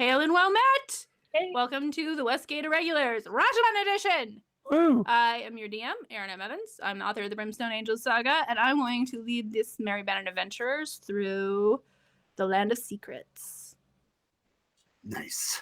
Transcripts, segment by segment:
Hail and well met! Hey. Welcome to the Westgate Irregulars, Rashomon Edition! Woo. I am your DM, Erin M. Evans. I'm the author of the Brimstone Angels Saga, and I'm going to lead this merry band of adventurers through the Land of Secrets. Nice.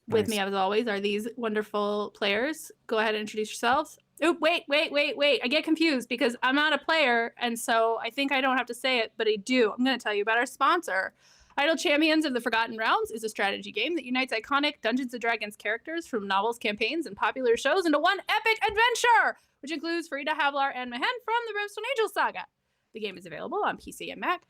With me, as always, are these wonderful players. Go ahead and introduce yourselves. Oh, wait. I get confused because I'm not a player, and so I think I don't have to say it, but I do. I'm going to tell you about our sponsor. Idle Champions of the Forgotten Realms is a strategy game that unites iconic Dungeons & Dragons characters from novels, campaigns, and popular shows into one epic adventure, which includes Frida, Havlar, and Mahen from the Brimstone Angels Saga. The game is available on PC and Mac,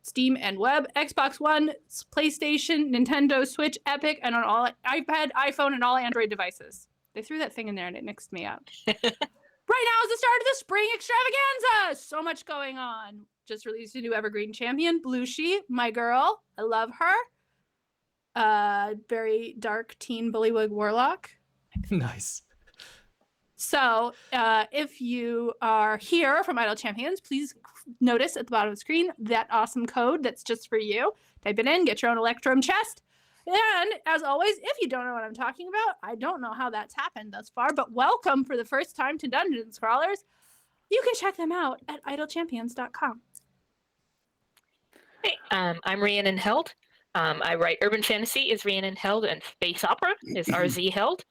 Steam and web, Xbox One, PlayStation, Nintendo Switch, Epic, and on all iPad, iPhone, and all Android devices. They threw that thing in there and it mixed me up. Right now is the start of the spring extravaganza! So much going on. Just released a new Evergreen Champion, Blueshie, my girl. I love her. Very dark teen bullywug warlock. Nice. So if you are here from Idle Champions, please notice at the bottom of the screen that awesome code that's just for you. Type it in, get your own Electrum Chest. And as always, if you don't know what I'm talking about, I don't know how that's happened thus far, but welcome for the first time to Dungeons Scrawlers. You can check them out at idlechampions.com. Hey, I'm Rhiannon Held. I write urban fantasy is Rhiannon Held, and space opera is RZ Held.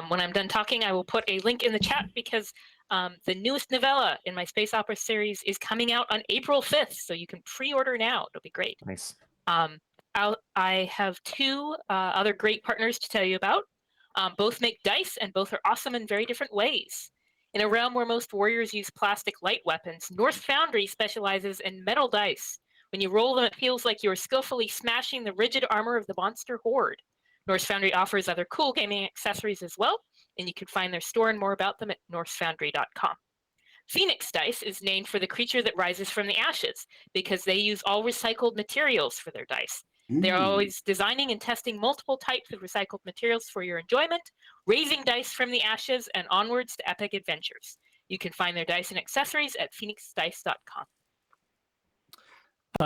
When I'm done talking, I will put a link in the chat because the newest novella in my space opera series is coming out on April 5th, so you can pre-order now. It'll be great. Nice. I have two other great partners to tell you about. Both make dice, and both are awesome in very different ways. In a realm where most warriors use plastic light weapons, North Foundry specializes in metal dice. When you roll them, it feels like you're skillfully smashing the rigid armor of the monster horde. North Foundry offers other cool gaming accessories as well, and you can find their store and more about them at northfoundry.com. Phoenix Dice is named for the creature that rises from the ashes because they use all recycled materials for their dice. They're always designing and testing multiple types of recycled materials for your enjoyment, raising dice from the ashes and onwards to epic adventures. You can find their dice and accessories at phoenixdice.com.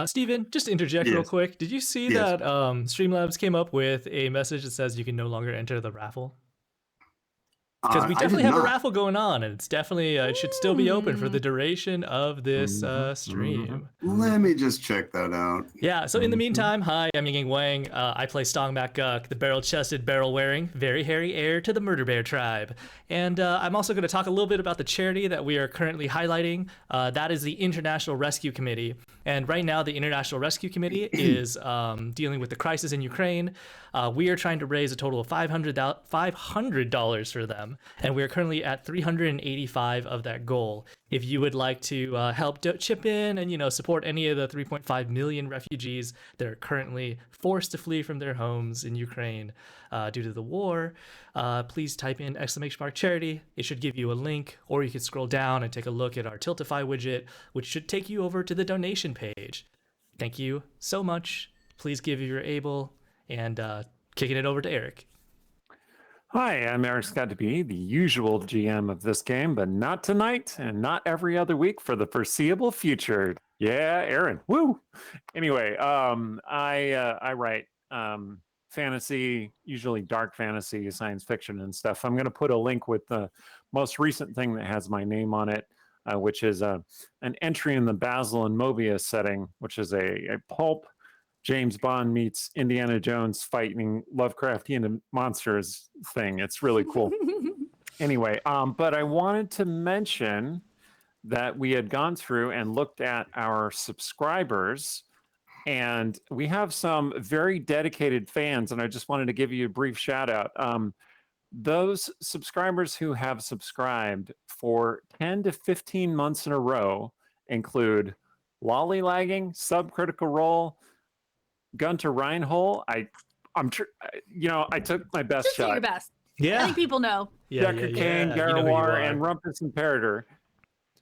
Steven, just to interject real quick, did you see that Streamlabs came up with a message that says you can no longer enter the raffle? Because we definitely have a raffle going on, and it's definitely it should still be open for the duration of this stream. Let me just check that out. Yeah, so in the meantime, hi, I'm Ying Wang. I play Stongback Guk, the barrel-chested, barrel-wearing, very hairy heir to the Murder Bear tribe. And I'm also going to talk a little bit about the charity that we are currently highlighting. That is the International Rescue Committee. And right now, the International Rescue Committee is dealing with the crisis in Ukraine. We are trying to raise a total of $500 for them. And we are currently at 385 of that goal. If you would like to help chip in and support any of the 3.5 million refugees that are currently forced to flee from their homes in Ukraine due to the war, please type in !charity. It should give you a link, or you can scroll down and take a look at our Tiltify widget, which should take you over to the donation page. Thank you so much. Please give if you're able, and kicking it over to Eric. Hi, I'm Eric Scott-to-be, the usual GM of this game, but not tonight and not every other week for the foreseeable future. Yeah, Aaron. Woo! Anyway, I write fantasy, usually dark fantasy, science fiction and stuff. I'm going to put a link with the most recent thing that has my name on it, which is an entry in the Basil and Mobius setting, which is a pulp James Bond meets Indiana Jones fighting Lovecraftian monsters thing. It's really cool. Anyway, but I wanted to mention that we had gone through and looked at our subscribers, and we have some very dedicated fans, and I just wanted to give you a brief shout out. Those subscribers who have subscribed for 10 to 15 months in a row include Lollylagging, Subcritical Role, Gunter Reinhole. I took my best Just shot. do your best. Yeah. I think people know. Decker Kane, Garawar, and Rumpus Imperator.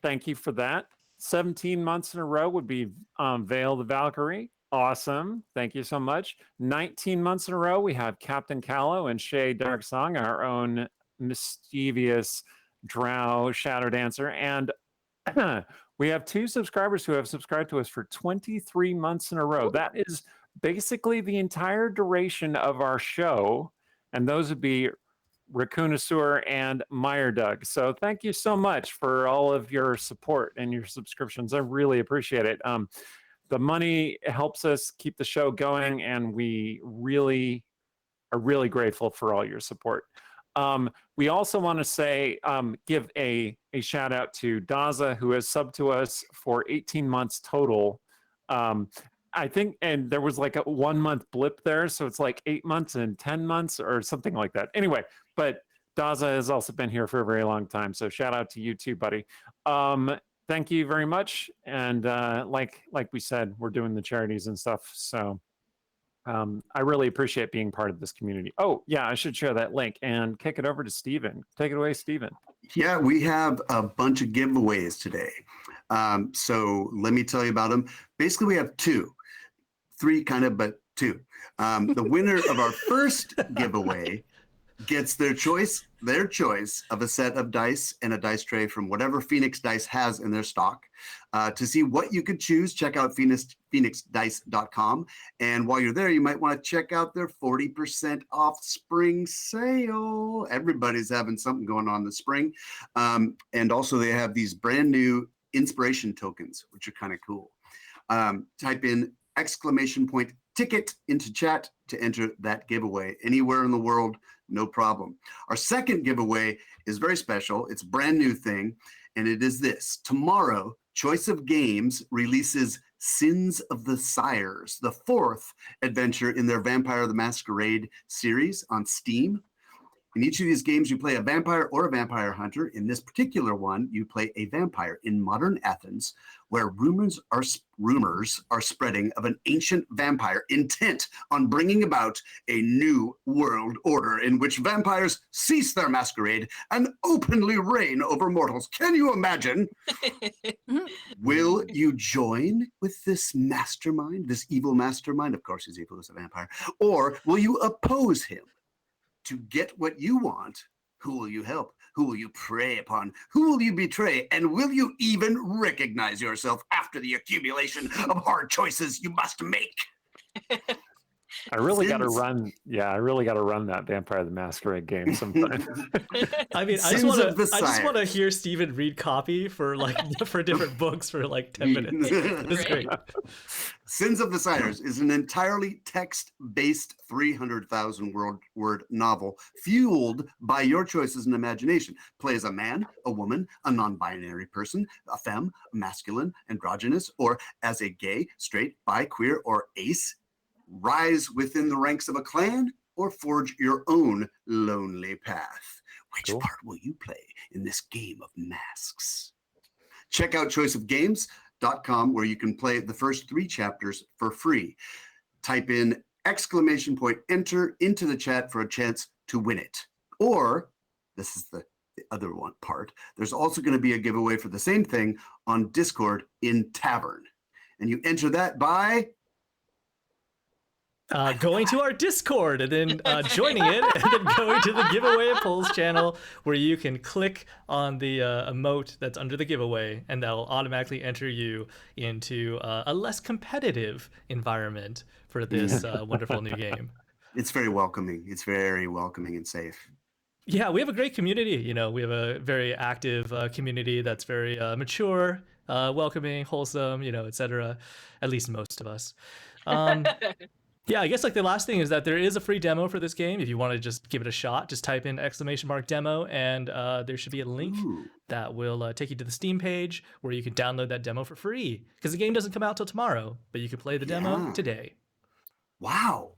Thank you for that. 17 months in a row would be Vale the Valkyrie. Awesome. Thank you so much. 19 months in a row, we have Captain Callow and Shay Darksong, our own mischievous drow shadow dancer. And we have two subscribers who have subscribed to us for 23 months in a row. That is basically the entire duration of our show. And those would be Raccoonasur and Meyerdug. So thank you so much for all of your support and your subscriptions. I really appreciate it. The money helps us keep the show going, and we really are really grateful for all your support. We also want to say, give a shout out to Daza, who has subbed to us for 18 months total. I think, and there was like a 1 month blip there. So it's like 8 months and 10 months or something like that. Anyway, but Daza has also been here for a very long time. So shout out to you too, buddy. Thank you very much. And like we said, we're doing the charities and stuff. So I really appreciate being part of this community. Oh, yeah, I should share that link and kick it over to Stephen. Take it away, Stephen. Yeah, we have a bunch of giveaways today. So let me tell you about them. Basically, we have three kind of, but two. The winner of our first giveaway gets their choice of a set of dice and a dice tray from whatever Phoenix Dice has in their stock. To see what you could choose, check out phoenixdice.com. And while you're there, you might want to check out their 40% off spring sale. Everybody's having something going on this spring. And also they have these brand new inspiration tokens, which are kind of cool. Type in !ticket into chat to enter that giveaway anywhere in the world, no problem. Our second giveaway is very special. It's a brand new thing, and it is this. Tomorrow, Choice of Games releases Sins of the Sires, the fourth adventure in their Vampire the Masquerade series on Steam. In each of these games, you play a vampire or a vampire hunter. In this particular one, you play a vampire in modern Athens, where rumors are spreading of an ancient vampire intent on bringing about a new world order in which vampires cease their masquerade and openly reign over mortals. Can you imagine? Will you join with this mastermind, this evil mastermind? Of course, he's evil as a vampire. Or will you oppose him? To get what you want, who will you help? Who will you prey upon? Who will you betray? And will you even recognize yourself after the accumulation of hard choices you must make? I really got to run. Yeah, I really got to run that Vampire the Masquerade game sometime. I mean, I just want to hear Steven read copy for for different books for like 10 minutes. It's great. Sins of the Sires is an entirely text-based 300,000 word novel fueled by your choices and imagination. Play as a man, a woman, a non-binary person, a femme, a masculine, androgynous, or as a gay, straight, bi, queer, or ace. Rise within the ranks of a clan or forge your own lonely path. Which part will you play in this game of masks? Check out choiceofgames.com where you can play the first 3 chapters for free. Type in !enter into the chat for a chance to win it. Or, this is the other one part, there's also going to be a giveaway for the same thing on Discord in Tavern. And you enter that by going to our Discord and then joining it, and then going to the giveaway polls channel where you can click on the emote that's under the giveaway, and that will automatically enter you into a less competitive environment for this wonderful new game. It's very welcoming. It's very welcoming and safe. Yeah, we have a great community. You know, we have a very active community that's very mature, welcoming, wholesome, you know, etc. At least most of us. Yeah, I guess like the last thing is that there is a free demo for this game. If you want to just give it a shot, just type in !demo, and there should be a link that will take you to the Steam page where you can download that demo for free. Because the game doesn't come out till tomorrow, but you can play the demo today. Wow.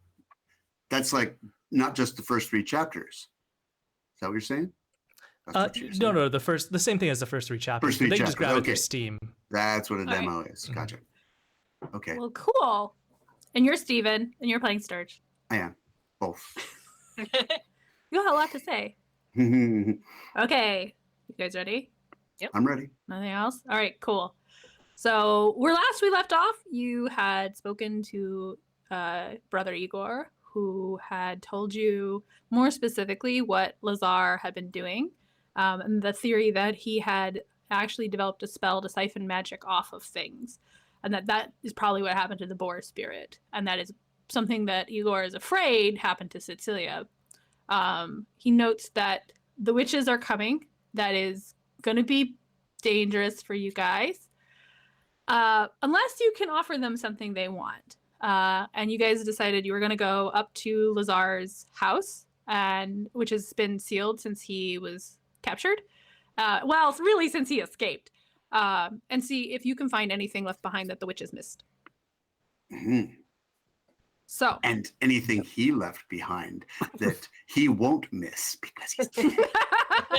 That's like not just the first 3 chapters. Is that what you're saying? No, the same thing as the first 3 chapters. First 3 they chapters. Just grab it Okay. through Steam. That's what a demo is. Gotcha. Okay. Well, cool. And you're Steven, and you're playing Sturge. I am. Both. You have a lot to say. Okay. You guys ready? Yep. I'm ready. Nothing else? All right, cool. So where last we left off, you had spoken to Brother Igor, who had told you more specifically what Lazar had been doing, and the theory that he had actually developed a spell to siphon magic off of things. And that is probably what happened to the boar spirit. And that is something that Igor is afraid happened to Tsetseliya. He notes that the witches are coming. That is going to be dangerous for you guys. Unless you can offer them something they want. And you guys decided you were going to go up to Lazar's house, which has been sealed since he was captured. Well, really since he escaped. And see if you can find anything left behind that the witches missed. Mhm. So. And anything he left behind that he won't miss because he's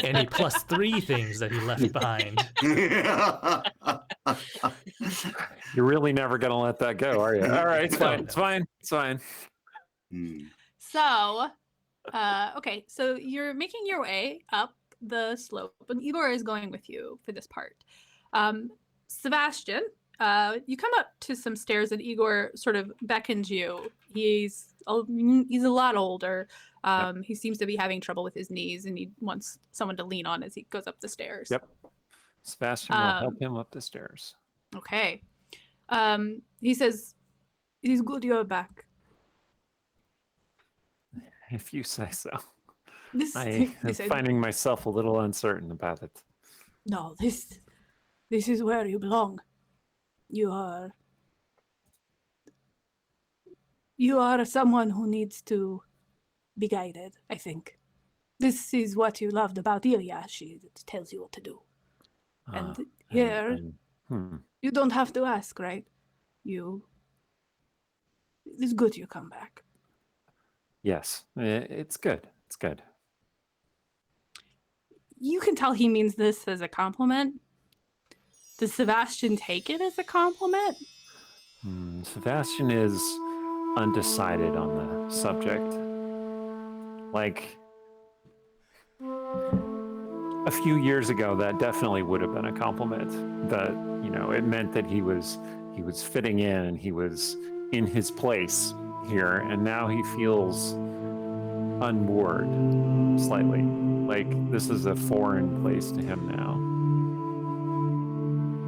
Any +3 things that he left behind. You're really never going to let that go, are you? All right, it's fine. It's fine. It's fine. So, okay, so you're making your way up the slope, and Igor is going with you for this part. Sebastian, you come up to some stairs, and Igor sort of beckons you. He's a lot older. He seems to be having trouble with his knees, and he wants someone to lean on as he goes up the stairs. Yep. Sebastian will help him up the stairs. Okay. He says, "It is good you are back." If you say so. He I'm said, finding myself a little uncertain about it. "No, this is where you belong. You are someone who needs to be guided, I think. This is what you loved about Ilya. She tells you what to do. And here, you don't have to ask, right? It's good you come back." Yes, it's good. It's good. You can tell he means this as a compliment. Does Sebastian take it as a compliment? Sebastian is undecided on the subject. Like, a few years ago, that definitely would have been a compliment. That, it meant that he was fitting in and he was in his place here, and now he feels unmoored slightly. Like this is a foreign place to him now.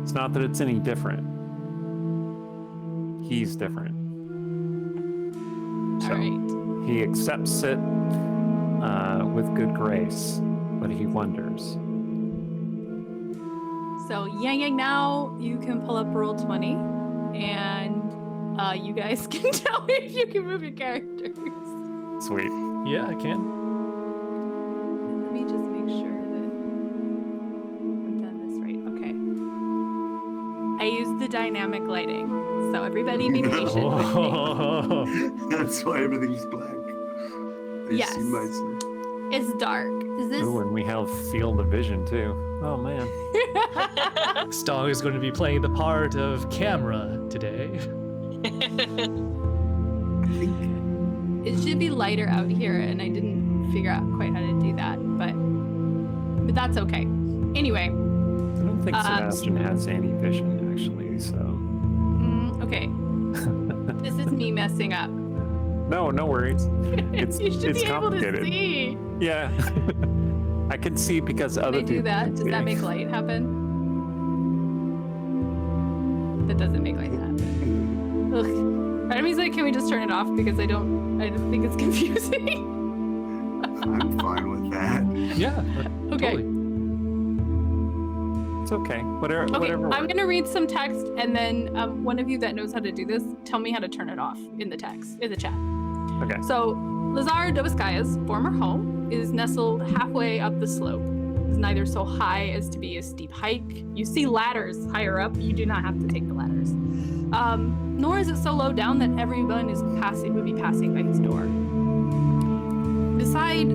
It's not that it's any different. He's different. So All right. he accepts it with good grace, but he wonders. So Yang now you can pull up roll 20, and you guys can tell me if you can move your characters. Sweet. Yeah, I can. Let me just make sure that I've done this right. Okay. I used the dynamic lighting, so everybody be patient with me. That's why everything's black. Yes. See myself. It's dark. Is this? Ooh, and we have field of vision too. Oh man. Stong is going to be playing the part of camera today. It should be lighter out here, and I didn't figure out quite how to do that, but that's okay. Anyway. I don't think Sebastian has any vision actually, so. Okay. This is me messing up. No worries. It's you should it's be able to complicated. see. Yeah. I can see because When other I do people that, can does see. that make light happen? That doesn't make light happen. Ugh. Part of me's like, can we just turn it off? Because I just think it's confusing. I'm fine with that. Yeah. Okay. Totally. It's okay. Whatever. Okay, Whatever. I'm works. going to read some text, and then one of you that knows how to do this, tell me how to turn it off in the text, in the chat. Okay. So, Lazar Doboskaya's former home is nestled halfway up the slope. It's neither so high as to be a steep hike. You see ladders higher up. You do not have to take the ladders. Nor is it so low down that everyone would be passing by his door. Beside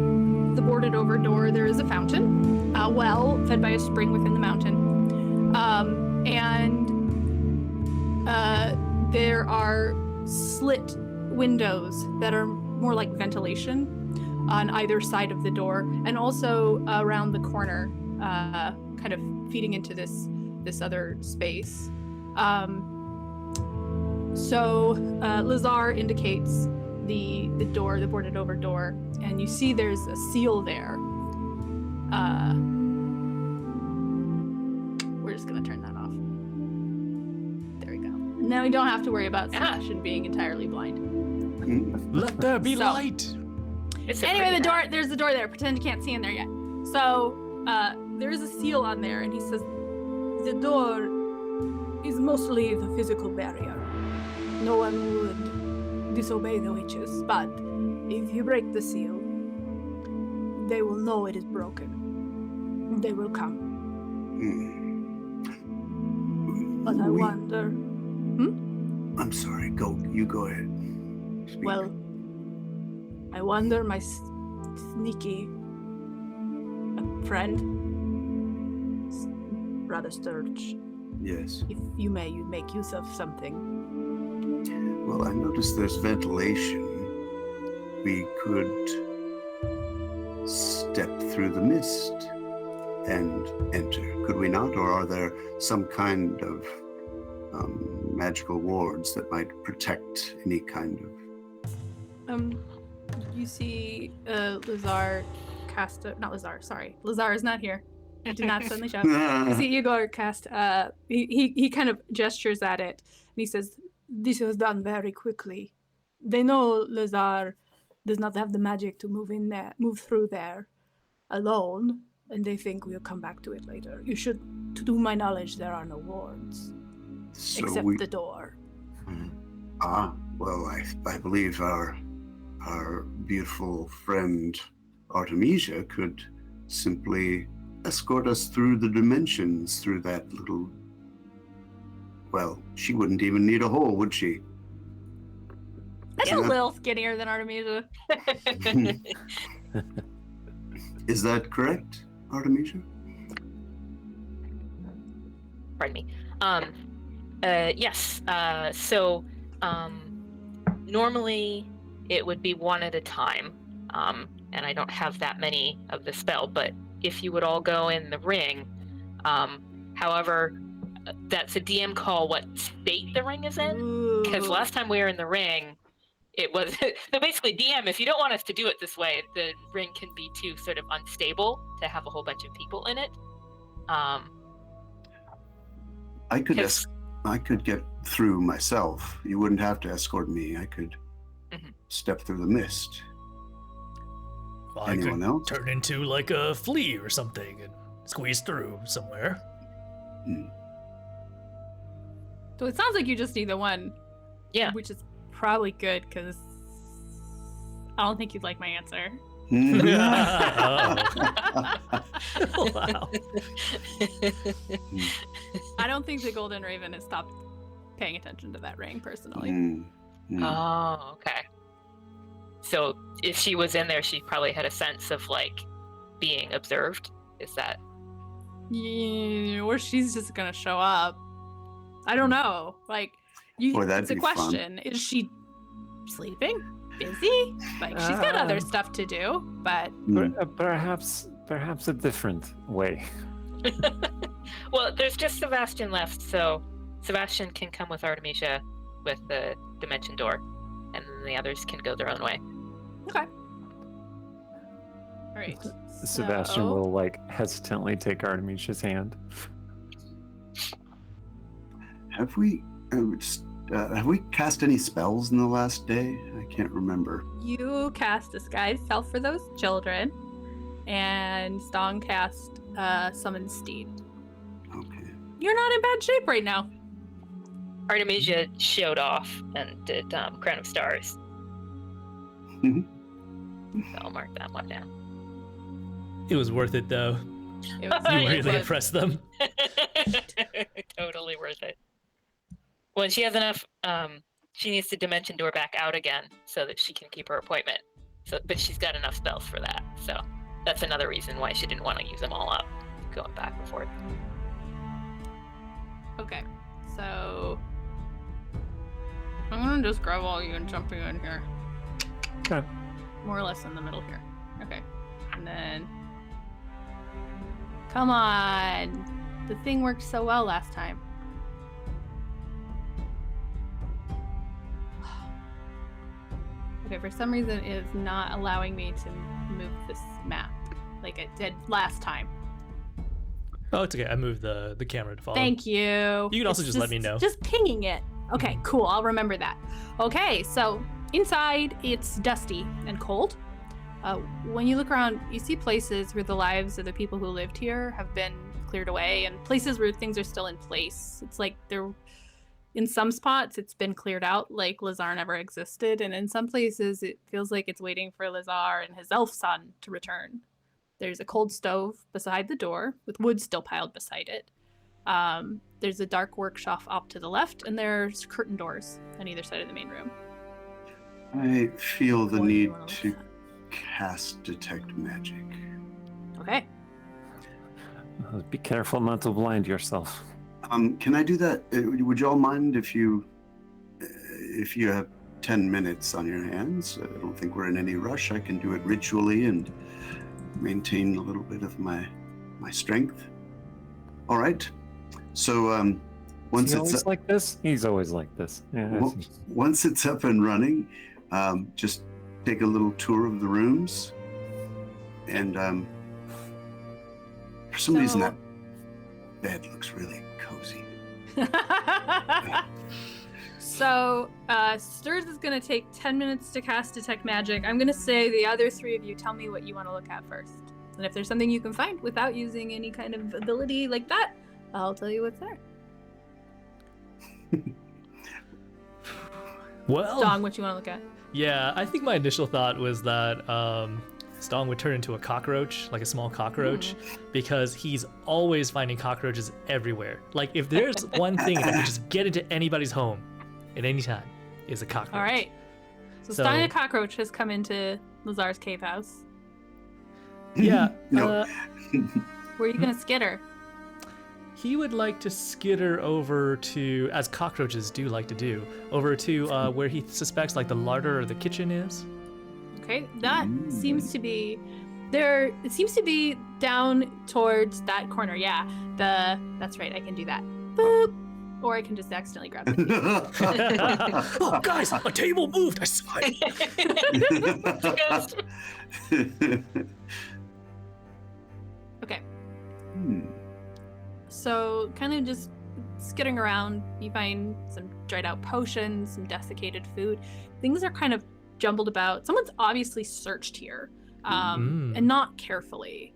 the boarded over door, there is a fountain, a well fed by a spring within the mountain. And there are slit windows that are more like ventilation on either side of the door, and also around the corner, kind of feeding into this other space. So Lazar indicates the door, the boarded over door, and you see there's a seal there. We're just gonna turn that off. There we go. Now we don't have to worry about Sebastian being entirely blind. Let there be So- light. It's a Anyway, pretty the door. map. There's the door there. Pretend you can't see in there yet. So there is a seal on there, and he says, "The door is mostly the physical barrier. No one would disobey the witches, but if you break the seal, they will know it is broken. They will come. But I wonder. I'm sorry. You go ahead. Speak. Well, I wonder, my sneaky friend, Brother Sturge, Yes. if you may, you make use of something. Well, I noticed there's ventilation. We could step through the mist and enter, could we not? Or are there some kind of magical wards that might protect any kind of... You see, Lazar cast not Lazar, sorry. Lazar is not here. I did not suddenly shout. You see Igor cast, he kind of gestures at it, and he says, "This was done very quickly. They know Lazar does not have the magic to move through there alone, and they think we'll come back to it later. You should, to my knowledge, there are no wards, So except we... the door." Well, I believe our beautiful friend Artemisia could simply escort us through the dimensions, through that little... Well, she wouldn't even need a hole, would she? That's Yeah. a little skinnier than Artemisia. Is that correct, Artemisia? Pardon me. Yes. So normally it would be one at a time, and I don't have that many of the spell. But if you would all go in the ring, however, that's a DM call. What state the ring is in? Because Ooh. last time we were in the ring, it was so basically DM. If you don't want us to do it this way, the ring can be too sort of unstable to have a whole bunch of people in it. I could Yes. I could get through myself. You wouldn't have to escort me. I could Mhm. step through the mist. I Anyone could else? turn into like a flea or something and squeeze through somewhere. So it sounds like you just need the one. Yeah. Which is probably good, because I don't think you'd like my answer. Wow. I don't think the Golden Raven has stopped paying attention to that ring, personally. Oh, okay. So if she was in there, she probably had a sense of like being observed. Is that? Yeah, or she's just gonna show up. I don't know. Like, Boy, that'd it's a be fun. question. Is she sleeping? Busy? Like, she's got other stuff to do, but Perhaps a different way. Well, there's just Sebastian left, so Sebastian can come with Artemisia with the dimension door, and then the others can go their own way. okay. All right. Sebastian so- will like hesitantly take Artemisia's hand. Have we cast any spells in the last day? I can't remember. You cast Disguise Self for those children, and Stong cast Summon Steed. Okay. You're not in bad shape right now. Artemisia showed off and did Crown of Stars. Mhm. So I'll mark that one down. It was worth it though. It was, You It really was- impressed them. Totally worth it. When she has enough, she needs to dimension door back out again so that she can keep her appointment. So, but she's got enough spells for that. So that's another reason why she didn't want to use them all up, going back and forth. Okay, so I'm gonna just grab all you and jump you in here. Okay. More or less in the middle here. Okay, and then come on, the thing worked so well last time. Okay, for some reason it is not allowing me to move this map like it did last time. Oh, it's okay. I moved the camera to follow. Thank you. You can also It's just let me know. Just pinging it. Okay, cool. I'll remember that. Okay, so Inside, it's dusty and cold. When you look around, you see places where the lives of the people who lived here have been cleared away, and places where things are still in place. It's like in some spots, it's been cleared out, like Lazar never existed, and in some places, it feels like it's waiting for Lazar and his elf son to return. There's a cold stove beside the door, with wood still piled beside it. There's a dark workshop off to the left, and there's curtain doors on either side of the main room. I feel the What do you need wanna look to at? cast Detect Magic. Okay. Be careful not to blind yourself. Can I do that? Would you all mind if you have 10 minutes on your hands? I don't think we're in any rush. I can do it ritually and maintain a little bit of my strength. All right. So once Is he it's always like this? He's always like this. Yeah, once it's up and running, just take a little tour of the rooms, and for some reason that bed looks really cozy. So, Stirs is going to take 10 minutes to cast Detect Magic. I'm going to say the other three of you tell me what you want to look at first. And if there's something you can find without using any kind of ability like that, I'll tell you what's there. Well, Dong, what you want to look at? yeah, I think my initial thought was that Stong would turn into a cockroach, like a small cockroach, because he's always finding cockroaches everywhere. Like, if there's one thing that could just get into anybody's home at any time, is a cockroach. All right. So, So- Stein the Cockroach has come into Lazar's cave house. Yeah. No. Where are you going to skitter? He would like to skitter over to, as cockroaches do like to do, over to where he suspects like the larder or the kitchen is. Okay, that seems to be there. It seems to be down towards that corner. Yeah, that's right. I can do that. Boop. Or I can just accidentally grab it. Oh, guys, a table moved. I saw it. Okay. Hmm. So, kind of just skittering around, you find some dried out potions, some desiccated food. Things are kind of jumbled about. Someone's obviously searched here, and not carefully.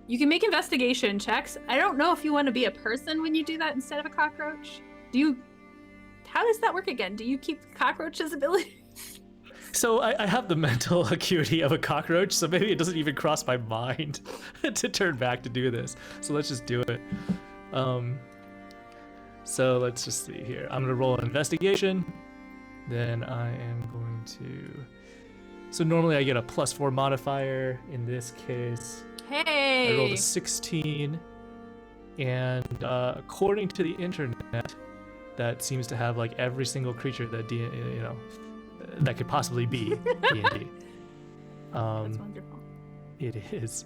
You can make investigation checks. I don't know if you want to be a person when you do that instead of a cockroach. How does that work again? Do you keep the cockroach's ability? So I have the mental acuity of a cockroach, so maybe it doesn't even cross my mind to turn back to do this. So let's just do it. So let's just see here. I'm gonna roll an investigation. Then I am going to. So normally I get a +4 modifier. In this case, Hey! I rolled a 16, and according to the internet, that seems to have like every single creature that that could possibly be D&D. That's wonderful. It is.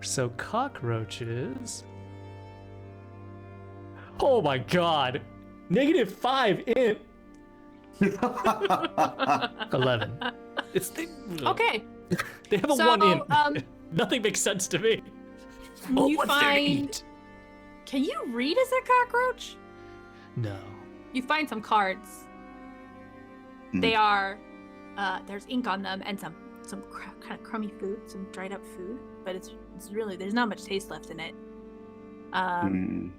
So cockroaches. Oh my god! -5 int. 11. Okay. They have a So, 1 int. Nothing makes sense to me. you what's their find. int? Can you read as a cockroach? No. You find some cards. They are. There's ink on them and some kind of crummy food, some dried up food, but it's really there's not much taste left in it. And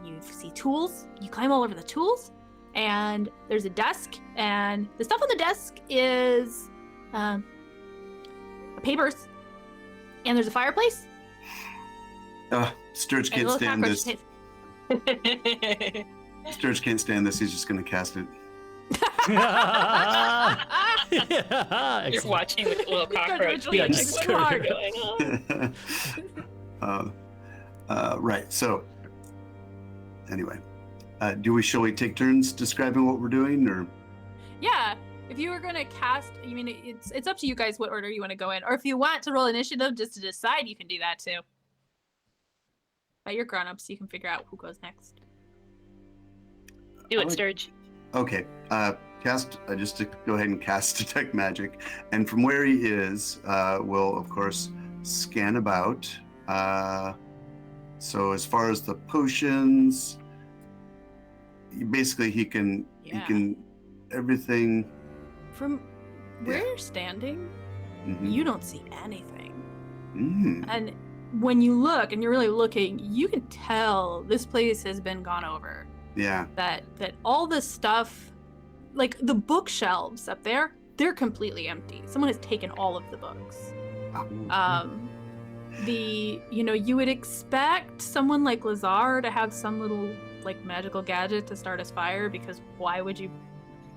you see tools. You climb all over the tools, and there's a desk, and the stuff on the desk is papers, and there's a fireplace. Sturge and a can't little stand cockroach this. Sturge can't stand this. He's just going to cast it. Yeah, You're excellent. watching with a little cockroach. Yeah, being just like, hard. what's going on? Right. So, anyway, shall we take turns describing what we're doing, or? Yeah, if you were gonna cast, I mean, it's up to you guys what order you want to go in, or if you want to roll initiative just to decide, you can do that too. But you're grown up, so you can figure out who goes next. Do it, Sturge. Okay. Just to go ahead and cast Detect Magic, and from where he is, we'll of course scan about, So as far as the potions, basically he can everything. From where Yeah. you're standing, Mhm. you don't see anything. Mm. And when you look and you're really looking, you can tell this place has been gone over. Yeah. That all this stuff, like the bookshelves up there, they're completely empty. Someone has taken all of the books. You would expect someone like Lazar to have some little like magical gadget to start his fire, because why would you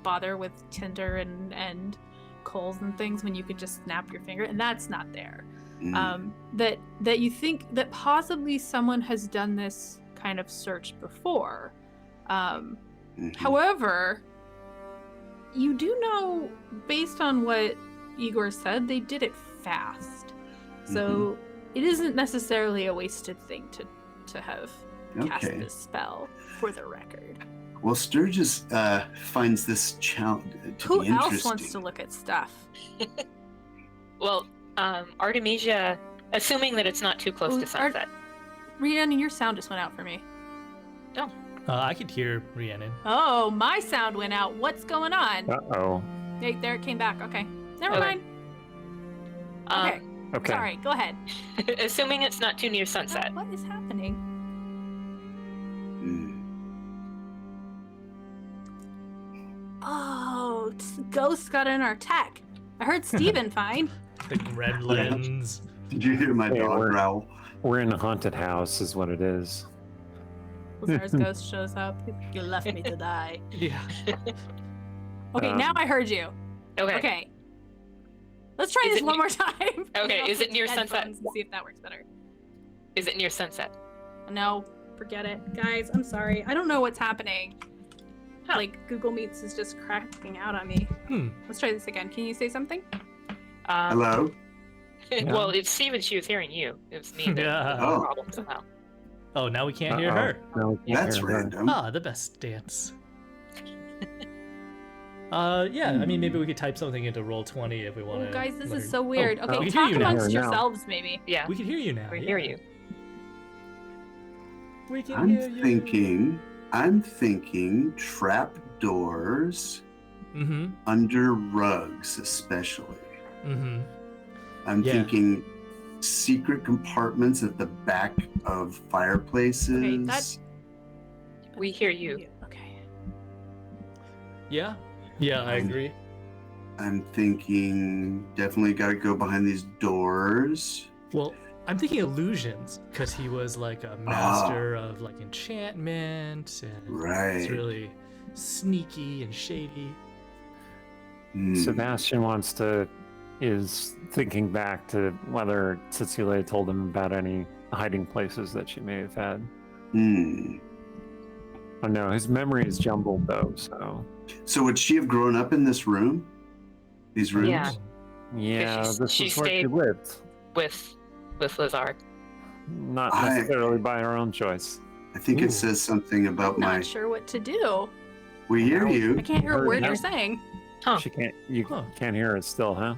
bother with tinder and coals and things when you could just snap your finger? And that's not there. Mm. That you think that possibly someone has done this kind of search before. Mhm. However, you do know, based on what Igor said, they did it fast. So it isn't necessarily a wasted thing to have cast Okay. this spell, for the record. Well, Sturgis finds this challenge to Who be else interesting. wants to look at stuff? Well, Artemisia, assuming that it's not too close Oh, to sunset. Rhiannon, your sound just went out for me. I could hear Rhiannon. Oh, my sound went out. What's going on? Uh-oh. Hey, there it came back. Okay. Never Okay. mind. Okay. Okay. Sorry. Go ahead. Assuming it's not too near sunset. What is happening? Mm. Oh, ghosts got in our tech. I heard Steven fine. The gremlins. Did you hear my Hey, dog we're- growl? We're in a haunted house, is what it is. Lazar's ghost shows up. You left me to die. Yeah. Okay, now I heard you. Okay. Okay. Let's try Is this it one more time. Okay, I'll is it switch near sunset? headphones and see if that works better. Is it near sunset? No, forget it. Guys, I'm sorry. I don't know what's happening. Huh. Like, Google Meets is just cracking out on me. Let's try this again. Can you say something? Hello? Well, it's Steven. She was hearing you. It was me that Yeah. was Oh. the problem somehow. Oh, now we can't hear Uh-oh. her. No, we can't That's hear her. random. Ah, the best dance. Yeah, I mean, maybe we could type something into Roll20 if we want Oh, to. guys, this is so weird. Oh, Okay, we can talk hear you now. amongst Now. yourselves, maybe. Yeah, We can hear you now. we yeah. hear you. We can I'm hear you. thinking trap doors Mm-hmm. under rugs, especially. Mm-hmm. I'm Yeah. thinking secret compartments at the back of fireplaces. Okay, that- We hear you. Okay. Yeah. Yeah, I agree. I'm thinking definitely got to go behind these doors. Well, I'm thinking illusions because he was like a master of like enchantment and Right. it's really sneaky and shady. Hmm. Sebastian is thinking back to whether Tsetseliya told him about any hiding places that she may have had. Hmm. Oh no, his memory is jumbled though, so. So would she have grown up in this room? These rooms? Yeah. Yeah, she's- this she is where she stayed- lived. With Lazar. Not I- necessarily by her own choice. I think Ooh. it says something about I'm my. not sure what to do. We hear I you. can't hear a Heard word now. you're saying. Huh. You Huh. can't hear it still, huh?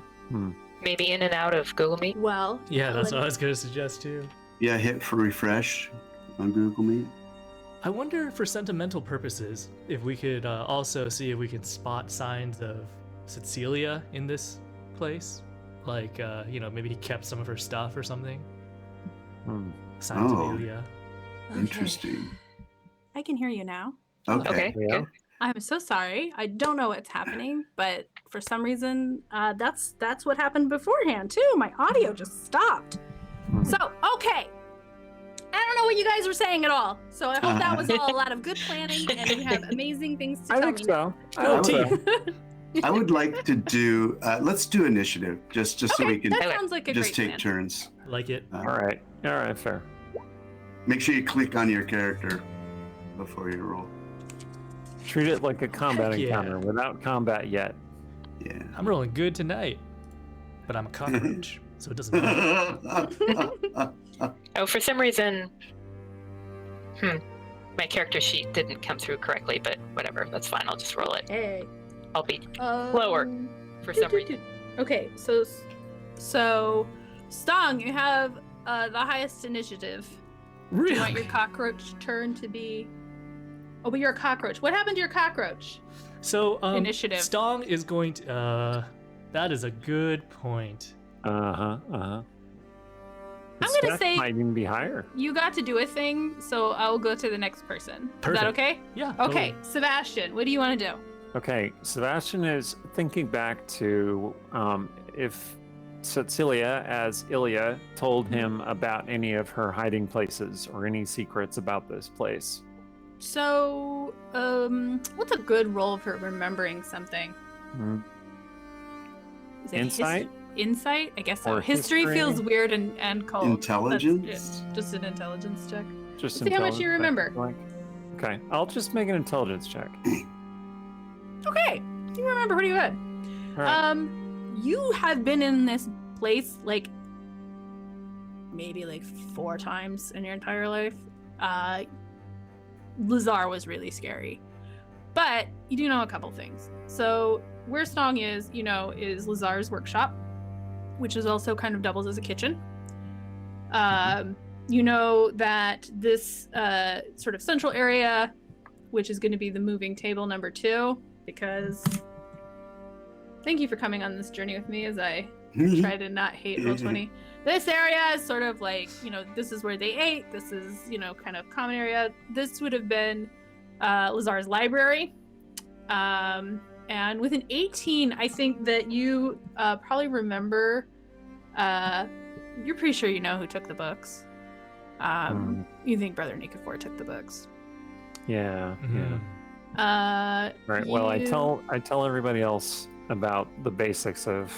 Maybe in and out of Google Meet. Well, Yeah, that's Ellen- what I was going to suggest too. Yeah, hit for refresh on Google Meet. I wonder, for sentimental purposes, if we could also see if we can spot signs of Tsetseliya in this place. Like, maybe he kept some of her stuff or something. Hmm. Signs Oh. of Ilya. Okay. Interesting. I can hear you now. Okay. Okay, Yeah. good. I'm so sorry. I don't know what's happening, but for some reason, that's what happened beforehand too. My audio just stopped. Hmm. So, okay. I don't know what you guys were saying at all. So I hope that was all a lot of good planning, and you have amazing things to I tell think me. so. I Go hope team. so. I would like to do. Let's do initiative, just so Okay, we can that Okay. sounds like a just great take plan. turns. Like it. All right, fair. Make sure you click on your character before you roll. Treat it like a combat Heck yeah. encounter without combat yet. Yeah. I'm rolling good tonight, but I'm a cockroach, so it doesn't matter. Oh, for some reason, my character sheet didn't come through correctly, but whatever, that's fine. I'll just roll it. Hey. I'll be Slower. for some reason. Okay, so Stong, you have the highest initiative. Do you want your cockroach turn to be? Oh, but you're a cockroach. What happened to your cockroach? So Initiative. Stong is going to. That is a good point. I'm gonna say- might even be higher. You got to do a thing, so I'll go to the next person. Is Perfect. that okay? Yeah. Okay, totally. Sebastian, what do you want to do? Okay, Sebastian is thinking back to if Tsetseliya, as Ilya, told him about any of her hiding places or any secrets about this place. So, what's a good roll for remembering something? Hmm. Is it Insight? Insight? I guess so. Or History history? feels weird and cold. Intelligence? That's just an intelligence check. Just Let's see how much you intelligence, remember. like. Okay, I'll just make an intelligence check. Okay, you remember pretty good. All right. You have been in this place like maybe like 4 times in your entire life. Lazar was really scary, but you do know a couple things. So where Stong is, is Lazar's workshop, which is also kind of doubles as a kitchen. You know that this sort of central area, which is going to be the moving table number 2, because thank you for coming on this journey with me as I try to not hate Roll20. This area is sort of like, this is where they ate. This is, kind of common area. This would have been Lazar's library. And with an 18, I think that you probably remember, you're pretty sure you know who took the books. You think Brother Nikifor took the books. Yeah, Mhm. yeah. Right. Well, I you- tell everybody else about the basics of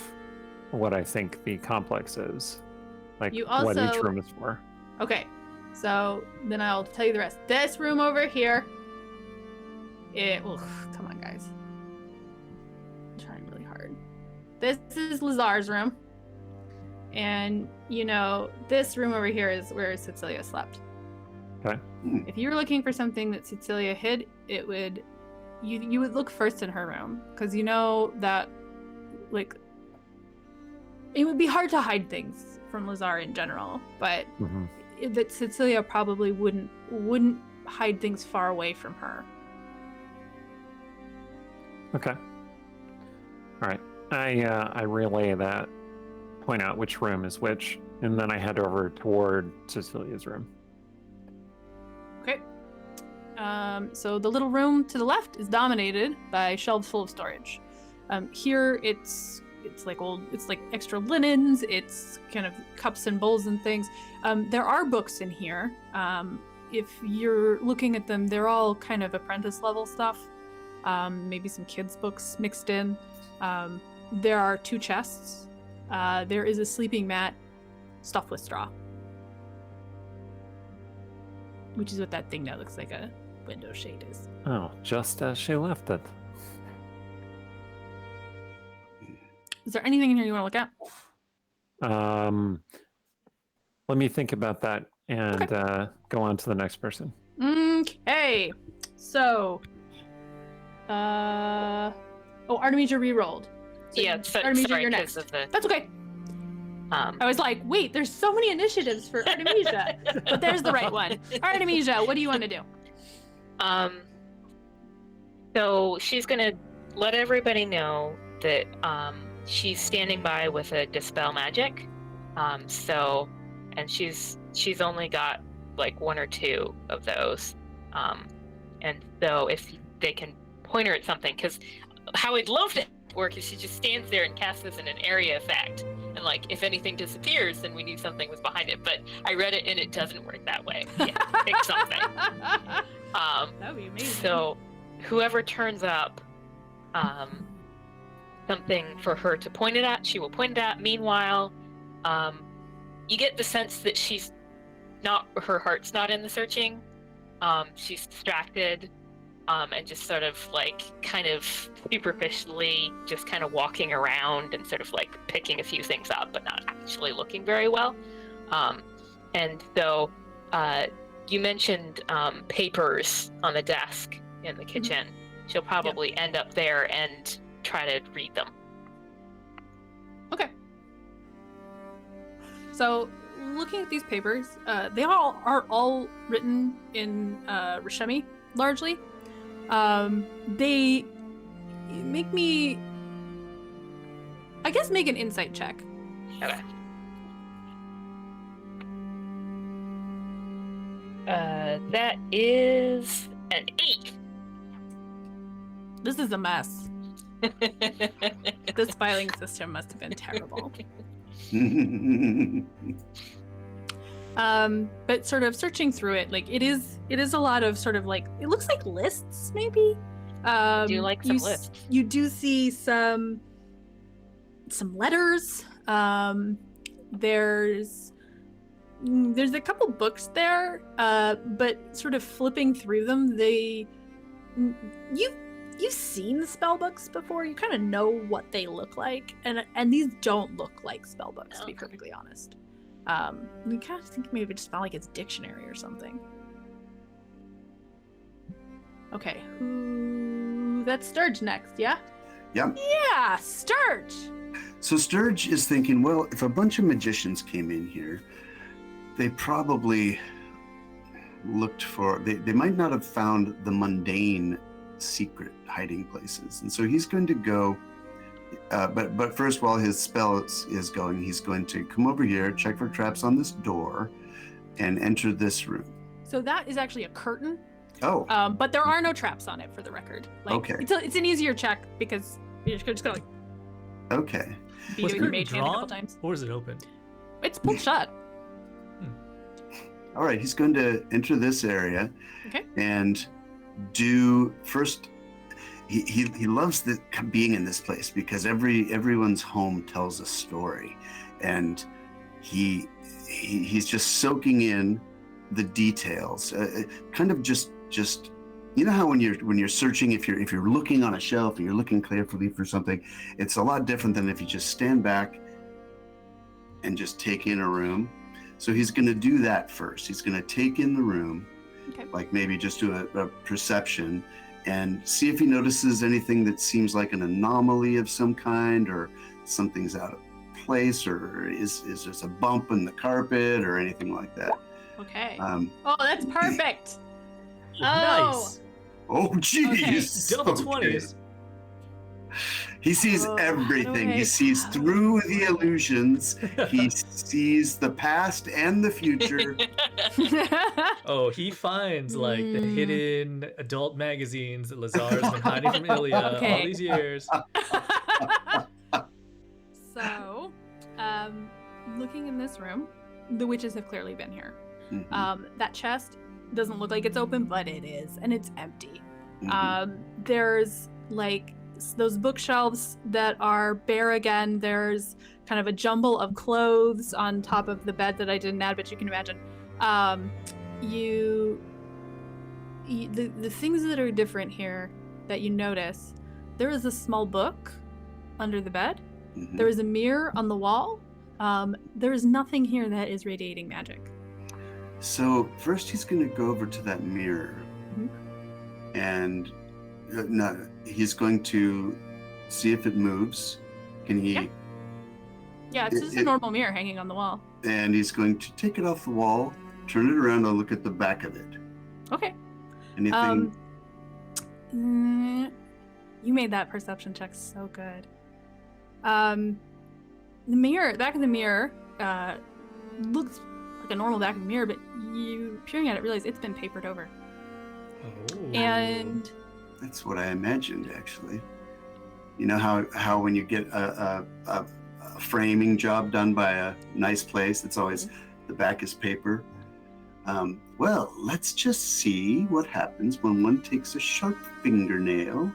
what I think the complex is, like You what each also- room is for. Okay, so then I'll tell you the rest. This room over here, come on, guys. I'm trying really hard. This is Lazar's room. And, this room over here is where Tsetseliya slept. Okay. If you were looking for something that Tsetseliya hid, you would look first in her room. Because that, like, it would be hard to hide things from Lazar in general, but Hmm. that Tsetseliya probably wouldn't hide things far away from her. Okay. All right. I relay that, point out which room is which, and then I head over toward Cecilia's room. Okay. So the little room to the left is dominated by shelves full of storage. Here it's like extra linens, it's kind of cups and bowls and things. There are books in here. If you're looking at them, they're all kind of apprentice level stuff. Maybe some kids' books mixed in. There are 2 chests. There is a sleeping mat stuffed with straw. Which is what that thing that looks like a window shade is. Oh, just as she left it. Is there anything in here you want to look at? Let me think about that and go on to the next person. Okay. So, Artemisia re-rolled. So Yeah, Artemisia, sorry, you're because next. of the. That's okay. I was like, wait, there's so many initiatives for Artemisia, but there's the right one. Artemisia, what do you want to do? So she's gonna let everybody know that she's standing by with a dispel magic. And she's only got like 1 or 2 of those. And so if they can point her at something, because how I'd love to work is she just stands there and casts this in an area effect, and like if anything disappears, then we knew something was behind it. But I read it and it doesn't work that way. You have to pick something. That would be amazing. So whoever turns up something for her to point it at, she will point it at. Meanwhile, you get the sense that her heart's not in the searching. She's distracted, and just sort of like kind of superficially just kind of walking around and sort of like picking a few things up, but not actually looking very well. And so you mentioned papers on the desk in the kitchen. She'll probably end up there and try to read them. Okay. So looking at these papers, they are all written in Rishemi, largely. They make me, I guess, make an insight check. Okay. That is an 8. This is a mess. This filing system must have been terrible. But sort of searching through it, like it is a lot of sort of like, it looks like lists, maybe. Do you like some lists? You do see some letters. There's a couple books there, but sort of flipping through them, you've seen the spell books before. You kind of know what they look like, and these don't look like spell books, to be perfectly honest. You kind of think maybe it just felt like it's dictionary or something. Okay, that's Sturge next, yeah? Yep. Yeah, Sturge! So Sturge is thinking, well, if a bunch of magicians came in here, they probably looked for, they might not have found the mundane secret hiding places. And so he's going to go, but first, while his spell is going, he's going to come over here, check for traps on this door, and enter this room. So that is actually a curtain. Oh. But there are no traps on it, for the record. Like, Okay. It's an easier check because you're just gonna like Okay. be Was doing your the mage curtain hand a couple drawn, times. or is it open? It's pulled shut. All right, he's going to enter this area. Okay. And do first. He loves being in this place because everyone's home tells a story, and he's just soaking in the details. Kind of just you know how when you're searching, if you're looking on a shelf and you're looking carefully for something, it's a lot different than if you just stand back and just take in a room. So he's going to do that first. He's going to take in the room, Okay. like maybe just do a perception and see if he notices anything that seems like an anomaly of some kind, or something's out of place, or is there a bump in the carpet or anything like that. Okay. Oh, that's perfect. Nice. geez. Double Okay. 20s. He sees everything. okay. He sees through the illusions. He sees the past and the future. Oh, he finds like the hidden adult magazines that Lazar's been hiding from Ilya all Okay. these years. So, looking in this room, the witches have clearly been here. Mhm, That chest doesn't look like it's open, but it is, and it's empty. mhm. There's like those bookshelves that are bare again. There's kind of a jumble of clothes on top of the bed that I didn't add, but you can imagine. The things that are different here that you notice, there is a small book under the bed. Mhm. There is a mirror on the wall. There is nothing here that is radiating magic. So first he's going to go over to that mirror, Mhm. and he's going to see if it moves. Can he? Yeah. Yeah, it's just a normal mirror hanging on the wall. And he's going to take it off the wall, turn it around, and look at the back of it. Okay. Anything? You made that perception check so good. The mirror, back of the mirror, looks like a normal back of the mirror, but you peering at it realize it's been papered over. Oh. And That's what I imagined, actually. You know how when you get a framing job done by a nice place, it's always the back is paper. Well, let's just see what happens when one takes a sharp fingernail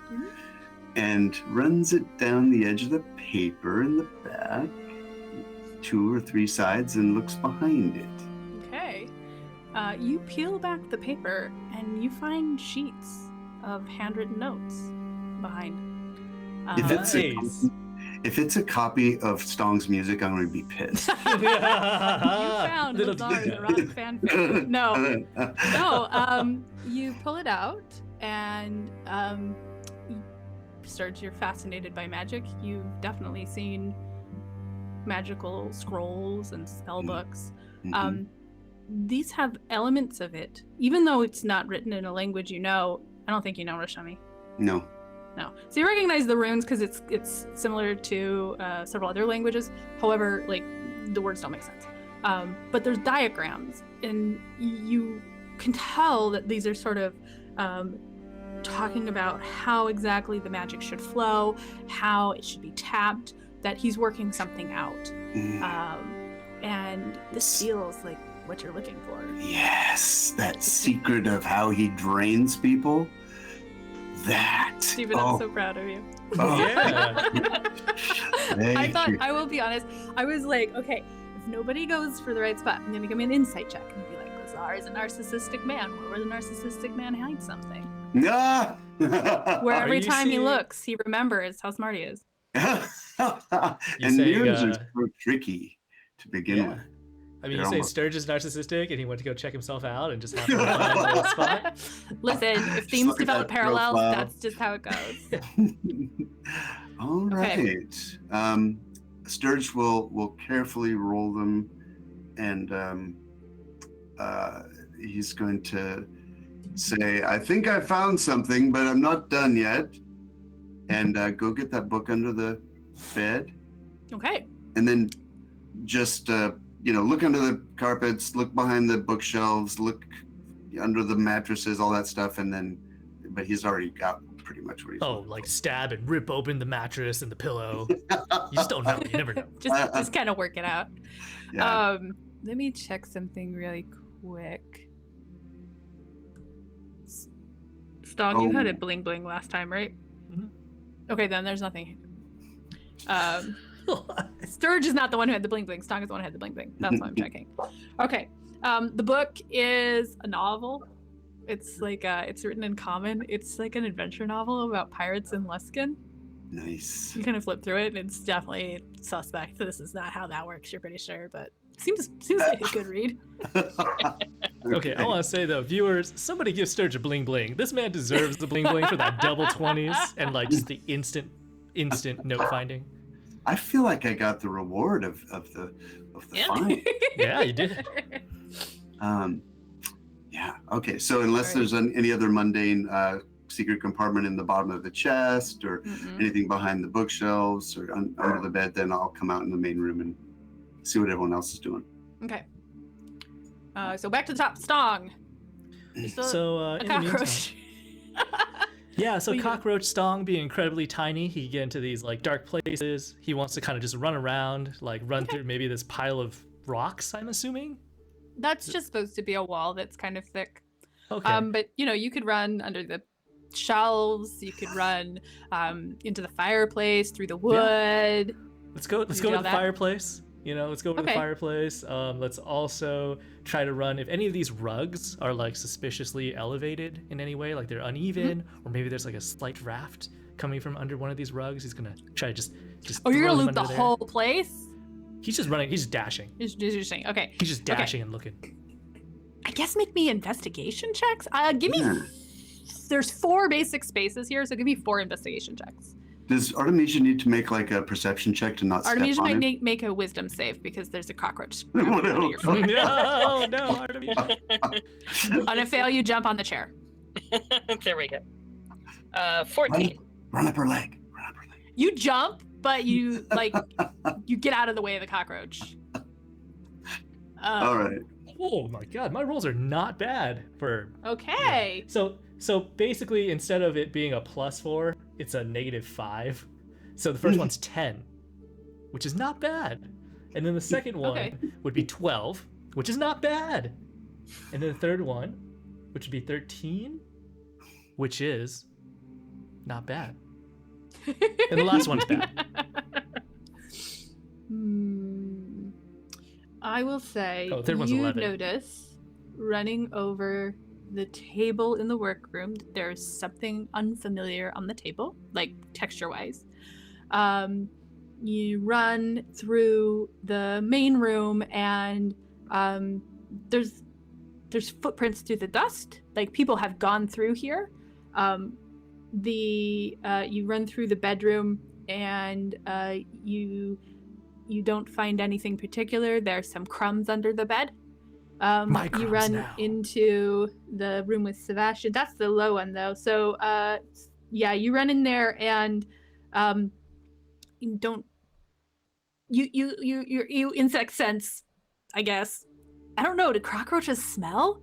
and runs it down the edge of the paper in the back, 2 or 3 sides, and looks behind it. okay, you peel back the paper and you find sheets of handwritten notes behind. If it's a copy of Stong's music, I'm going to be pissed. You found Lazar's rock fanfic. No. You pull it out and Sturge, you're fascinated by magic. You've definitely seen magical scrolls and spell books. Mhm. These have elements of it, even though it's not written in a language you know. I don't think you know Rashami. No. No. So you recognize the runes because it's similar to several other languages. However, like the words don't make sense. But there's diagrams, and you can tell that these are sort of talking about how exactly the magic should flow, how it should be tapped, that he's working something out. And this feels like what you're looking for. Yes, that secret of how he drains people. That. Steven, I'm so proud of you. Oh. Yeah. I thought, you. I will be honest, I was like, okay, if nobody goes for the right spot, I'm gonna give me an insight check and be like, Lazar is a narcissistic man. Where the narcissistic man hides something? Ah! Where Are every you time he seeing- looks, he remembers how smart he is. And saying, news are so tricky to begin Yeah. with. I mean, They're you say almost- Sturge is narcissistic and he went to go check himself out and just happened to find the right spot. Listen, if Just themes look at develop that parallels, profile. that's just how it goes. All Okay. right. Sturge will carefully roll them, and he's going to say, "I think I found something, but I'm not done yet." And go get that book under the bed, Okay. and then just look under the carpets, look behind the bookshelves, look under the mattresses, all that stuff, and then. But he's already got pretty much what he's. Oh, like stab and rip open the mattress and the pillow. You just don't know. You never know. just kind of work it out. Yeah. Let me check something really quick. Stog, you had Oh. a bling bling last time, right? Mhm. Okay, then there's nothing. Sturge is not the one who had the bling bling. Stog is the one who had the bling bling. That's what I'm checking. Okay. The book is a novel. It's like it's written in common. It's like an adventure novel about pirates in Luskin. Nice. You kind of flip through it, and it's definitely suspect. This is not how that works. You're pretty sure, but seems like a good read. Okay, I want to say though, viewers, somebody give Sturge a bling bling. This man deserves the bling bling for that double 20s and like just the instant note finding. I feel like I got the reward of the Yeah. find. Yeah, you did. Yeah. Okay. So unless Alright. there's any other mundane secret compartment in the bottom of the chest or Mm-mm. anything behind the bookshelves or under the bed, then I'll come out in the main room and see what everyone else is doing. Okay. So back to the top. Stong. So A in the meantime, cockroach. yeah, so What do you do? Cockroach Stong being incredibly tiny, he can get into these like dark places. He wants to kind of just run around, like run through maybe this pile of rocks, I'm assuming. That's just supposed to be a wall that's kind of thick. Okay. But you could run under the shelves. You could run into the fireplace, through the wood. Let's go you to do the all that? fireplace. Let's go to the Okay. fireplace. Let's also try to run if any of these rugs are like suspiciously elevated in any way, like they're uneven, or maybe there's like a slight draft coming from under one of these rugs. He's gonna try to just Oh, you're throw gonna them loot the under there. whole place? He's just running. He's just dashing. Is you're saying. Okay. He's just Okay. dashing and looking. I guess make me investigation checks. Give me. Yeah. There's 4 basic spaces here, so give me 4 investigation checks. Does Artemisia need to make like a perception check to not step Artemisia on might him? make a wisdom save because there's a cockroach. What under else? your foot. No, Artemisia. On a fail, you jump on the chair. There we go. 14. Run up her leg. Run up her leg. You jump, but you you get out of the way of the cockroach. All right. Oh my god, my rolls are not bad for. Okay. So basically, instead of it being a +4, it's a -5. So the first one's 10, which is not bad. And then the second one Okay. would be 12, which is not bad. And then the third one, which would be 13, which is not bad. And the last one's bad. I will say Oh, third one's you 11. notice running over the table in the workroom that there's something unfamiliar on the table, like texture-wise. You run through the main room and there's footprints through the dust, like people have gone through here. You run through the bedroom and you You don't find anything particular. There's some crumbs under the bed. My You crumbs run now. into the room with Sebastian. That's the low one, though. So, yeah, you run in there and you don't. You insect sense, I guess. I don't know. Do cockroaches smell?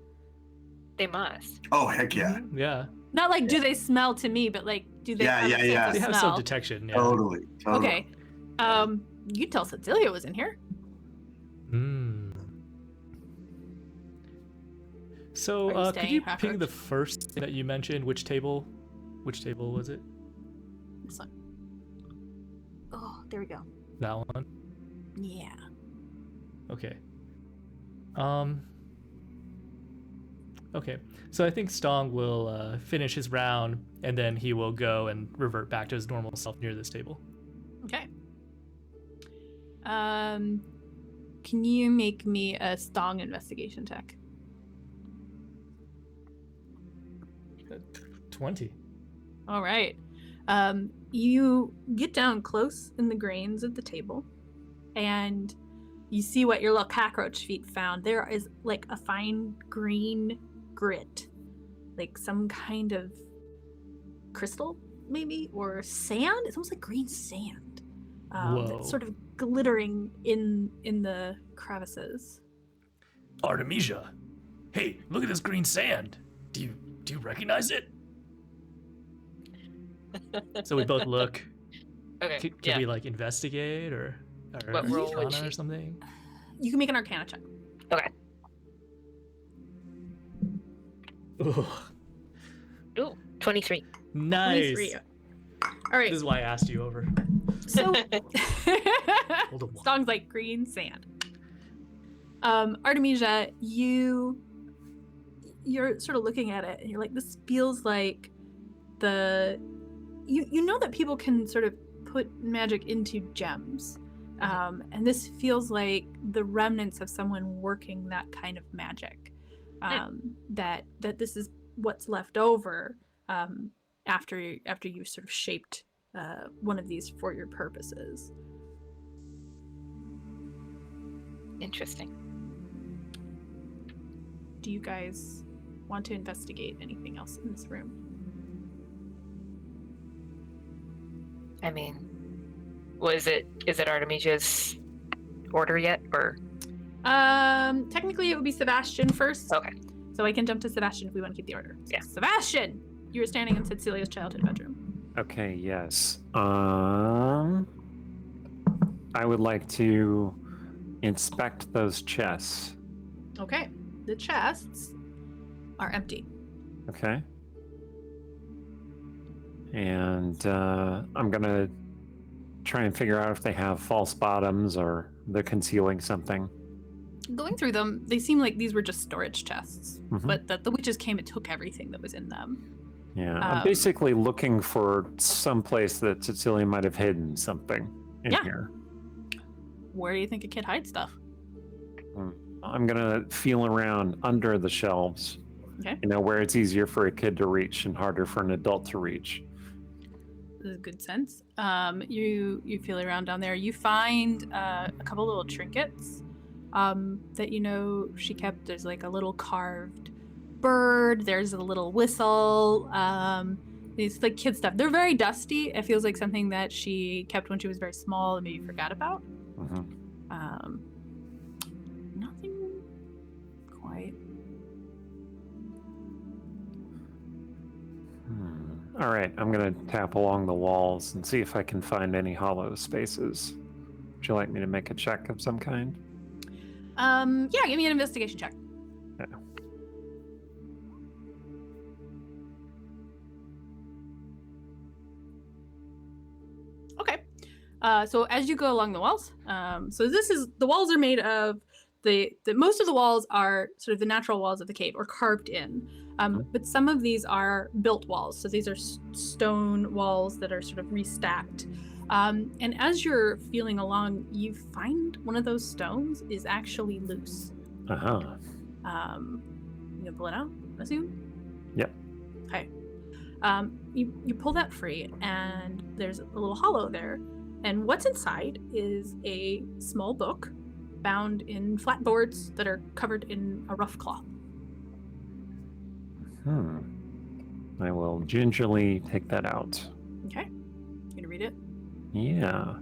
They must. Oh, heck yeah. Yeah. Not like do they smell to me, but like do they Yeah, have yeah, a sense yeah. of They have smell? some detection. Yeah. Totally. Okay. You tell Tsetseliya was in here. So, Are you could staying you at Cockroach? ping the first thing that you mentioned? Which table? Which table was it? This one. Oh, there we go. That one. Yeah. Okay. Okay. So I think Stong will finish his round, and then he will go and revert back to his normal self near this table. Okay. Can you make me a Stong investigation check? 20. All right. You get down close in the grains of the table, and you see what your little cockroach feet found. There is like a fine green grit, like some kind of crystal, maybe, or sand. It's almost like green sand. Whoa. That's sort of glittering in the crevices. Artemisia. Hey, look at this green sand. Do you recognize it? So we both look. Okay. Can we like investigate or What roll would Arcana or she- something? You can make an Arcana check. Okay. Ooh, Ooh, 23. nice. 23. All right. This is why I asked you over. So Hold on. Stong's like green sand. Artemisia, you're sort of looking at it and you're like, this feels like you know that people can sort of put magic into gems. And this feels like the remnants of someone working that kind of magic. That this is what's left over after you sort of shaped one of these for your purposes. Interesting. Do you guys want to investigate anything else in this room? I mean, is it Artemisia's order yet, or? Technically it would be Sebastian first. Okay. So I can jump to Sebastian if we want to keep the order. Yeah. Sebastian! You were standing in Tsetseliya's childhood bedroom. Okay, yes. I would like to inspect those chests. Okay. The chests are empty. Okay. And I'm going to try and figure out if they have false bottoms or they're concealing something. Going through them, they seem like these were just storage chests, Mhm. but that the witches came and took everything that was in them. Yeah, I'm basically looking for some place that Tsetseliya might have hidden something in Yeah. here. Where do you think a kid hides stuff? I'm gonna feel around under the shelves. Okay. You know, where it's easier for a kid to reach and harder for an adult to reach. This is good sense. You feel around down there. You find a couple little trinkets that you know she kept. There's like a little carved bird. There's a little whistle. These like kid stuff. They're very dusty. It feels like something that she kept when she was very small and maybe forgot about. Mhm. Nothing quite. All right, I'm gonna tap along the walls and see if I can find any hollow spaces. Would you like me to make a check of some kind? Yeah, give me an investigation check. Yeah. Okay. So as you go along the walls, so the walls are made of the most of the walls are sort of the natural walls of the cave or carved in, but some of these are built walls. So these are stone walls that are sort of restacked. And as you're feeling along, you find one of those stones is actually loose. Uh-huh. You can pull it out, I assume? Yep. Okay. You pull that free, and there's a little hollow there, And what's inside is a small book bound in flat boards that are covered in a rough cloth. I will gingerly take that out. Okay. You gonna read it? Yeah.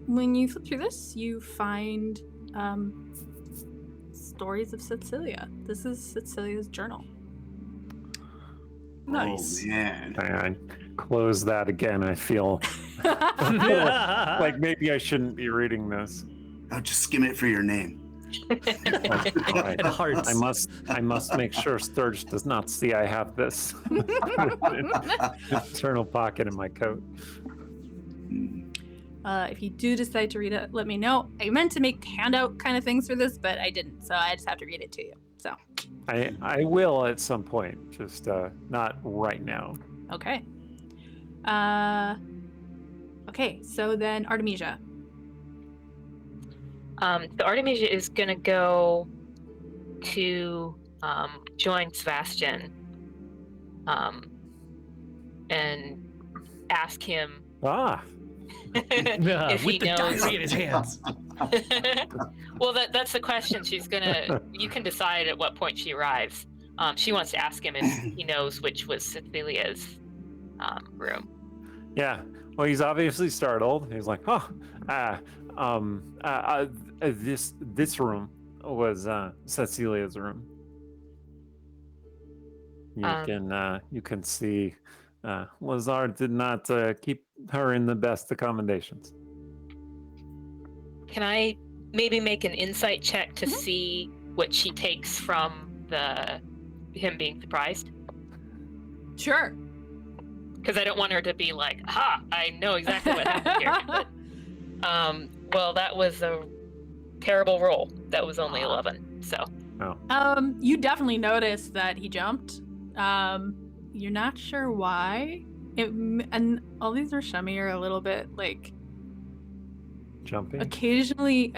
When you flip through this, you find stories of Tsetseliya. This is Tsetseliya's journal. Nice. Oh, man. I close that again. I feel like maybe I shouldn't be reading this. Oh, just skim it for your name. Alright. And hearts. I must make sure Sturge does not see I have this internal pocket in my coat. If you do decide to read it, let me know. I meant to make handout kind of things for this, but I didn't, so I just have to read it to you. So. I will at some point, just not right now. Okay. Okay, so then Artemisia. The Artemisia is going to go to join Sebastian and ask him if With he the knows. diary in his hands. Well, that's the question. You can decide at what point she arrives. She wants to ask him if he knows which was Tsetseliya's room. Yeah. Well, he's obviously startled. He's like, this room was Tsetseliya's room. You can see Lazar did not keep her in the best accommodations. Can I maybe make an insight check to see what she takes from him being surprised? Sure. Because I don't want her to be like, "Ha! I know exactly what happened here." But, well, that was a terrible roll. That was only 11. So. You definitely noticed that he jumped. You're not sure why. And all these Rashemi are a little bit like Jumping. occasionally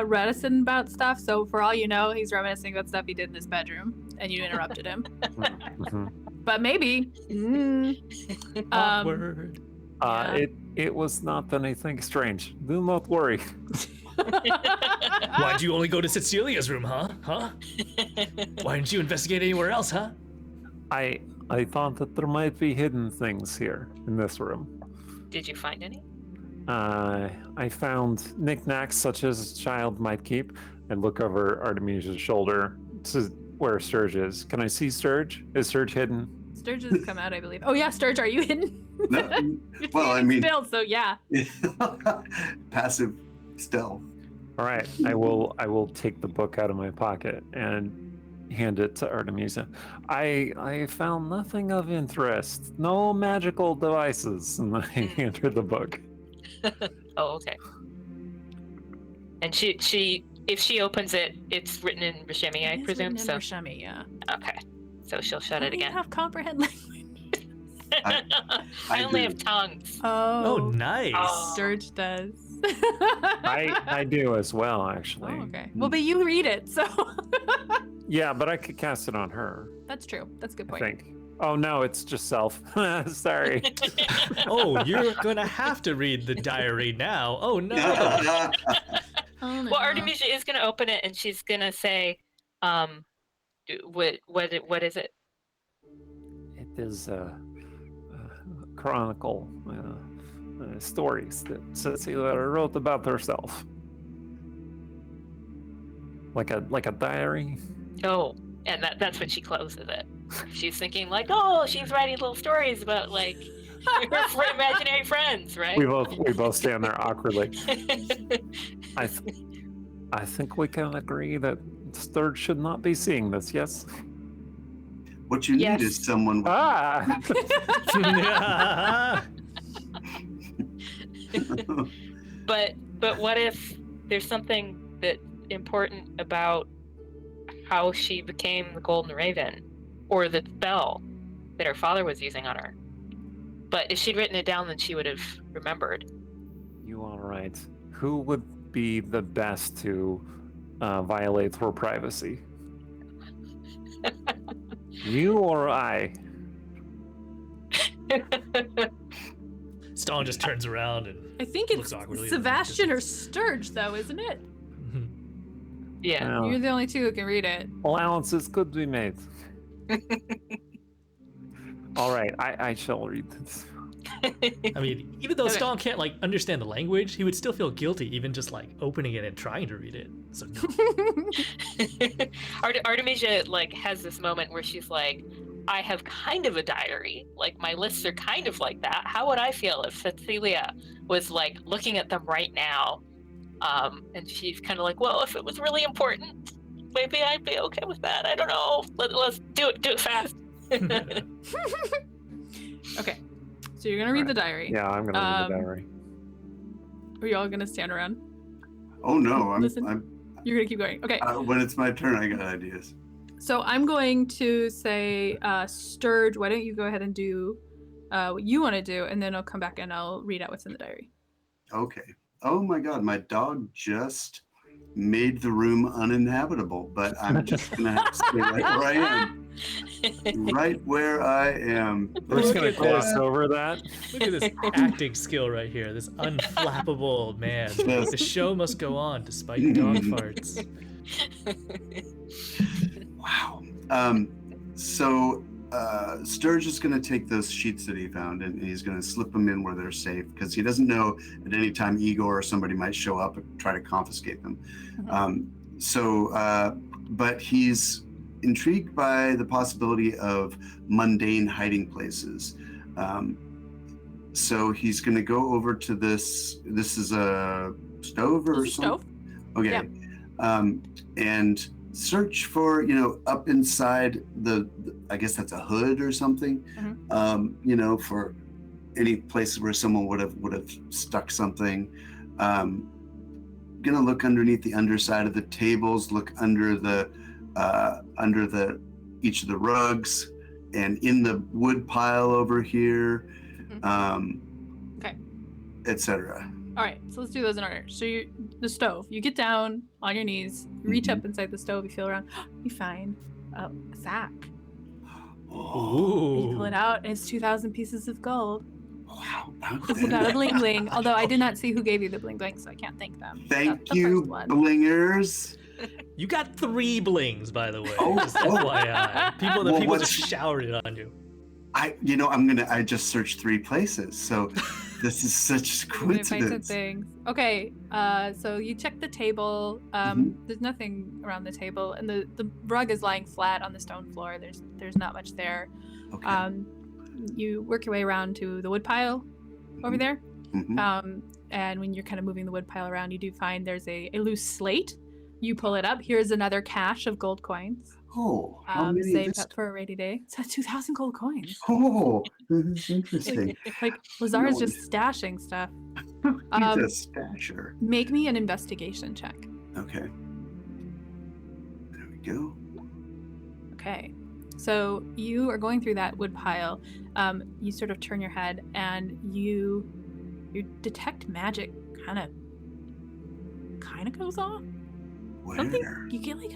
reticent about stuff. So for all you know, he's reminiscing about stuff he did in his bedroom, and you interrupted him. But maybe. Awkward. Yeah. It was not anything strange. Do not worry. Why'd you only go to Tsetseliya's room, huh? Why didn't you investigate anywhere else, huh? I thought that there might be hidden things here in this room. Did you find any? I found knickknacks such as a child might keep, and look over Artemisia's shoulder to where Sturge is. Can I see Sturge? Is Sturge hidden? Sturge has come out, I believe. Oh yeah, Sturge, are you hidden? No, well, I mean, still, so yeah. passive stealth. All right, I will take the book out of my pocket and hand it to Artemisia. I found nothing of interest. No magical devices. And I hand her the book. Oh, okay. And she if she opens it, it's written in Rashemi, I presume. So Rashemi, yeah. okay. So she'll shut Why it do you again. have comprehend language? I only do. have tongues. Oh, nice. Oh. Sturge does. I do as well, actually. Oh, okay. Well, but you read it, so. Yeah, but I could cast it on her, That's true. That's a good I point. think. Oh no, it's just self. Sorry. Oh, you're gonna have to read the diary now. Oh no. Oh, no. Well, Artemisia is going to open it, and she's going to say, what is it? It is chronicle stories that Tsetseliya wrote about herself. Like a diary. Oh, and that's when she closes it. She's thinking like, oh, she's writing little stories about like her imaginary friends, right? We both stand there awkwardly. I think we can agree that Sturge should not be seeing this. Yes. What you Yes. need is someone. Ah. But what if there's something that important about how she became the Golden Raven, or the spell that her father was using on her? But if she'd written it down, then she would have remembered. You are right. Who would be the best to violate her privacy? You or I? Stone just turns around and I think looks it's awkwardly in the Sebastian or distance. Sturge, though, isn't it? Yeah. Well, You're the only two who can read it. allowances could be made. All right, I shall read this. I mean, even though Okay. Stone can't like understand the language, he would still feel guilty even just like opening it and trying to read it. So no. Artemisia like has this moment where she's like, I have kind of a diary. Like my lists are kind of like that. How would I feel if Tsetseliya was like looking at them right now? And she's kind of like, well, if it was really important, maybe I'd be okay with that. I don't know. Let's do it fast. Okay. So you're gonna read the diary. Yeah, I'm gonna read the diary. Are you all gonna stand around? Oh no, Listen. You're gonna keep going. Okay. when it's my turn, I got ideas. So I'm going to say, Sturge, why don't you go ahead and do what you want to do, and then I'll come back and I'll read out what's in the diary. Okay. Oh my God, my dog just made the room uninhabitable, but I'm just gonna have to stay right where I am. Right where I am. We're just Look gonna at gloss this. over that. Look at this acting skill right here. This unflappable man. Yes. The show must go on despite dog farts. Wow. So Sturge is going to take those sheets that he found and he's going to slip them in where they're safe because he doesn't know at any time Igor or somebody might show up and try to confiscate them. But he's intrigued by the possibility of mundane hiding places. So he's going to go over to this. This is a stove or It's a something? stove. Okay. Yeah. And search for, up inside the I guess that's a hood or something, for any place where someone would have stuck something. Gonna look underneath the underside of the tables, look under the each of the rugs, and in the wood pile over here, Okay. etc. All right, so let's do those in order. So the stove. You get down on your knees, you reach up inside the stove, you feel around, you find a sack. You pull it out, and it's 2,000 pieces of gold. Wow. It's got a bling bling. Although I did not see who gave you the bling bling, so I can't thank them. Thank That's the you, first one. blingers. You got 3 blings, by the way. Oh, Just oh. FYI. People Well, just what's- showered it on you. I just searched 3 places, so this is such You're gonna find some coincidence. things. Okay, so you check the table. Mhm. There's nothing around the table, and the rug is lying flat on the stone floor. There's not much there. Okay. You work your way around to the wood pile over there. Mhm. And when you're kind of moving the wood pile around, you do find there's a loose slate. You pull it up. Here's another cache of gold coins. Oh, how many of Saved this? up for a rainy day. It's 2,000 gold coins. Oh, this is interesting. Like Lazar's No. just stashing stuff. He's a stasher. Make me an investigation check. Okay. There we go. Okay. So you are going through that wood pile. You sort of turn your head and you detect magic kind of goes off. Something Where? you get like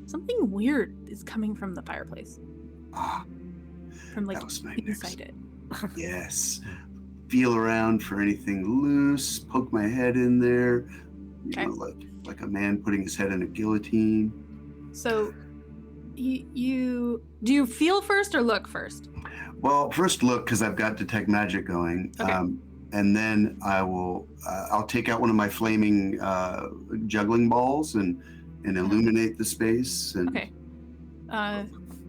something weird is coming from the fireplace. Ah, From like that was my inside it. Yes. Feel around for anything loose. Poke my head in there. Okay. Like a man putting his head in a guillotine. So you do you feel first or look first? Well, first look, because I've got detect magic going. Okay. And then I'll take out one of my flaming juggling balls and illuminate the space. And Okay.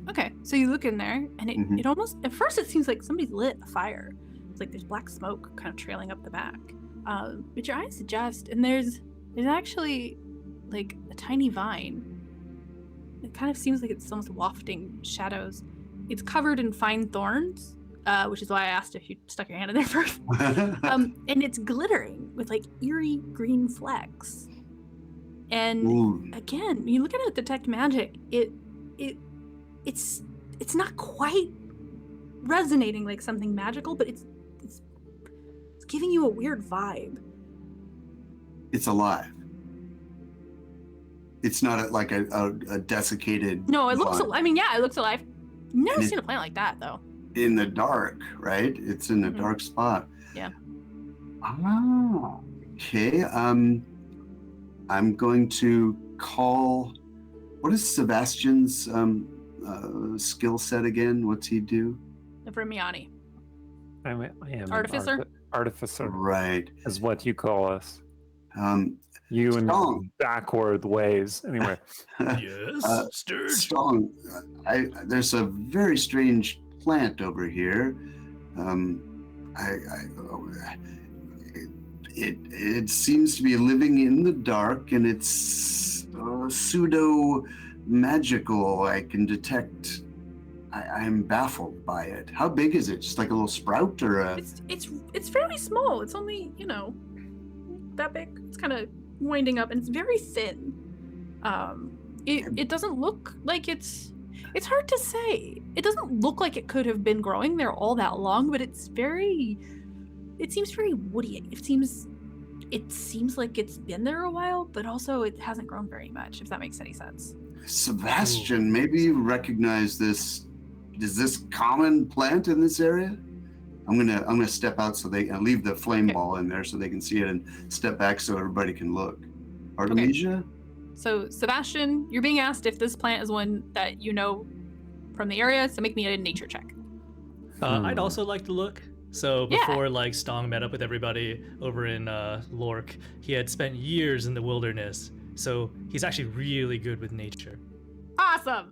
Okay. So you look in there, and Mhm. it almost at first it seems like somebody's lit a fire. It's like there's black smoke kind of trailing up the back. But your eyes adjust, and there's actually like a tiny vine. It kind of seems like it's almost wafting shadows. It's covered in fine thorns, which is why I asked if you stuck your hand in there first. And it's glittering with like eerie green flecks. And Ooh. again, you look at it with detect magic, it's not quite resonating like something magical, but it's giving you a weird vibe. It's alive. It's not like a desiccated. No, it looks vine. I mean, yeah, it looks alive. Never And seen a plant like that though. in the dark, right? It's in a dark spot. Yeah. Ah, okay. I'm going to call. What is Sebastian's skill set again? What's he do? Vrimiani. I am an Artificer? Artificer Right. is what you call us. You and Strong. backward ways. Anyway, Yes, Sturge. Strong. There's a very strange plant over here. It seems to be living in the dark, and it's pseudo magical. I can detect. I'm baffled by it. How big is it? Just like a little sprout, or a? It's fairly small. It's only that big. It's kind of winding up, and it's very thin. It doesn't look like it's hard to say. It doesn't look like it could have been growing there all that long, but it seems very woody. It seems like it's been there a while, but also it hasn't grown very much, if that makes any sense. Sebastian, maybe you recognize this. Is this common plant in this area? I'm gonna step out so they leave the flame ball in there so they can see it, and step back so everybody can look. Artemisia? So, Sebastian, you're being asked if this plant is one that you know from the area, so make me a nature check. I'd also like to look. So Yeah. before Stong met up with everybody over in Lork, he had spent years in the wilderness. So he's actually really good with nature. Awesome!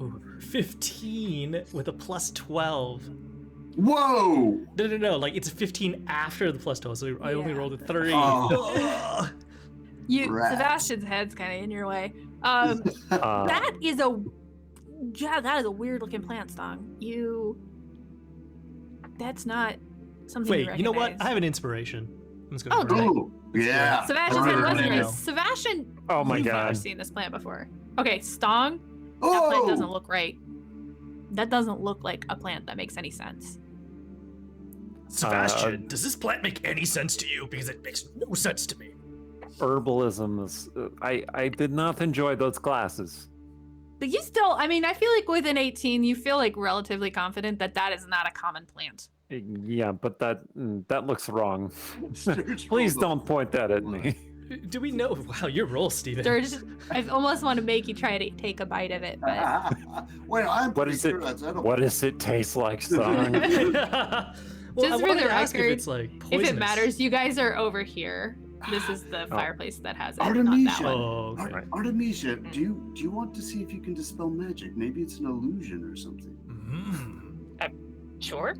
Ooh, 15 with a plus 12. Whoa! No. It's 15 after the plus 12, so I only Yeah. rolled a 3. Oh. Ugh. Rats. Sebastian's head's kind of in your way. That is a weird looking plant, Stong. That's not something. Wait, you know what? recognize. I have an inspiration. I'm just Oh, gonna do Ooh, yeah. Sebastian's Right, head right, wasn't right. yours. Sebastian, oh my you've never god. seen this plant before. Okay, Stong. That plant doesn't look right. That doesn't look like a plant that makes any sense. Sebastian, does this plant make any sense to you? Because it makes no sense to me. Herbalism is. I did not enjoy those classes. But you still, I feel like with an 18, you feel like relatively confident that is not a common plant. Yeah, but that looks wrong. Please don't point that at me. Do we know? Wow, your roll, Steven. I almost want to make you try to take a bite of it, but Well, I'm What pretty is it? sure that's edible. What does it taste like, son? Well, Just I for wanted the to ask if record, it's like if poisonous. it matters, you guys are over here. This is the Oh. fireplace that has it, not Artemisia. that one. Oh, okay. Artemisia, do you want to see if you can dispel magic? Maybe it's an illusion or something. Sure.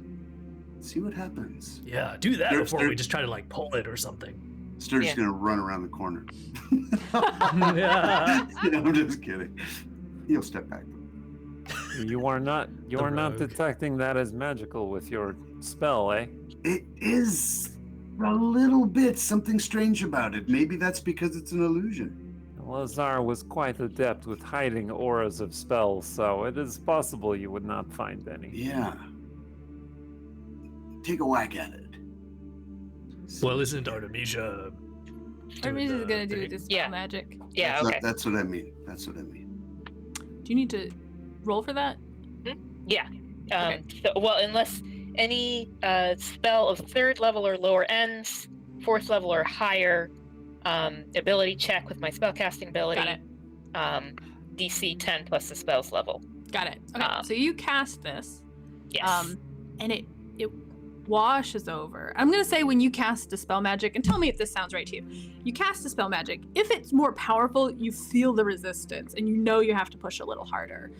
See what happens. Yeah, do that Stir- before stir- we just try to pull it or something. Sturge's Yeah. gonna run around the corner. Yeah. I'm just kidding. He'll step back. You are not rogue. detecting that as magical with your spell, eh? It is a little bit something strange about it. Maybe that's because it's an illusion. Lazar was quite adept with hiding auras of spells, so it is possible you would not find any. Yeah. Take a whack at it. Well, isn't Artemisia? Artemisia's gonna do dispel Yeah. magic. Yeah, That's okay. That's what I mean. That's what I mean. Do you need to roll for that? Yeah. Okay. Unless any spell of 3rd level or lower ends, 4th level or higher, ability check with my spellcasting ability, Got it. DC 10 plus the spell's level. Got it. Okay, so you cast this, Yes. and it washes over. I'm gonna say when you cast dispel magic, and tell me if this sounds right to you. You cast dispel magic. If it's more powerful, you feel the resistance, and you know you have to push a little harder.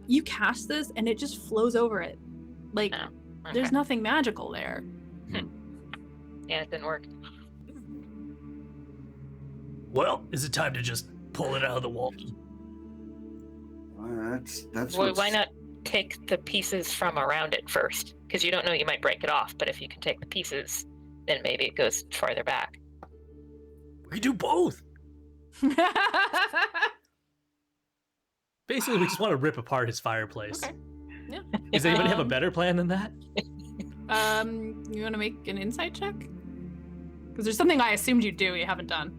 You cast this, and it just flows over it. Like Oh, okay. there's nothing magical there. Yeah, it didn't work. Well, is it time to just pull it out of the wall? That's Well, what's- why not take the pieces from around it first? Because you don't know, you might break it off, but if you can take the pieces, then maybe it goes farther back. We could do both. Basically, we just want to rip apart his fireplace. Okay. Yeah. Does anybody have a Um, better plan than that? You want to make an insight check? Because there's something I assumed you'd do you haven't done.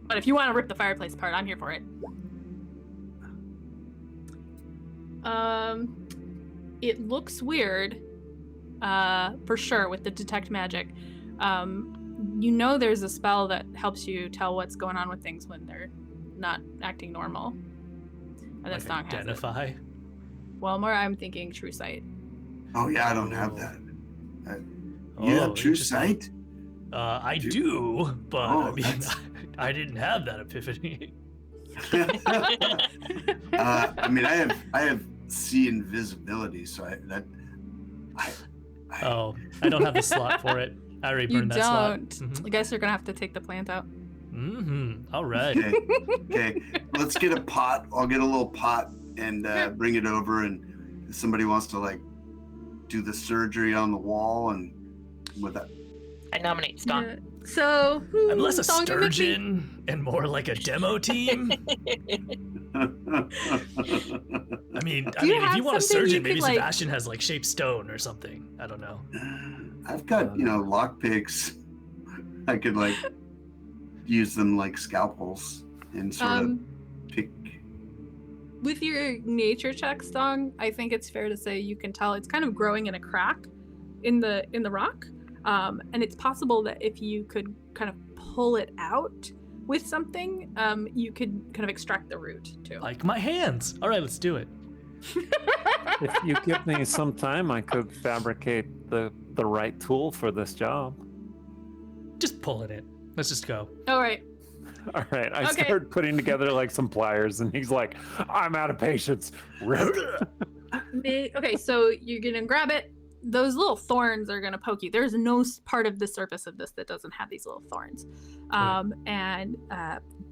But if you want to rip the fireplace apart, I'm here for it. it looks weird, for sure, with the detect magic. You know there's a spell that helps you tell what's going on with things when they're not acting normal. And Like that's not identify. Well, more I'm thinking True Sight. Oh yeah, I don't have that. Oh, You have True interesting. Sight? I do, but Oh, I mean, that's- I didn't have that epiphany. I mean, I have see invisibility, so I I don't have the slot for it. I already You burned that slot. don't. I guess you're gonna have to take the plant out. All right. Okay, let's get a pot. I'll get a little pot and bring it over, and if somebody wants to like do the surgery on the wall and with that. I nominate Stonk. Yeah. So I'm less a Song can make me- sturgeon and more like a demo team. I mean, you if have you want a something you surgeon, maybe could, like- Sebastian has like shaped stone or something. I don't know. I've got lockpicks. I could like use them like scalpels and sort of pick. With your nature check, Stong, I think it's fair to say you can tell it's kind of growing in a crack in the rock, and it's possible that if you could kind of pull it out with something, you could kind of extract the root too. Like my hands. All right, let's do it. If you give me some time, I could fabricate the right tool for this job. Just pulling it. Let's just go. All right. All right, I Okay. start putting together like some pliers, and he's like, "I'm out of patience." Rip. Okay, so you're gonna grab it. Those little thorns are gonna poke you. There's no part of the surface of this that doesn't have these little thorns, and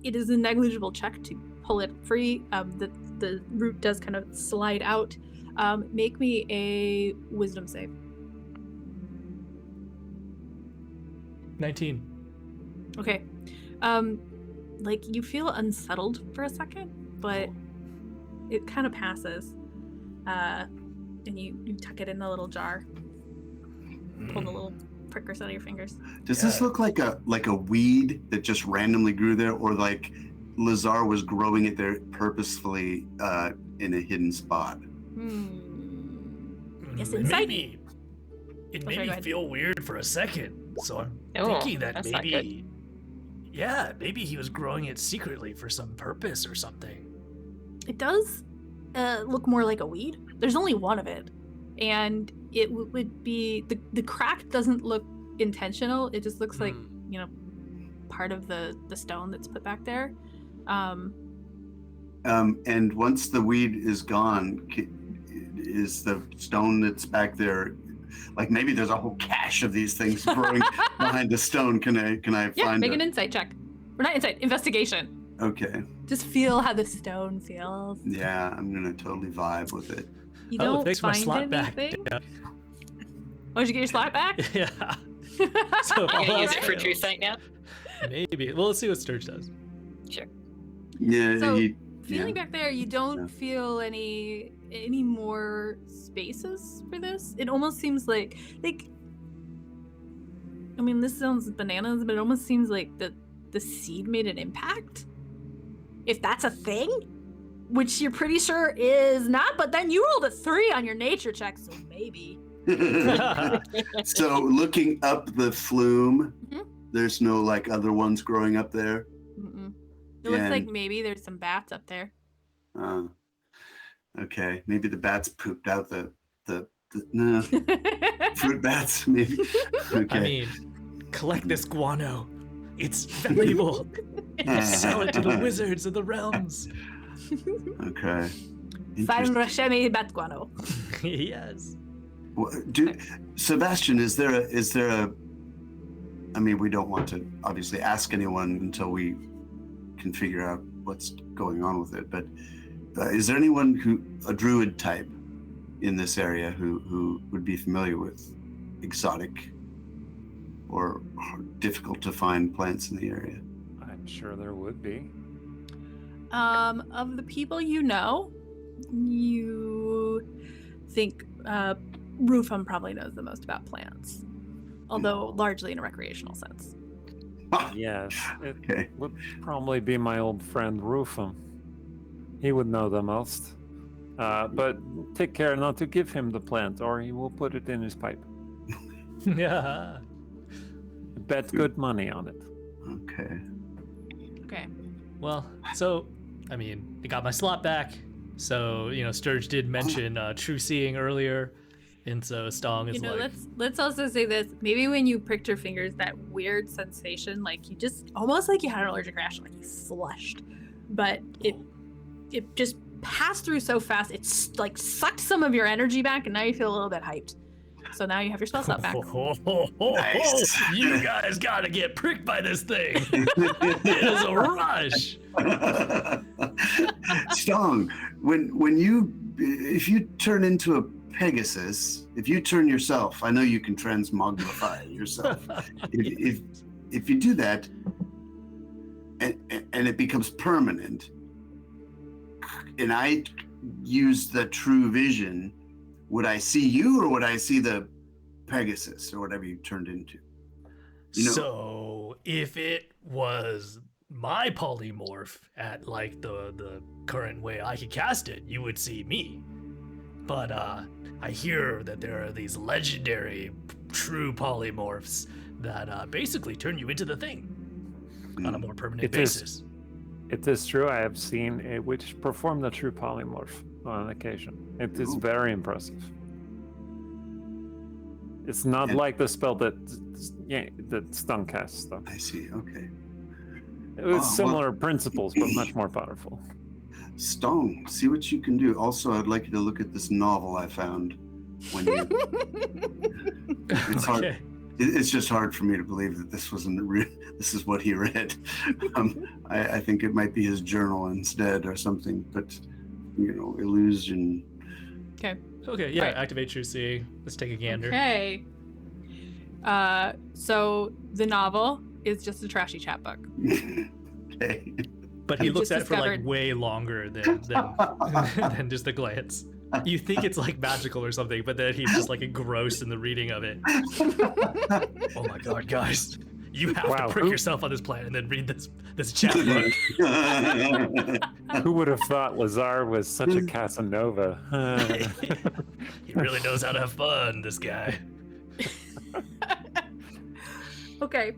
it is a negligible check to pull it free. The root does kind of slide out. Make me a wisdom save. 19. Okay. Like you feel unsettled for a second, but it kind of passes. And you tuck it in the little jar. Pull the little prickers out of your fingers. Does this look like a weed that just randomly grew there, or like Lazar was growing it there purposefully in a hidden spot? Yes, It insight. made Okay, me go ahead. feel weird for a second. So I'm Oh, thinking that that's not maybe, maybe he was growing it secretly for some purpose or something. It does look more like a weed. There's only one of it, and it would be the crack doesn't look intentional. It just looks like part of the stone that's put back there. And once the weed is gone, is the stone that's back there, like maybe there's a whole cache of these things growing behind the stone. Can I Yeah, find make it? an insight check. Or not insight, investigation. Okay. Just feel how the stone feels. Yeah, I'm gonna totally vibe with it. You Oh, don't thanks for my find slot back. anything. Yeah. Oh, did you get your slot back? Yeah. So You're gonna all use else it for True fails. Sight now? Maybe. Well, let's see what Sturge does. Yeah. So, he- Feeling yeah. back there, you don't Yeah. feel any more spaces for this. It almost seems like I mean, this sounds bananas, but it almost seems like the seed made an impact. If that's a thing, which you're pretty sure is not, but then you rolled a 3 on your nature check, so maybe. So looking up the flume, Mhm. there's no like other ones growing up there. Mm-mm. It looks like And- maybe there's some bats up there. Okay, maybe the bats pooped out the no, fruit bats. Maybe. Okay. I mean, collect this guano. It's valuable. Sell it to the wizards of the realms. Okay. San Interesting. Rashemi Batguano. Yes. Sebastian, is there a? I mean, we don't want to obviously ask anyone until we can figure out what's going on with it. But is there anyone a druid type in this area who would be familiar with exotic or difficult to find plants in the area? I'm sure there would be. Of the people you know, you think Rufum probably knows the most about plants, although largely in a recreational sense. Yes, it Okay. would probably be my old friend Rufum. He would know the most. But take care not to give him the plant, or he will put it in his pipe. Yeah. Bet good money on it. Okay. Okay. Well, so, I mean, I got my slot back. So, Sturge did mention true seeing earlier. And so Stong is like... let's also say this. Maybe when you pricked your fingers, that weird sensation, like you just, almost like you had an allergic reaction, like you flushed. But it just passed through so fast, it's like sucked some of your energy back, and now you feel a little bit hyped. So now you have your spell slot back. Nice. You guys gotta get pricked by this thing. It is a rush. Stong, if you turn into a Pegasus, if you turn yourself, I know you can transmogrify yourself. if you do that, and it becomes permanent, and I use the true vision, would I see you or would I see the Pegasus or whatever you turned into? So if it was my polymorph at like the current way I could cast it, you would see me. But I hear that there are these legendary true polymorphs that basically turn you into the thing on a more permanent basis. It is true. I have seen a witch perform the true polymorph on occasion. It is very impressive. It's not like the spell that Stun casts, though. I see. Okay. It was similar principles, but much more powerful. Stone, see what you can do. Also, I'd like you to look at this novel I found. When you... It's hard. Okay. It's just hard for me to believe that this wasn't this is what he read. I think it might be his journal instead or something. But illusion. Okay, yeah, Right. activate true seeing. Let's take a gander. Okay. So the novel is just a trashy chapbook. Okay. But he You looks just at it for like discovered- way longer than just a glance. You think it's like magical or something, but then he's just like engrossed in the reading of it. Oh my god, guys. You have to prick yourself on this planet and then read this chapbook. Who would have thought Lazar was such a Casanova? He really knows how to have fun, this guy. Okay.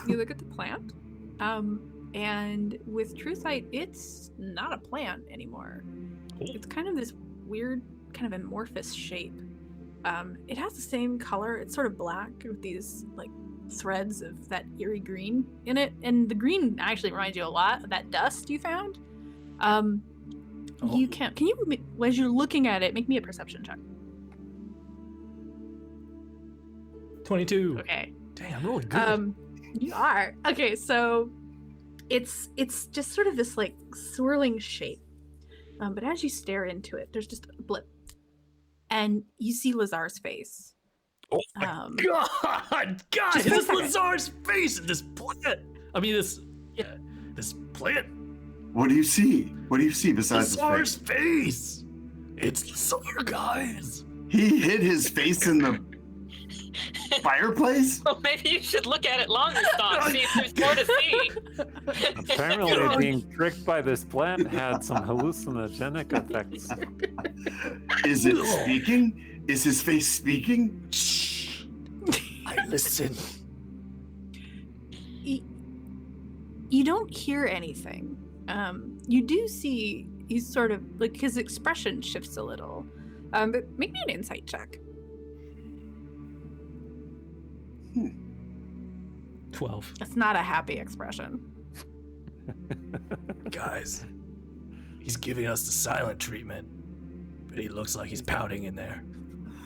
You look at the plant. And with True Sight, it's not a plant anymore. It's kind of this weird, kind of amorphous shape. It has the same color. It's sort of black with these like threads of that eerie green in it. And the green actually reminds you a lot of that dust you found. You can you, as you're looking at it, make me a perception check. 22. Okay. Dang, I'm really good. You are. Okay, so it's just sort of this like swirling shape. But as you stare into it, there's just a blip. And you see Lazar's face. Oh my god! Guys, Just this wait for it. Lazar's face in this plant! I mean, this plant. What do you see? What do you see besides Lazar's his face? face! It's Lazar, guys! He hid his face in the fireplace? Well, maybe you should look at it longer, Stop. See if there's more to see. Apparently, being tricked by this plant had some hallucinogenic effects. Is it speaking? Is his face speaking? Shh! I listen. You don't hear anything. You do see he's sort of like his expression shifts a little. But make me an insight check. 12. That's not a happy expression. Guys, he's giving us the silent treatment, but he looks like he's pouting in there.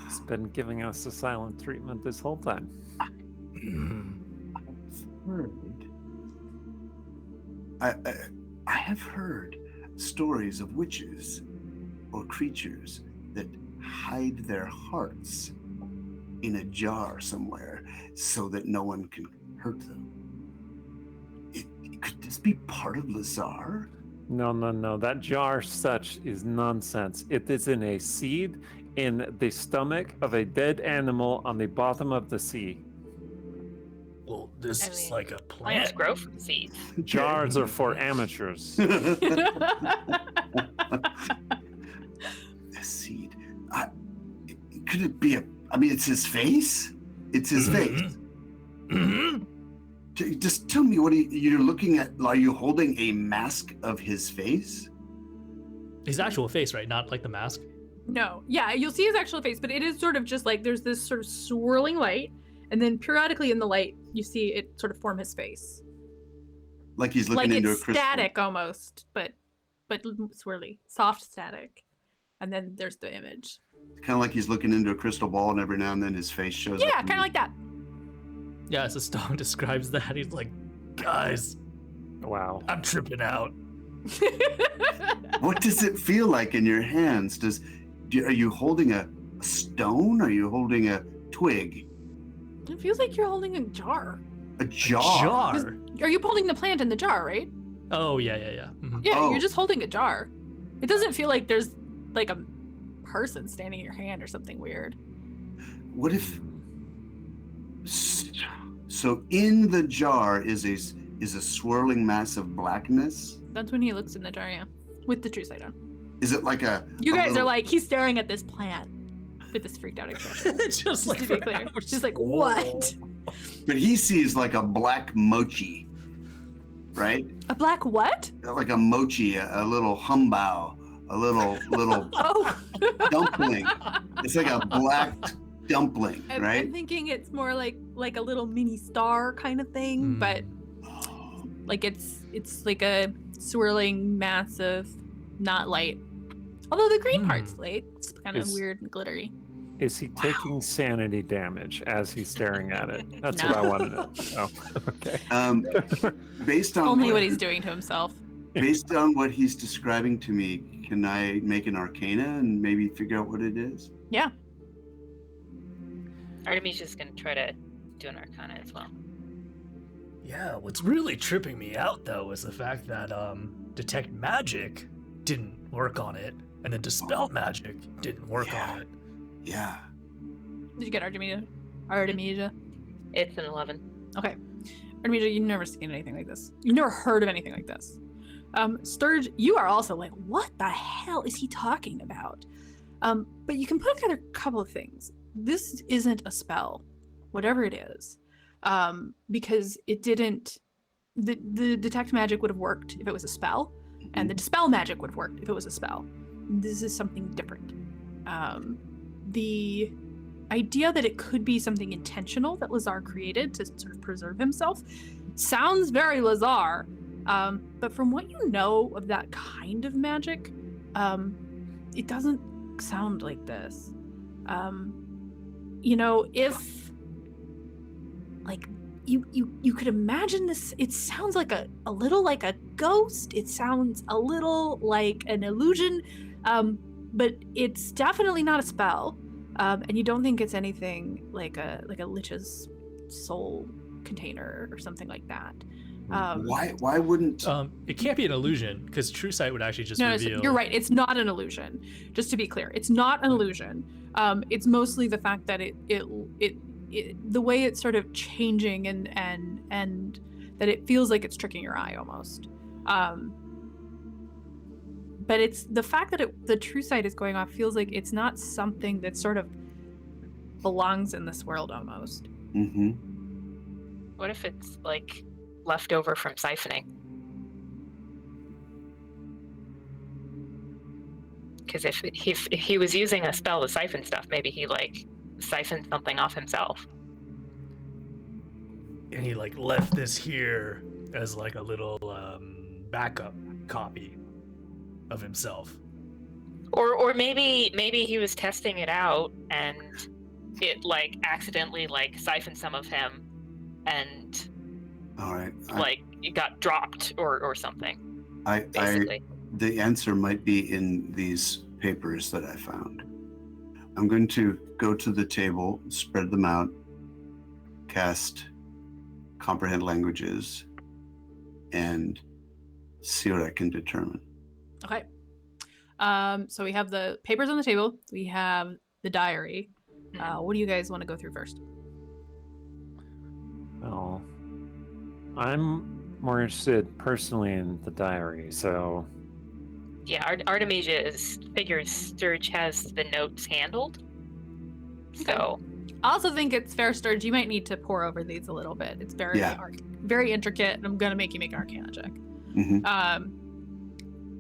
He's been giving us the silent treatment this whole time. I have heard stories of witches or creatures that hide their hearts in a jar somewhere so that no one can hurt them. Could this be part of Lazar? No. That jar such is nonsense. It is in a seed in the stomach of a dead animal on the bottom of the sea. Well, this is like a Plants plant. grow from seeds. Jars are for amateurs. seed. Could it be I mean, it's his face. It's his face. Just tell me what you're looking at. Are you holding a mask of his face? His actual face, right? Not like the mask. No. Yeah, you'll see his actual face, but it is sort of just like there's this sort of swirling light, and then periodically in the light, you see it sort of form his face. Like he's looking into a crystal. Like it's static almost, but swirly, soft static. And then there's the image. Kind of like he's looking into a crystal ball, and every now and then his face shows up. Yeah, kind of like that. Yeah, so Stone describes that. He's like, guys, Wow. I'm tripping out. What does it feel like in your hands? Are you holding a stone? Are you holding a twig? It feels like you're holding a jar. A jar? Are you holding the plant in the jar, right? Oh, yeah. Mm-hmm. Yeah, Oh. you're just holding a jar. It doesn't feel like there's like a person standing in your hand or something weird. What if... So in the jar is a swirling mass of blackness? That's when he looks in the jar, yeah. With the true sight on. Is it like a... You a guys little- are like, he's staring at this plant with this freaked out expression. Just like to be clear. Just like, what? But he sees like a black mochi, right? A black what? Like a mochi, a little humbao, a little Oh. dumpling. It's like a black dumpling, I'm right? thinking it's more like a little mini star kind of thing, but like it's like a swirling mass of not light. Although the green part's light. It's kind of weird and glittery. Is he taking sanity damage as he's staring at it? That's No. what I want to know. Oh, okay. Based on Only what he's doing to himself. based on what he's describing to me, can I make an arcana and maybe figure out what it is? Yeah. Artemisia's gonna try to do an arcana as well. Yeah, what's really tripping me out, though, is the fact that detect magic didn't work on it, and then dispel magic didn't work on it. Yeah. Did you get Artemisia? Artemisia? It's an 11. Okay. Artemisia, you've never seen anything like this. You've never heard of anything like this. Sturge, you are also like, what the hell is he talking about? But you can put together a couple of things. This isn't a spell, whatever it is, because it didn't. The detect magic would have worked if it was a spell, and the dispel magic would have worked if it was a spell. This is something different. The idea that it could be something intentional that Lazar created to sort of preserve himself sounds very Lazar, but from what you know of that kind of magic, it doesn't sound like this. You know, if like you could imagine this, it sounds like a little like a ghost. It sounds a little like an illusion, but it's definitely not a spell. And you don't think it's anything like a lich's soul container or something like that. Why wouldn't... It can't be an illusion, because True Sight would actually just No, reveal... you're right. It's not an illusion. Just to be clear, it's not an illusion. It's mostly the fact that it the way it's sort of changing and that it feels like it's tricking your eye almost. But it's the fact that the True Sight is going off feels like it's not something that sort of belongs in this world almost. Mm-hmm. What if it's like left over from siphoning? Because if he was using a spell to siphon stuff, maybe he like siphoned something off himself. And he like left this here as like a little backup copy of himself. Or maybe he was testing it out and it like accidentally like siphoned some of him and All right. like it got dropped or something. Basically. The answer might be in these papers that I found. I'm going to go to the table, spread them out, cast Comprehend Languages, and see what I can determine. Okay. So we have the papers on the table. We have the diary. What do you guys want to go through first? Well, I'm more interested personally in the diary, so Artemisia figures Sturge has the notes handled. So I also think it's fair, Sturge. You might need to pour over these a little bit. It's very very intricate, and I'm gonna make you make an Arcana check. Mhm.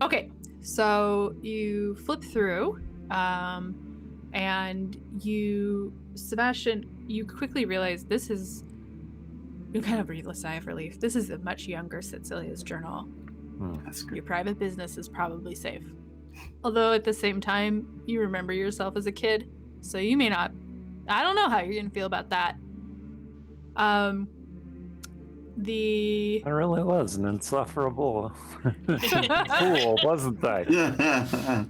Okay, so you flip through, and Sebastian, you quickly realize this is. You kind of breathe a sigh of relief. This is a much younger Tsetseliya's journal. That's good. Your private business is probably safe. Although at the same time, you remember yourself as a kid, so you may not. I don't know how you're gonna feel about that. I really was an insufferable fool, wasn't I?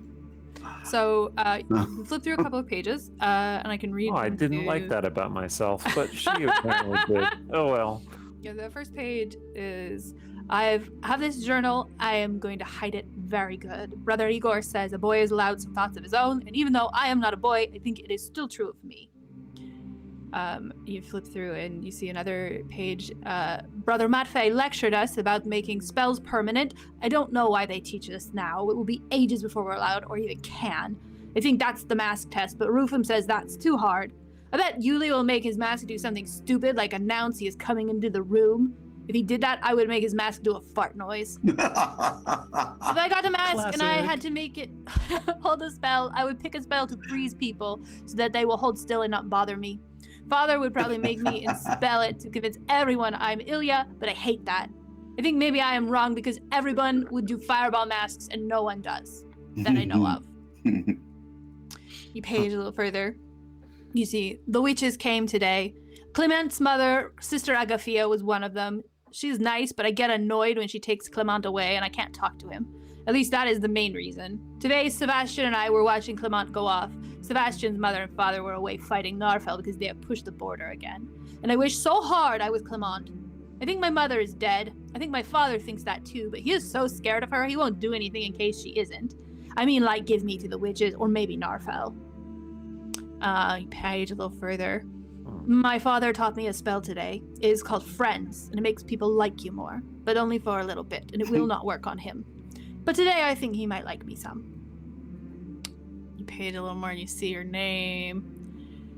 So you flip through a couple of pages, and I can read. Oh, I them didn't to- like that about myself, but she apparently did. Oh well. Yeah, the first page is I have this journal. I am going to hide it very good. Brother Igor says a boy is allowed some thoughts of his own, and even though I am not a boy, I think it is still true of me. You flip through and you see another page. Brother Matfei lectured us about making spells permanent. I don't know why they teach us now. It will be ages before we're allowed, or even can. I think that's the mask test, but Rufum says that's too hard. I bet Yuli will make his mask do something stupid, like announce he is coming into the room. If he did that, I would make his mask do a fart noise. If I got a mask and I Classic. had to make it hold a spell, I would pick a spell to freeze people so that they will hold still and not bother me. Father would probably make me spell it to convince everyone I'm Ilya, but I hate that. I think maybe I am wrong because everyone would do fireball masks and no one does that I know of. You page a little further. You see, the witches came today. Clement's mother, Sister Agafia, was one of them. She's nice, but I get annoyed when she takes Clement away and I can't talk to him. At least that is the main reason. Today, Sebastian and I were watching Clement go off. Sebastian's mother and father were away fighting Narfel because they have pushed the border again. And I wish so hard I was Clement. I think my mother is dead. I think my father thinks that too, but he is so scared of her, he won't do anything in case she isn't. I mean, like, give me to the witches, or maybe Narfel. You page a little further. My father taught me a spell today. It is called Friends, and it makes people like you more, but only for a little bit, and it will not work on him. But today I think he might like me some. You page a little more and you see your name.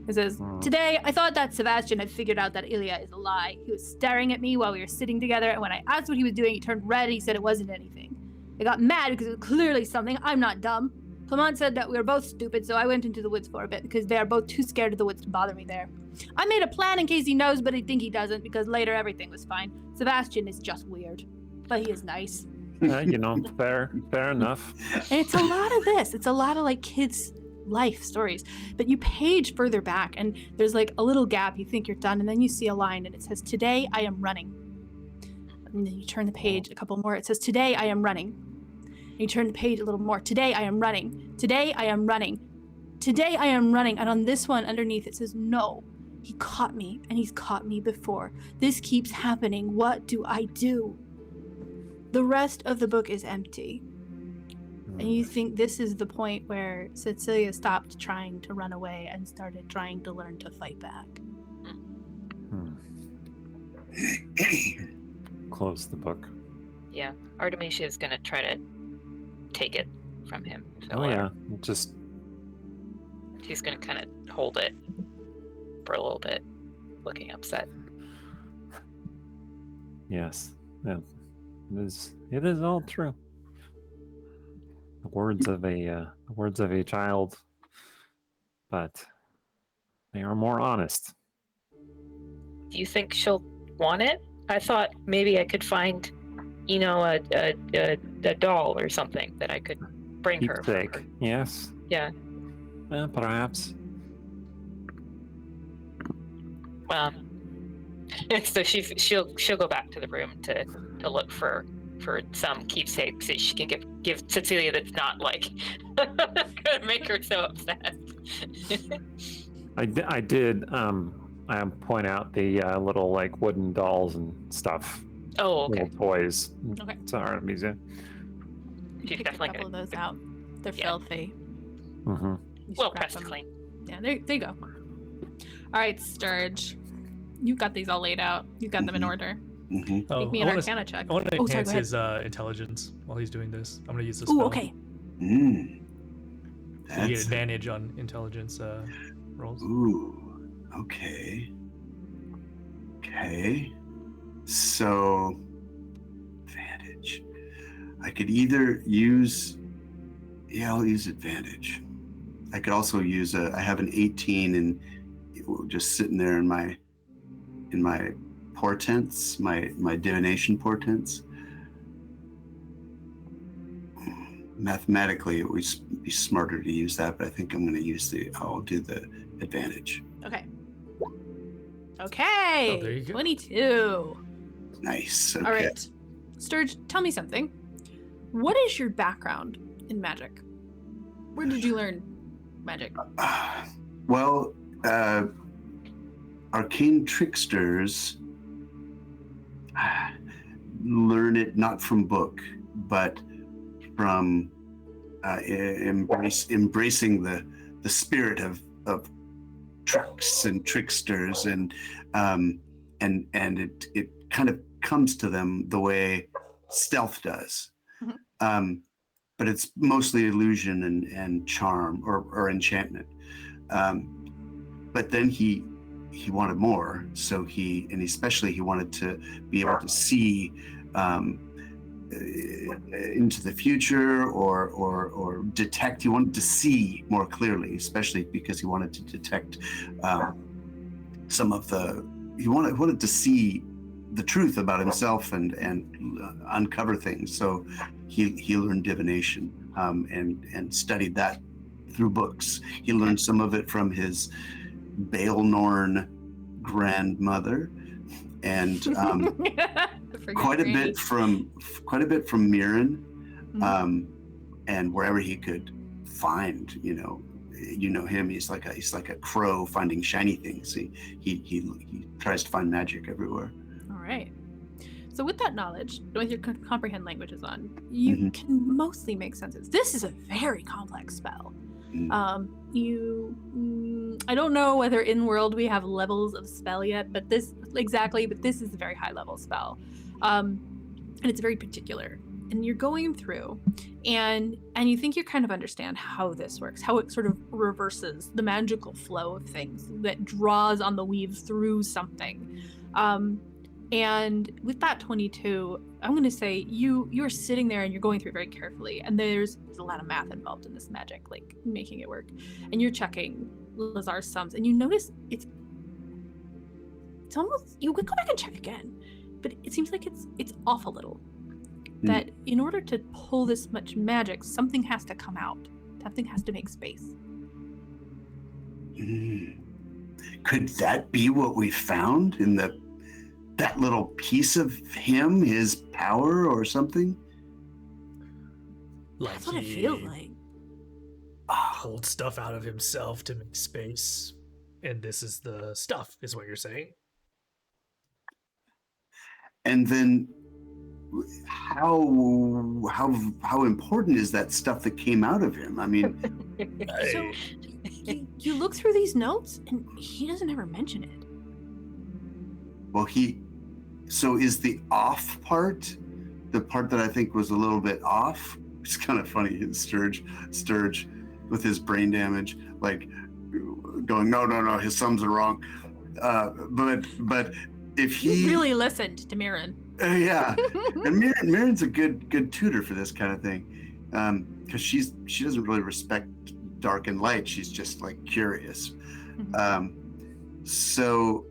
It says, today I thought that Sebastian had figured out that Ilya is a lie. He was staring at me while we were sitting together, and when I asked what he was doing, he turned red and he said it wasn't anything. I got mad because it was clearly something. I'm not dumb. Clement said that we were both stupid, so I went into the woods for a bit because they are both too scared of the woods to bother me there. I made a plan in case he knows, but I think he doesn't because later everything was fine. Sebastian is just weird, but he is nice. Fair enough. And it's a lot of this. It's a lot of like kids' life stories. But you page further back and there's like a little gap. You think you're done, and then you see a line and it says, "Today I am running." And then you turn the page a couple more. It says, "Today I am running." And you turn the page a little more. "Today I am running. Today I am running. Today I am running." And on this one underneath it says, "No, he caught me, and he's caught me before. This keeps happening. What do I do?" The rest of the book is empty. And you think this is the point where Tsetseliya stopped trying to run away and started trying to learn to fight back. Close the book. Yeah, Artemisia is gonna try to take it from him. So, Oh yeah, just she's gonna kind of hold it for a little bit, looking upset. yes. Yeah. It is all true. The words of a child, but they are more honest. Do you think she'll want it? I thought maybe I could find, a doll or something that I could bring her. for Keepsake. her. Yes. Yeah. Perhaps. So she'll go back to the room to look for some keepsakes that she can give Tsetseliya that's not like gonna make her so upset. I did point out the little like wooden dolls and stuff. Oh, okay. Little toys. Okay. To Artemisia. She's Pick a definitely couple gonna. of those out. They're Yeah. filthy. Mm-hmm. You should Well, grab pressed them. clean. Yeah, there you go. All right, Sturge. You've got these all laid out. You've got them in order. Mhm. Oh, Make me I an want to Arcana check. I want to Oh, sorry, enhance go ahead. his intelligence while he's doing this. I'm going to use this Ooh, spell. okay. Mm. So you get That's advantage on intelligence rolls. Ooh. Okay. Okay. So advantage. I could either use. Yeah, I'll use advantage. I could also use I have an 18 and just sitting there in my portents, my divination portents. Mathematically, it would be smarter to use that, but I think I'm going to I'll do the advantage. Okay. Okay. Oh, there you go. 22. Nice. Okay. All right. Sturge, tell me something. What is your background in magic? Where did you learn magic? Well, arcane tricksters learn it not from book, but from embracing the spirit of tricks and tricksters, and it kind of comes to them the way stealth does. Mhm. But it's mostly illusion and charm or enchantment. But then he wanted more, so he wanted to be able to see into the future or detect. He wanted to see more clearly, especially because he wanted to detect some of he wanted to see the truth about himself and uncover things. So he learned divination and studied that through books. He learned some of it from his Baelnorn grandmother, and quite a bit from Mirren, and wherever he could find. You know him. He's like a crow finding shiny things. He tries to find magic everywhere. All right. So with that knowledge, with your comprehend languages on, you can mostly make sense. This is a very complex spell. I don't know whether in world we have levels of spell yet, but this is a very high level spell. And it's very particular. And you're going through and you think you kind of understand how this works, how it sort of reverses the magical flow of things, that draws on the weave through something. And with that 22, I'm going to say you're sitting there and you're going through it very carefully. And there's a lot of math involved in this magic, like making it work. And you're checking Lazar's sums, and you notice it's almost, you could go back and check again, but it seems like it's off a little. That in order to pull this much magic, something has to come out. Something has to make space. Could that be what we found in that little piece of him, his power or something? Like That's what it feels like. Hold stuff out of himself to make space, and this is the stuff, is what you're saying? And then how important is that stuff that came out of him? I mean, So you look through these notes, and he doesn't ever mention it. well, so is the off part the part that I think was a little bit off? It's kind of funny. Sturge with his brain damage, like going, no, his sums are wrong. But if he really listened to Mirren. yeah, and Mirren's a good tutor for this kind of thing, because she doesn't really respect dark and light. She's just like curious. So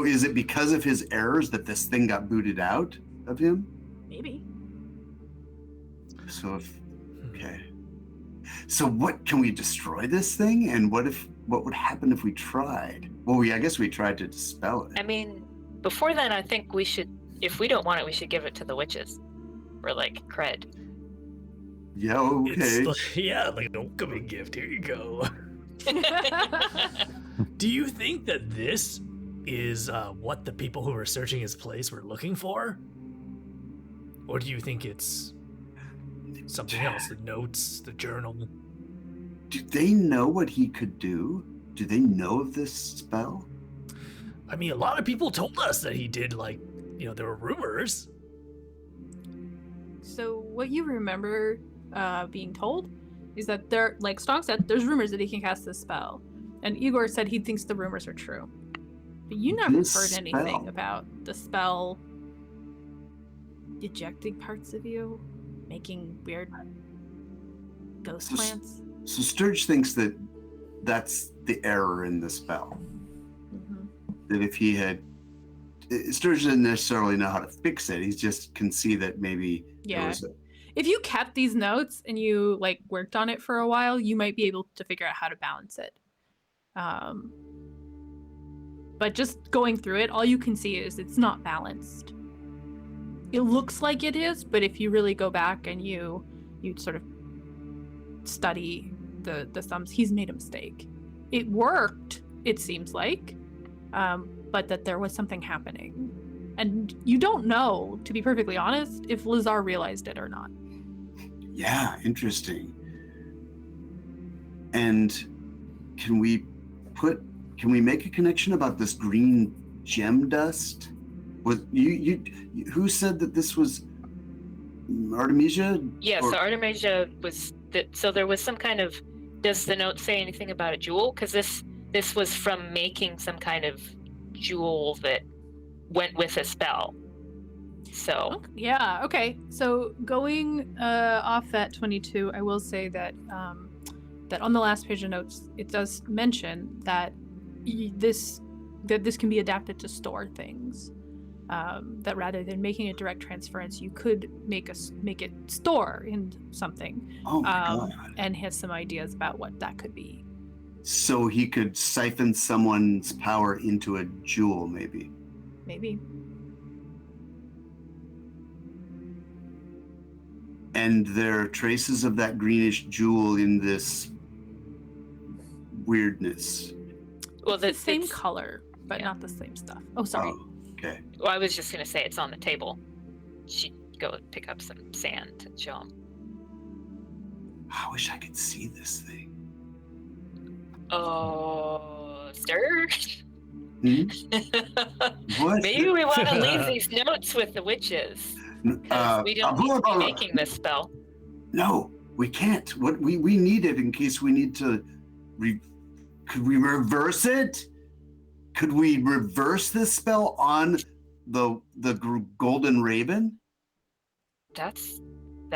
is it because of his errors that this thing got booted out of him? Maybe. Okay. So what, can we destroy this thing? And what would happen if we tried? Well, I guess we tried to dispel it. I mean, before then, I think we should, if we don't want it, we should give it to the witches. For like cred. Yeah, okay. Like an welcoming gift. Here you go. Do you think that this is what the people who were searching his place were looking for? Or do you think it's something else? The notes, the journal? Do they know what he could do? Do they know of this spell? I mean, a lot of people told us that he did, like, there were rumors. So what you remember being told is that there, like Stong said, there's rumors that he can cast this spell, and Igor said he thinks the rumors are true. But you never This heard anything spell? about the spell ejecting parts of you, making weird ghost So- plants. So Sturge thinks that that's the error in the spell. Mhm. That if he had, Sturge doesn't necessarily know how to fix it. He just can see that maybe there Yeah. was a, If you kept these notes and you like worked on it for a while, you might be able to figure out how to balance it. But just going through it, all you can see is it's not balanced. It looks like it is, but if you really go back and you sort of study the sums, he's made a mistake. It worked, it seems like, but that there was something happening. And you don't know, to be perfectly honest, if Lazar realized it or not. yeah, interesting. And can we make a connection about this green gem dust? Was who said that this was Artemisia? Yeah, Or- so Artemisia was so there was some kind of. Does the note say anything about a jewel? Because this was from making some kind of jewel that went with a spell. So Yeah, okay. So going off that 22, I will say that that on the last page of notes, it does mention that this can be adapted to store things. That rather than making a direct transference, you could make it store in something. Oh my God. And has some ideas about what that could be. So he could siphon someone's power into a jewel, maybe. Maybe. And there are traces of that greenish jewel in this weirdness. well, It's the same it's- color, but yeah. not the same stuff. Oh, sorry. Oh, okay. Well, I was just gonna say it's on the table. She'd go pick up some sand to show him. I wish I could see this thing. Oh, stir. Hmm? What? Maybe we want to leave these notes with the witches. 'Cause we don't need to be making this spell. No, we can't. What we need it in case we need to. Could we reverse it? Could we reverse this spell on the golden raven? That's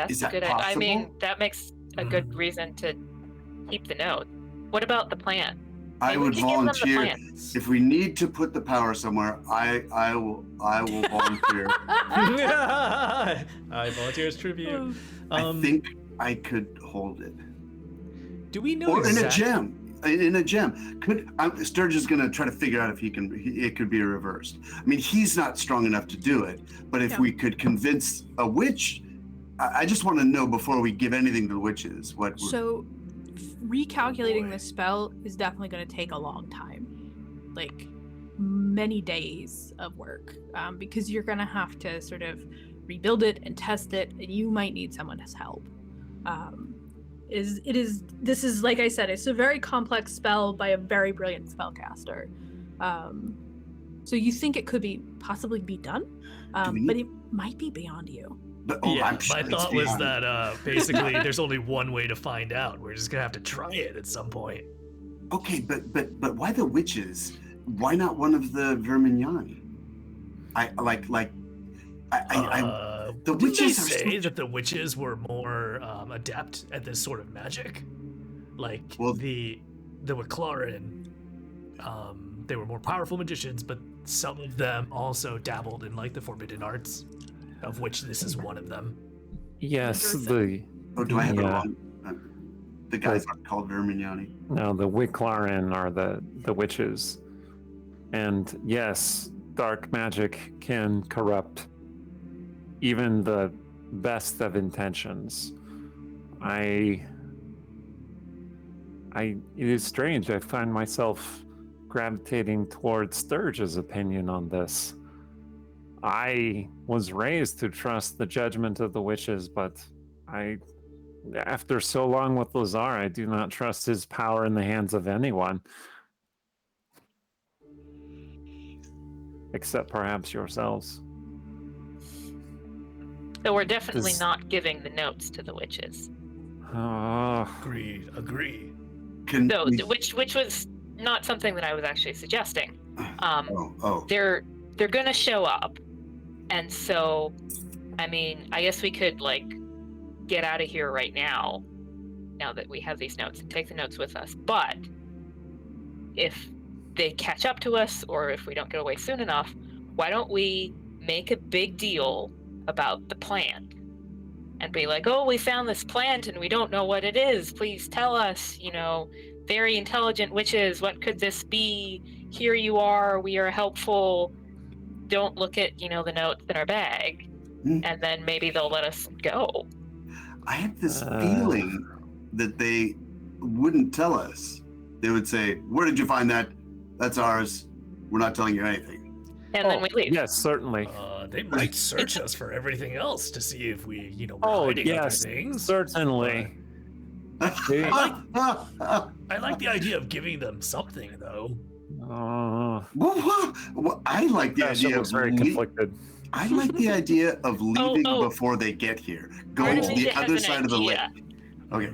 Is a that good idea. I mean, possible? that makes a good reason to keep the note. What about the plant? I Maybe we would could give them the volunteer. plant. If we need to put the power somewhere, I will volunteer. I volunteer as tribute. I think I could hold it. Do we know Or in a exact- gem. In a gem. Sturge is going to try to figure out if it could be reversed. I mean, he's not strong enough to do it, but if Yeah. we could convince a witch, I just want to know before we give anything to the witches what. So recalculating this spell is definitely going to take a long time, like many days of work, because you're going to have to sort of rebuild it and test it, and you might need someone's help. This is like I said, it's a very complex spell by a very brilliant spellcaster. So you think it could possibly be done, but it might be beyond you. But, Yeah, I'm sure my it's thought was beyond. that basically there's only one way to find out. We're just gonna have to try it at some point. Okay, but why the witches? Why not one of the Vermignani? The Didn't they witches are say so- that the witches were more adept at this sort of magic? Like Well- the Wicklarin, they were more powerful magicians, but some of them also dabbled in like the forbidden arts, of which this is one of them. Yes, Interesting. Oh, do I have it Yeah. wrong? The guys aren't called Vermignani. no, the Wicklarin are the witches. And yes, dark magic can corrupt even the best of intentions. It is strange. I find myself gravitating towards Sturge's opinion on this. I was raised to trust the judgment of the witches, but after so long with Lazar, I do not trust his power in the hands of anyone. Except perhaps yourselves. So we're definitely Does- not giving the notes to the witches. Agree. Can So, we- which was not something that I was actually suggesting. oh. They're gonna show up, and so, I mean, I guess we could like get out of here right now that we have these notes, and take the notes with us. But if they catch up to us, or if we don't get away soon enough, why don't we make a big deal about the plant and be like, oh, we found this plant and we don't know what it is. Please tell us, very intelligent witches, what could this be? Here you are, we are helpful. Don't look at, the notes in our bag. And then maybe they'll let us go. I have this feeling that they wouldn't tell us. They would say, where did you find that? That's ours. We're not telling you anything. And then we leave. Yes, certainly. They might search us for everything else to see if we, we're Oh, hiding other yes, things. certainly. They- I like the idea of giving them something, though. Well, I like the Gosh, it idea looks of very conflicted. I like the idea of leaving oh. before they get here. Going to Artemisia the has other an side of the lake. idea. Okay.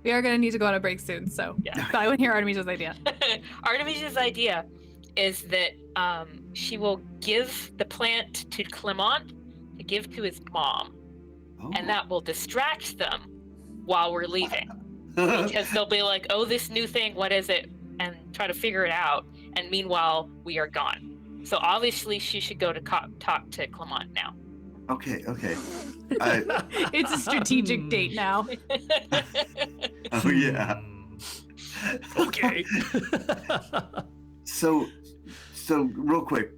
We are going to need to go on a break soon, so Yeah. I want to hear Artemisia's idea. Artemisia's idea is that she will give the plant to Clement to give to his mom, and that will distract them while we're leaving. Because they'll be like, oh, this new thing, what is it? And try to figure it out. And meanwhile, we are gone. So obviously she should go to talk to Clement now. Okay. It's a strategic date now. Oh yeah. Okay. So real quick,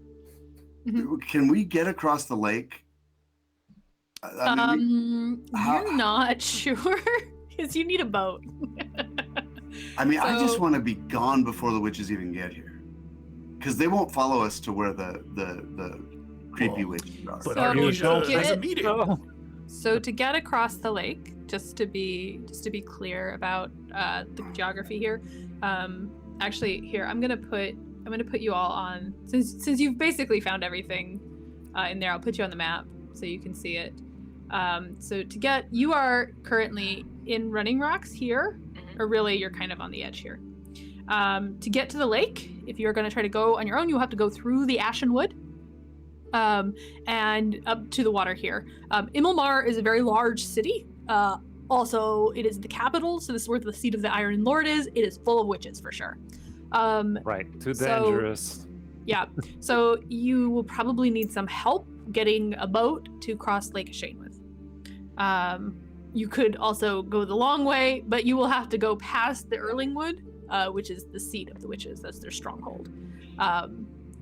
can we get across the lake? You're not sure? Because you need a boat. I just So- want to be gone before the witches even get here, because they won't follow us to where the creepy witches are. But So Artemisia get has a it- meeting. So to get across the lake, just to be clear about the geography here, actually here I'm gonna put you all on, since you've basically found everything in there. I'll put you on the map so you can see it. So you are currently in Running Rocks here, or really you're kind of on the edge here. To get to the lake, if you're going to try to go on your own, you'll have to go through the Ashen Wood and up to the water here. Imilmar is a very large city. Also, it is the capital, so this is where the seat of the Iron Lord is. It is full of witches for sure. Right, too dangerous. Yeah, so you will probably need some help getting a boat to cross Lake Ashane with. You could also go the long way, but you will have to go past the Erlingwood, which is the seat of the witches. That's their stronghold.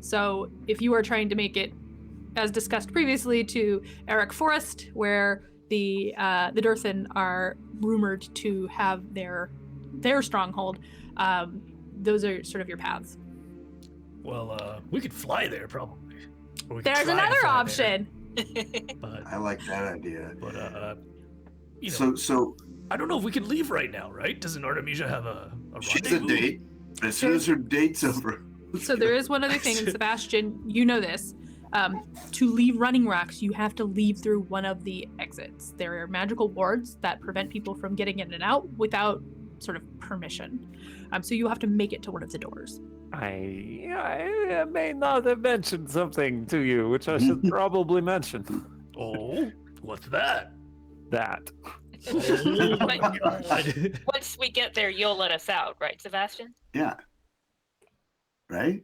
So if you are trying to make it, as discussed previously, to Eric Forest, where the Durthan are rumored to have their stronghold, those are sort of your paths. Well, we could fly there probably. Or we could There's try to another fly option. there, But I like that idea. so I don't know if we could leave right now, right? Doesn't Artemisia have a She's a rendezvous? date. As soon as her date's over. So there is one other thing, and Sebastian, you know this. To leave Running Rocks, you have to leave through one of the exits. There are magical wards that prevent people from getting in and out without sort of permission. So you have to make it to one of the doors. I may not have mentioned something to you, which I should probably mention. Oh, what's that? That. Oh my god. Once we get there, you'll let us out, right, Sebastian? Yeah. Right?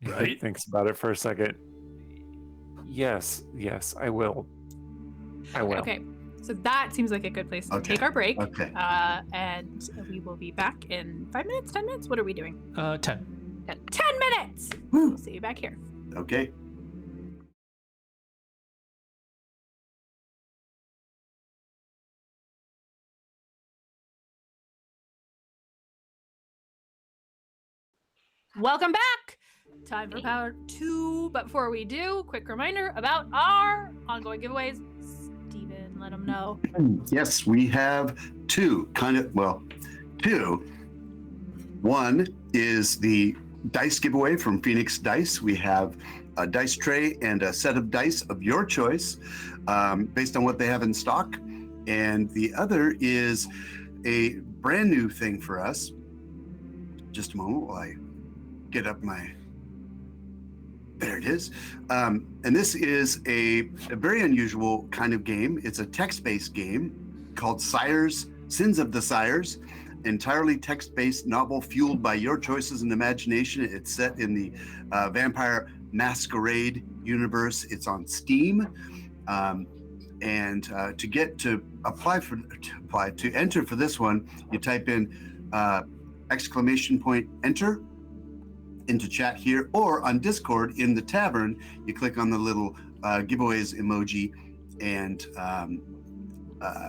Right. He thinks about it for a second. Yes, I will. Okay, so that seems like a good place to Okay. take our break. Okay. And we will be back in 5 minutes, 10 minutes? What are we doing? 10. 10 minutes! Woo. We'll see you back here. Okay. Welcome back! Time for Power 2, but before we do, quick reminder about our ongoing giveaways. Steven, let them know. Yes, we have two. One is the dice giveaway from Phoenix Dice. We have a dice tray and a set of dice of your choice based on what they have in stock. And the other is a brand new thing for us. Just a moment while I get up my... There it is. And this is a very unusual kind of game. It's a text-based game called Sins of the Sires, entirely text-based novel fueled by your choices and imagination. It's set in the Vampire Masquerade universe. It's on Steam. And to enter for this one, you type in !enter into chat here, or on Discord in the tavern, you click on the little giveaways emoji, and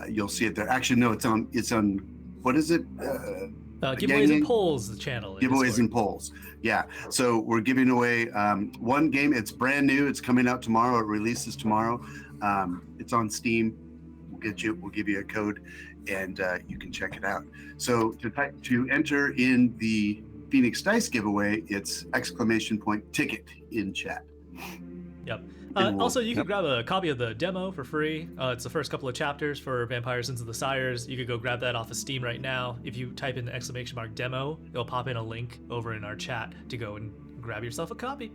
you'll see it there. Actually, no, it's on what is it? Giveaways and polls, the channel. Giveaways and polls. Yeah. So we're giving away one game. It's brand new. It's coming out tomorrow. It releases tomorrow. It's on Steam. We'll give you a code, and you can check it out. So to enter in the Phoenix Dice giveaway, it's !ticket in chat. Yep. Also, you can grab a copy of the demo for free. It's the first couple of chapters for Vampire Sins of the Sires. You could go grab that off of Steam right now. If you type in the ! demo, it'll pop in a link over in our chat to go and grab yourself a copy.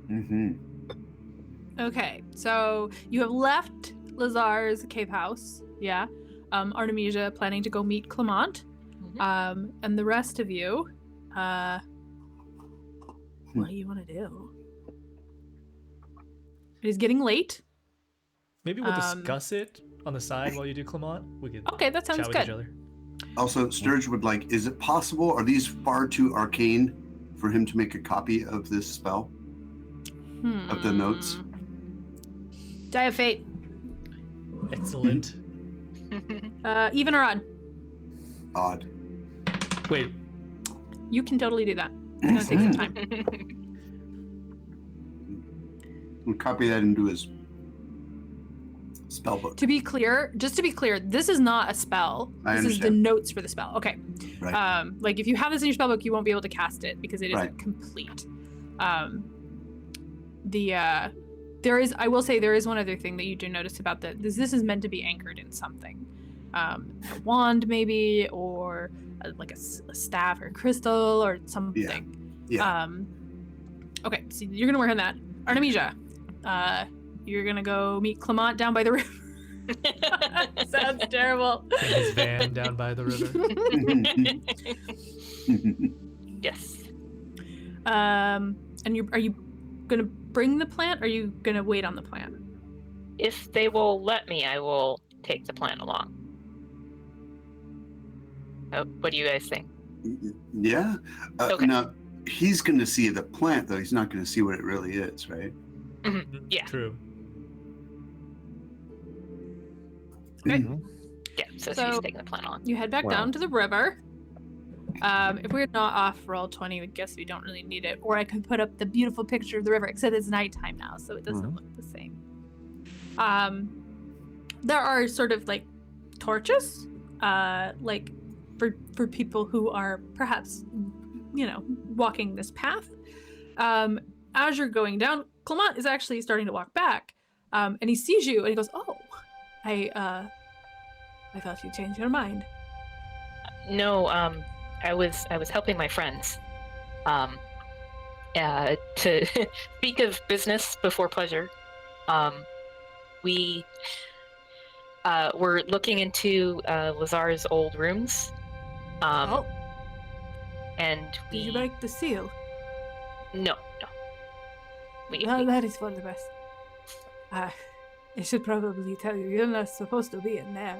Mm-hmm. Okay, so you have left Lazar's cave house. Yeah. Artemisia planning to go meet Clement. And the rest of you, what do you want to do? It is getting late. Maybe we'll discuss it on the side while you do Clement. We could Okay, that sounds chat with good. each other. Also, Sturge would like, is it possible, are these far too arcane for him to make a copy of this spell? Of the notes? Die of Fate. Excellent. Even or odd? Odd. Wait, You can totally do that. It's gonna take some time. We'll copy that into his spell book. To be clear, this is not a spell. I This is the understand. notes for the spell. Okay. Right. Like if you have this in your spell book, you won't be able to cast it because it isn't Right. complete. There is one other thing that you do notice about this is meant to be anchored in something. A wand maybe, or like a staff or crystal or something. Yeah. Okay, so you're gonna work on that. Artemisia, you're gonna go meet Clement down by the river. Sounds terrible. in his van down by the river. Yes. And are you gonna bring the plant, or are you gonna wait on the plant? If they will let me, I will take the plant along. What do you guys think? Yeah. Okay. Now, he's going to see the plant, though. He's not going to see what it really is, right? Yeah. True. Okay. Yeah, so So- she's taking the plant along. You head back Wow. down to the river. If we're not off roll 20, I guess we don't really need it. Or I could put up the beautiful picture of the river, except it's nighttime now, so it doesn't look the same. There are sort of like torches, like for people who are perhaps, walking this path. As you're going down, Clement is actually starting to walk back, and he sees you, and he goes, "Oh, I thought you changed your mind." No, I was helping my friends. To speak of business before pleasure, we were looking into Lazar's old rooms. And Did you we break the seal? no. We That is for the best. I should probably tell you, you're not supposed to be in there.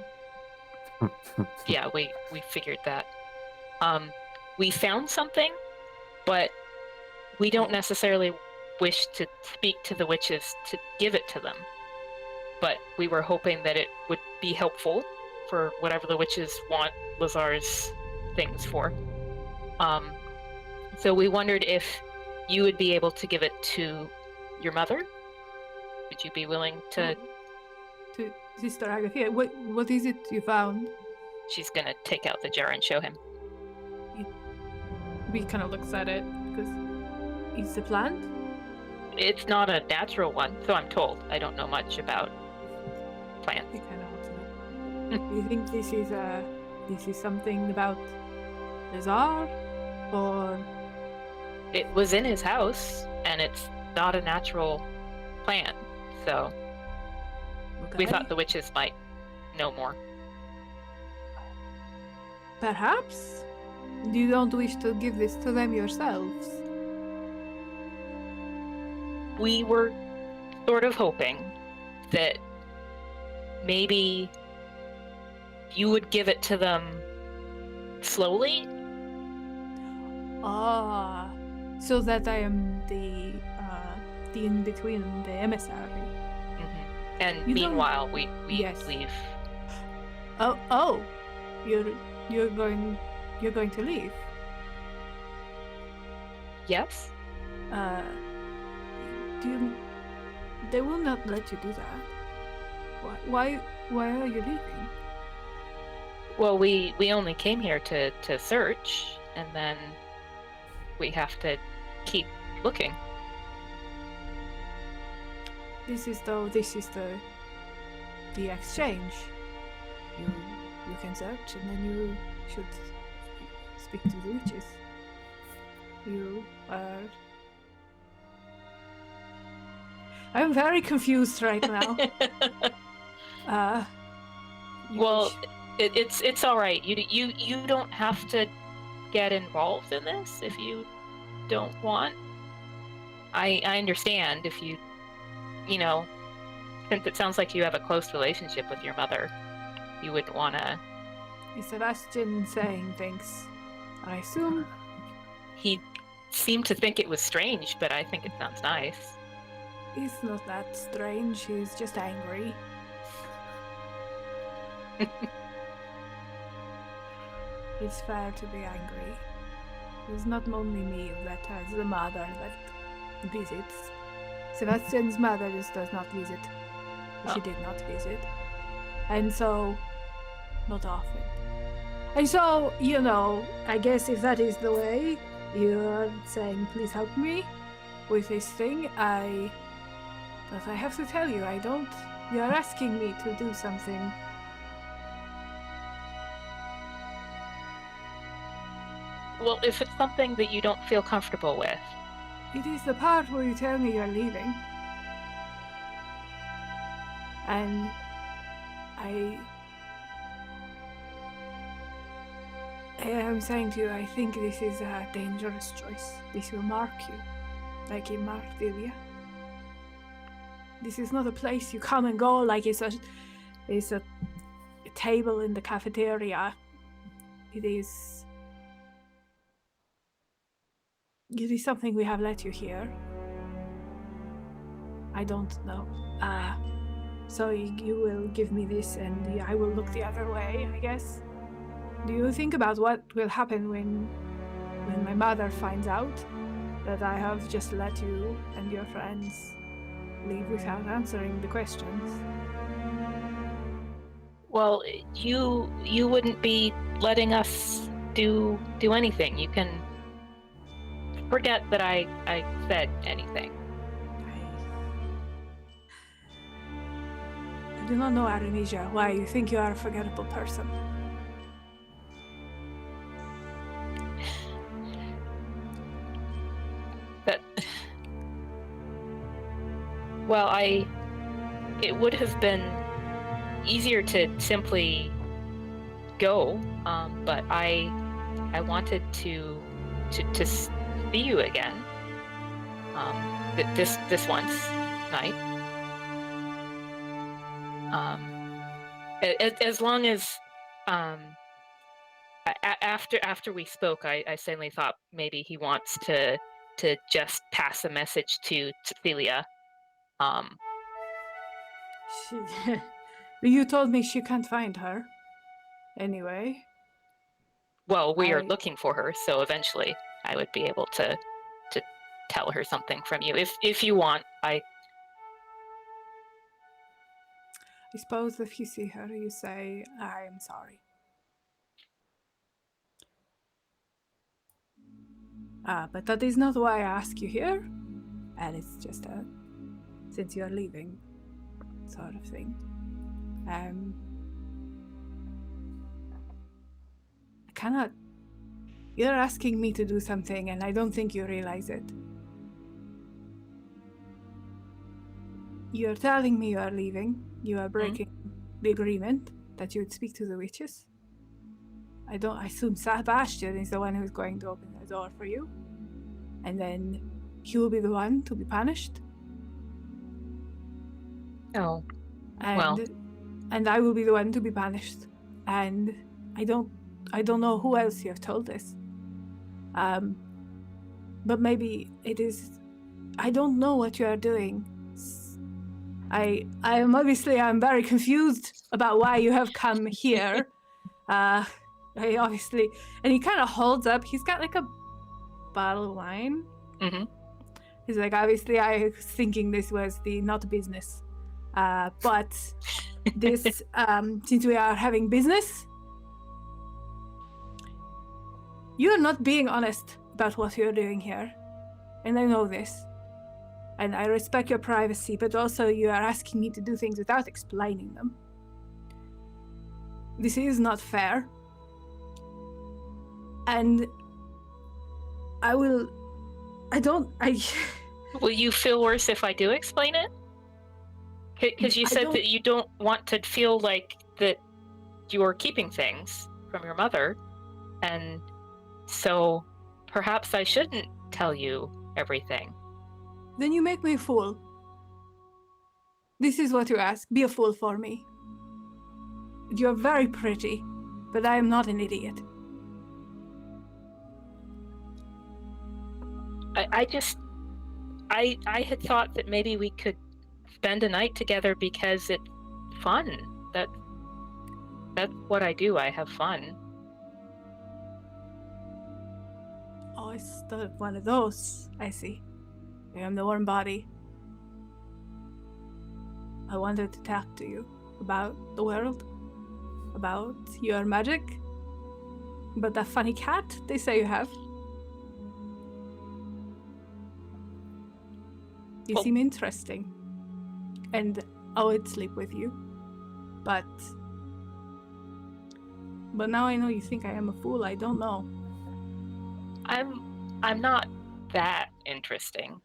yeah, we figured that. We found something, but we don't necessarily wish to speak to the witches to give it to them. But we were hoping that it would be helpful for whatever the witches want Lazar's things for. So we wondered if you would be able to give it to your mother. Would you be willing to? To Sister Agathia, what is it you found? She's gonna take out the jar and show him. He kind of looks at it, because it's a plant? It's not a natural one, so I'm told. I don't know much about plan. I kind of hope so. Do you think this is something about the Tsar, or It was in his house, and it's not a natural plant, so we thought the witches might know more. Perhaps you don't wish to give this to them yourselves. We were sort of hoping that maybe you would give it to them slowly. Ah, so that I am the in between, the emissary. And You don't- meanwhile, we Yes. leave. Oh, you're going to leave. Yes? They will not let you do that. Why are you leaving? Well, we only came here to search, and then we have to keep looking. This is the exchange. You can search, and then you should speak to the witches. You are. I'm very confused right now. You Well, wish- it's all right. You don't have to get involved in this if you don't want. I understand if you know, since it sounds like you have a close relationship with your mother, you wouldn't want to. Is Sebastian saying things? I assume. He seemed to think it was strange, but I think it sounds nice. He's not that strange, he's just angry. It's fair to be angry. It's not only me that has the mother that visits. Sebastian's mother just does not visit. She did not visit. And so, not often. And so, I guess if that is the way, you're saying, please help me with this thing, but I have to tell you, you're asking me to do something. Well, if it's something that you don't feel comfortable with, It is the part where you tell me you're leaving. And I am saying to you, I think this is a dangerous choice. This will mark you, like it marked Ilya. This is not a place you come and go like it's a table in the cafeteria. It is something we have let you hear. I don't know. So you will give me this and I will look the other way, I guess. Do you think about what will happen when my mother finds out that I have just let you and your friends leave without answering the questions? well, you wouldn't be letting us do anything. You can forget that I said anything. I do not know, Aranisia, why you think you are a forgettable person. That, well, it would have been easier to simply go, but I wanted to see you again. This once night. As long as after we spoke, I suddenly thought maybe he wants to just pass a message to Tsetseliya. You told me she can't find her. Anyway. Well, we are looking for her, so eventually I would be able to tell her something from you if you want. I suppose if you see her, you say, I am sorry. But that is not why I ask you here. And it's just since you're leaving, sort of thing. I cannot. You're asking me to do something, and I don't think you realize it. You're telling me you are leaving. You are breaking the agreement that you would speak to the witches. I assume Sebastian is the one who's going to open the door for you. And then he will be the one to be punished. Oh, And, well. and I will be the one to be punished. And I don't know who else you have told this. But maybe it is. I don't know what you are doing. I'm very confused about why you have come here. I obviously, and he kind of holds up. He's got like a bottle of wine. Mm-hmm. He's like, obviously, I was thinking this was not business, but this, since we are having business, you're not being honest about what you're doing here, and I know this. And I respect your privacy, but also you are asking me to do things without explaining them. This is not fair. And will you feel worse if I do explain it? Because you said that you don't want to feel like that you're keeping things from your mother. And so perhaps I shouldn't tell you everything. Then you make me a fool. This is what you ask. Be a fool for me. You're very pretty, but I am not an idiot. I had thought that maybe we could spend a night together because it's fun. That's what I do. I have fun. Oh, it's not one of those. I see. I am the warm body. I wanted to talk to you about the world, about your magic, about that funny cat they say you have. You seem interesting, and I would sleep with you, but now I know you think I am a fool. I don't know. I'm not that interesting.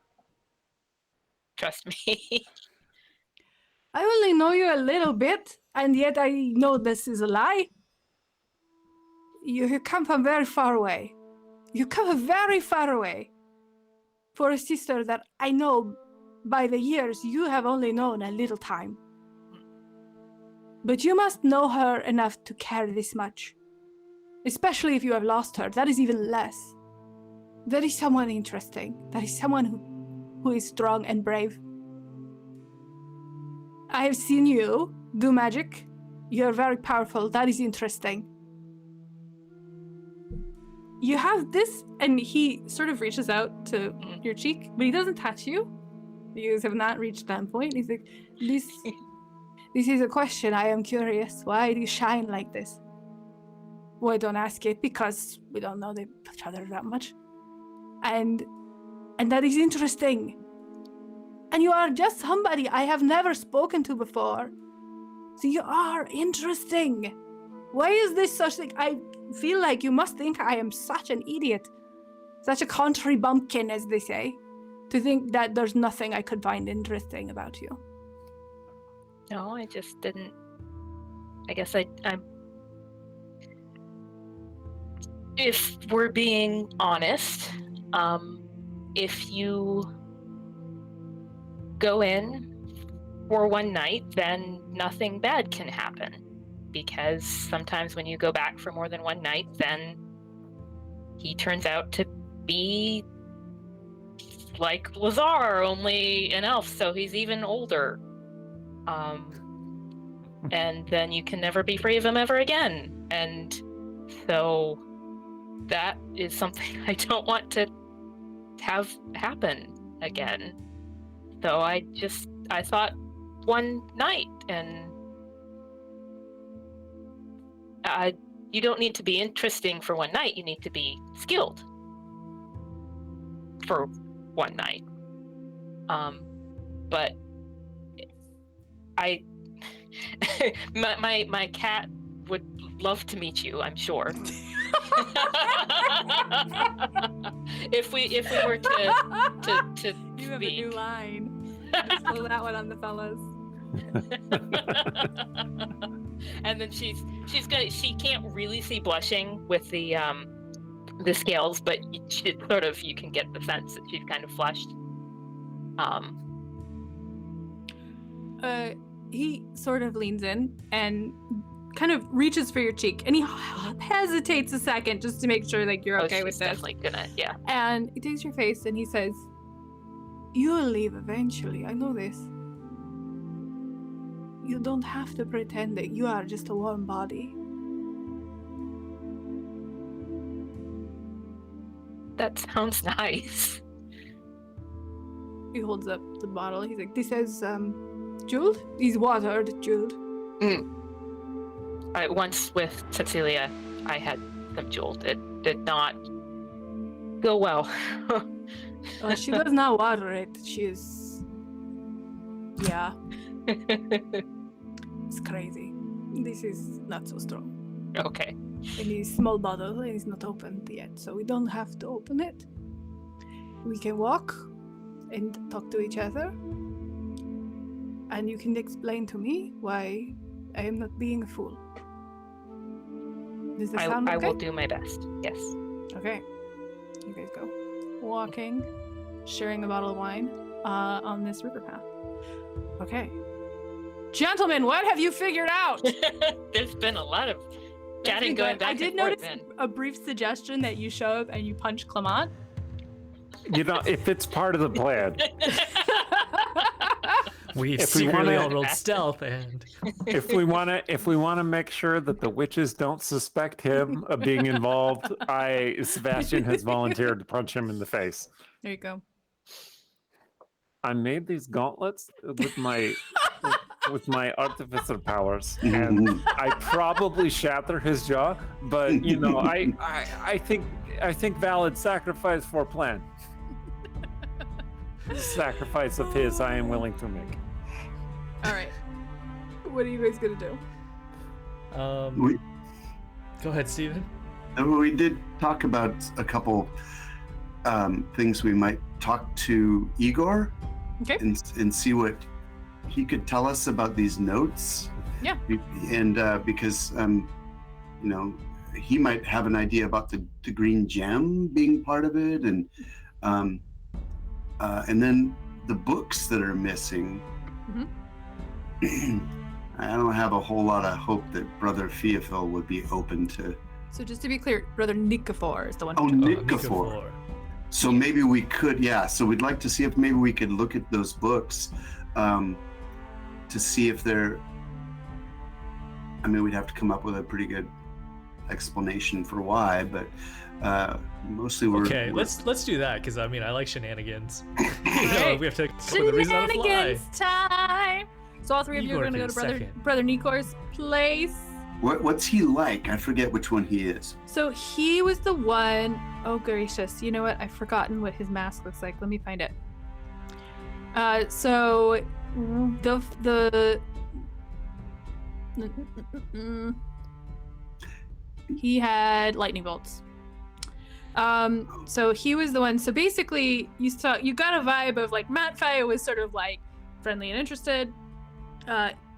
Trust me. I only know you a little bit, and yet I know this is a lie. You come from very far away. You come very far away. For a sister that I know by the years you have only known a little time. But you must know her enough to care this much. Especially if you have lost her, that is even less. That is someone interesting. That is someone who is strong and brave. I have seen you do magic. You're very powerful. That is interesting. You have this, and he sort of reaches out to your cheek, but he doesn't touch you. You guys have not reached that point. He's like, this is a question. I am curious. Why do you shine like this? Well, don't ask it, because we don't know each other that much. And that is interesting. And you are just somebody I have never spoken to before. So you are interesting. Why is this such thing? I feel like you must think I am such an idiot. Such a country bumpkin, as they say. To think that there's nothing I could find interesting about you. No, I just didn't. I guess I'm. If we're being honest, if you go in for one night, then nothing bad can happen. Because sometimes when you go back for more than one night, then he turns out to be like Lazar, only an elf, so he's even older. And then you can never be free of him ever again. And so that is something I don't want to have happen again. So I thought one night, and you don't need to be interesting for one night, you need to be skilled for one night. But my cat would love to meet you, I'm sure. if we were to You have a speak. new line. Just throw that one on the fellas. And then she can't really see blushing with the scales, but you can get the sense that she's kind of flushed. He sort of leans in and kind of reaches for your cheek, and he hesitates a second just to make sure like you're okay with she's this. definitely gonna, yeah. And he takes your face and he says, "You'll leave eventually. I know this. You don't have to pretend that you are just a warm body." That sounds nice. He holds up the bottle. He's like, "This is jeweled. He's watered, jeweled." Once with Tsetseliya, I had them jeweled. It did not go well. Well, she does not water it. She is, yeah, it's crazy. This is not so strong. Okay. In this small bottle, and it's not opened yet, so we don't have to open it. We can walk and talk to each other, and you can explain to me why I am not being a fool. Does that sound okay? I will do my best. Yes. Okay. You guys go. Walking, sharing a bottle of wine on this river path. Okay. Gentlemen, what have you figured out? There's been a lot of chatting going back I did and forth, notice man. a brief suggestion that you show up and you punch Clement. You know, if it's part of the plan. We've If we secretly wanna- all rolled stealth, and if we wanna make sure that the witches don't suspect him of being involved, Sebastian has volunteered to punch him in the face. There you go. I made these gauntlets with my artificer powers, and I probably shatter his jaw, but you know, I think valid sacrifice for plan. Sacrifice of his I am willing to make. All right. What are you guys gonna do? We, go ahead, Steven. we did talk about a couple things. We might talk to Igor Okay. and see what he could tell us about these notes. Yeah. And because you know, he might have an idea about the green gem being part of it, and then the books that are missing. I don't have a whole lot of hope that Brother Theophil would be open to. So just to be clear, Brother Nikifor is the one. Oh, who Nikifor. So maybe we could, yeah. So we'd like to see if maybe we could look at those books to see if they're. I mean, we'd have to come up with a pretty good explanation for why, but mostly we're Okay, let's do that, because I mean, I like shenanigans. You know, we have to come up with a reason on the fly. Shenanigans time. So all three of you are Igor going to go for to a second. Brother Nikor's place. What's he like? I forget which one he is. So he was the one. Oh gracious! You know what? I've forgotten what his mask looks like. Let me find it. So the he had lightning bolts. So he was the one. So basically, you got a vibe of like Matfei was sort of like friendly and interested.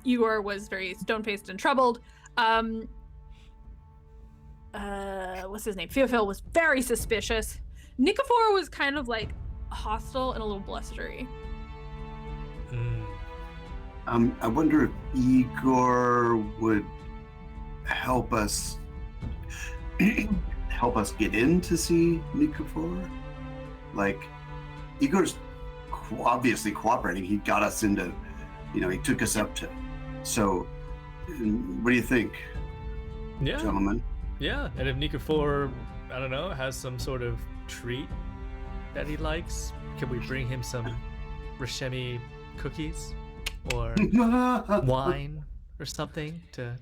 Igor was very stone-faced and troubled. What's his name? Theophil was very suspicious. Nikifor was kind of like hostile and a little blustery. I wonder if Igor would help us get in to see Nikifor. Like, Igor's obviously cooperating. He got us into, you know, he took us up to. So, what do you think, Yeah, gentlemen? yeah. And if Nikifor, I don't know, has some sort of treat that he likes, can we bring him some Rashemi cookies or wine or something to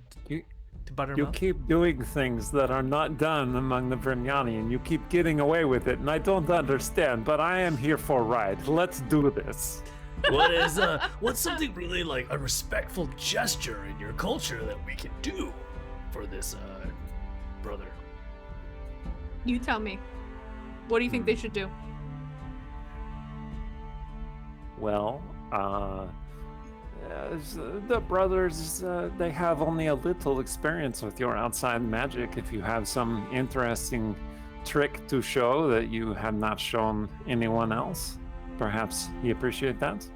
butter him You up? keep doing things that are not done among the Vrignani, and you keep getting away with it, and I don't understand, but I am here for a ride. Let's do this. What's something really like a respectful gesture in your culture that we can do for this brother? You tell me. What do you think they should do? Well, the brothers, they have only a little experience with your outside magic. If you have some interesting trick to show that you have not shown anyone else, perhaps he appreciate that.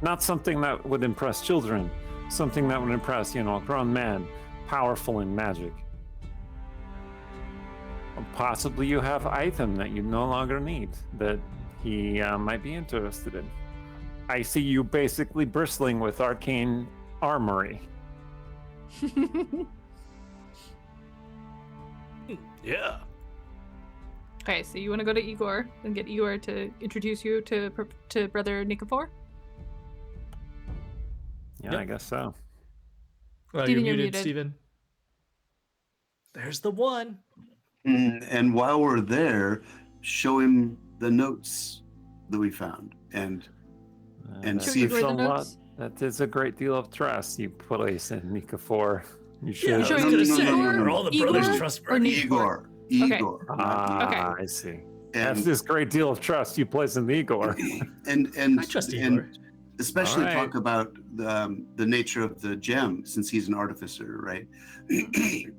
Not something that would impress children, something that would impress, a grown man, powerful in magic. Possibly you have item that you no longer need that he might be interested in. I see you basically bristling with arcane armory. Yeah. Okay, so you want to go to Igor and get Igor to introduce you to Brother Nikifor? Yeah, Yep. I guess so. Well, Steven, you're you're muted, muted. Steven. There's the one. And while we're there, show him the notes that we found. And That see if- is a Show Igor the lot. notes. That is a great deal of trust you place in Nikifor. You should. Yeah, I was Showing gonna you say, Igor, are all the Igor, brothers or trustworthy? Nikifor? Igor. Ah, Okay. I see. And, That's this great deal of trust you place in Igor. and I trust Igor. and especially All right. talk about the nature of the gem, since he's an artificer, right?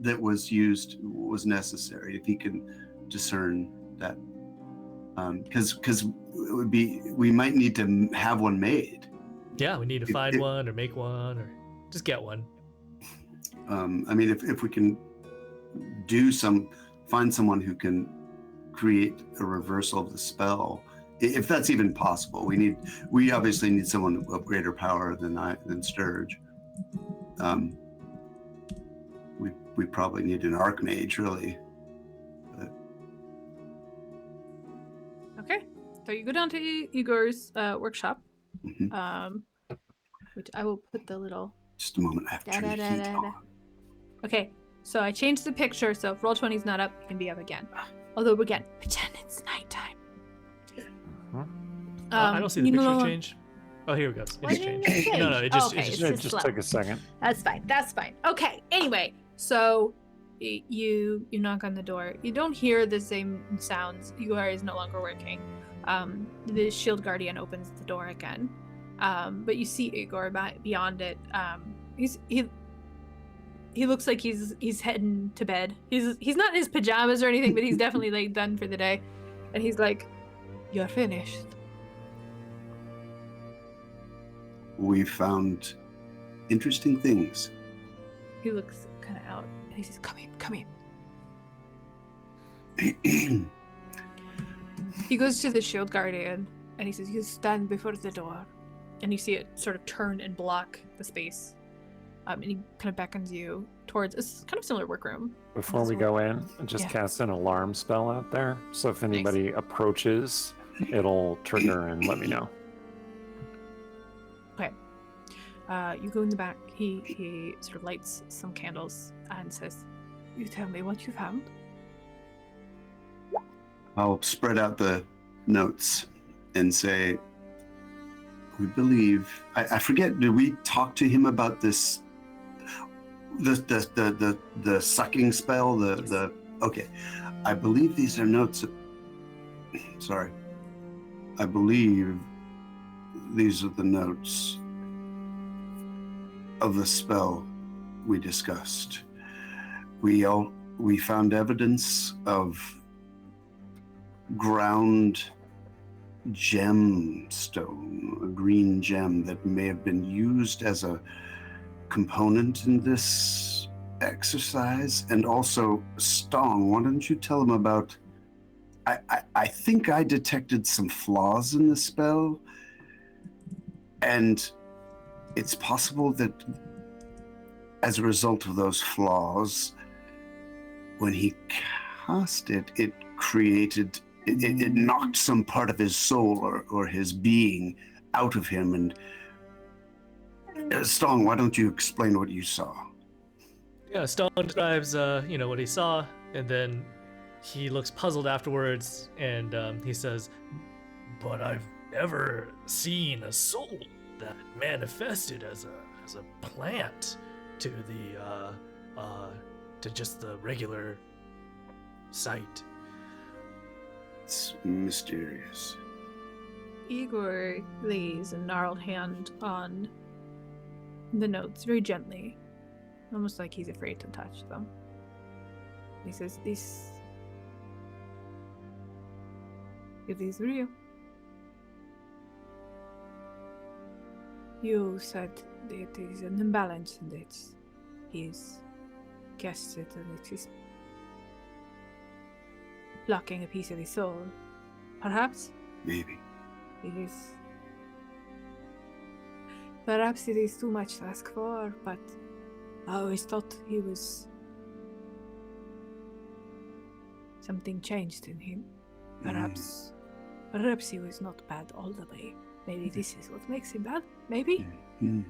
That was necessary. If he can discern that, because we might need to have one made. Yeah, we need to find one or make one or just get one. I mean, if we can find someone who can create a reversal of the spell, if that's even possible. We obviously need someone of greater power than Sturge. We probably need an archmage, really. But Okay, so you go down to Igor's workshop. mhm. Which I will put the little. Just a moment, I have to turn the heat Da-da-da-da-da. on. Okay, so I changed the picture, so if Roll20's not up, it can be up again. Although again, pretend it's nighttime. I don't see the you picture know- change. Oh, here it goes. Why It's didn't changed. it change? No, it just, Okay, it it's just just Just slow. take a second. That's fine. That's fine. Okay. Anyway, so you knock on the door. You don't hear the same sounds. Igor is no longer working. The shield guardian opens the door again, but you see Igor beyond it. He looks like he's heading to bed. He's not in his pajamas or anything, but he's definitely like done for the day. And he's like, "You're finished." We found interesting things. He looks kind of out, and he says, "Come in, come in." He goes to the shield guardian and he says, "You stand before the door." And you see it sort of turn and block the space. And he kind of beckons you towards a kind of similar workroom. Before we go in, just Yeah. cast an alarm spell out there. So if anybody approaches, it'll trigger and let me know. Okay. You go in the back. He sort of lights some candles and says, "You tell me what you found." I'll spread out the notes and say, we believe, I forget, did we talk to him about this, the sucking spell, okay. I believe these are notes, sorry. I believe these are the notes of the spell we discussed. We found evidence of ground gemstone, a green gem that may have been used as a component in this exercise. And also, Stong, why don't you tell him about, I think I detected some flaws in the spell, and it's possible that as a result of those flaws, when he cast it, it created, it knocked some part of his soul or his being out of him. And Stong, why don't you explain what you saw? Yeah, Stone describes, what he saw, and then he looks puzzled afterwards, and he says, "But I've never seen a soul that manifested as a plant to to just the regular sight. It's mysterious. Igor lays a gnarled hand on the notes very gently, almost like he's afraid to touch them. He says, it is real. You said it is an imbalance and he's guessed it and it is blocking a piece of his soul. Perhaps Maybe. it is. Perhaps it is too much to ask for, but I always thought he was. Something changed in him. Perhaps he was not bad all the way. Maybe this is what makes him bad. Maybe. Mm.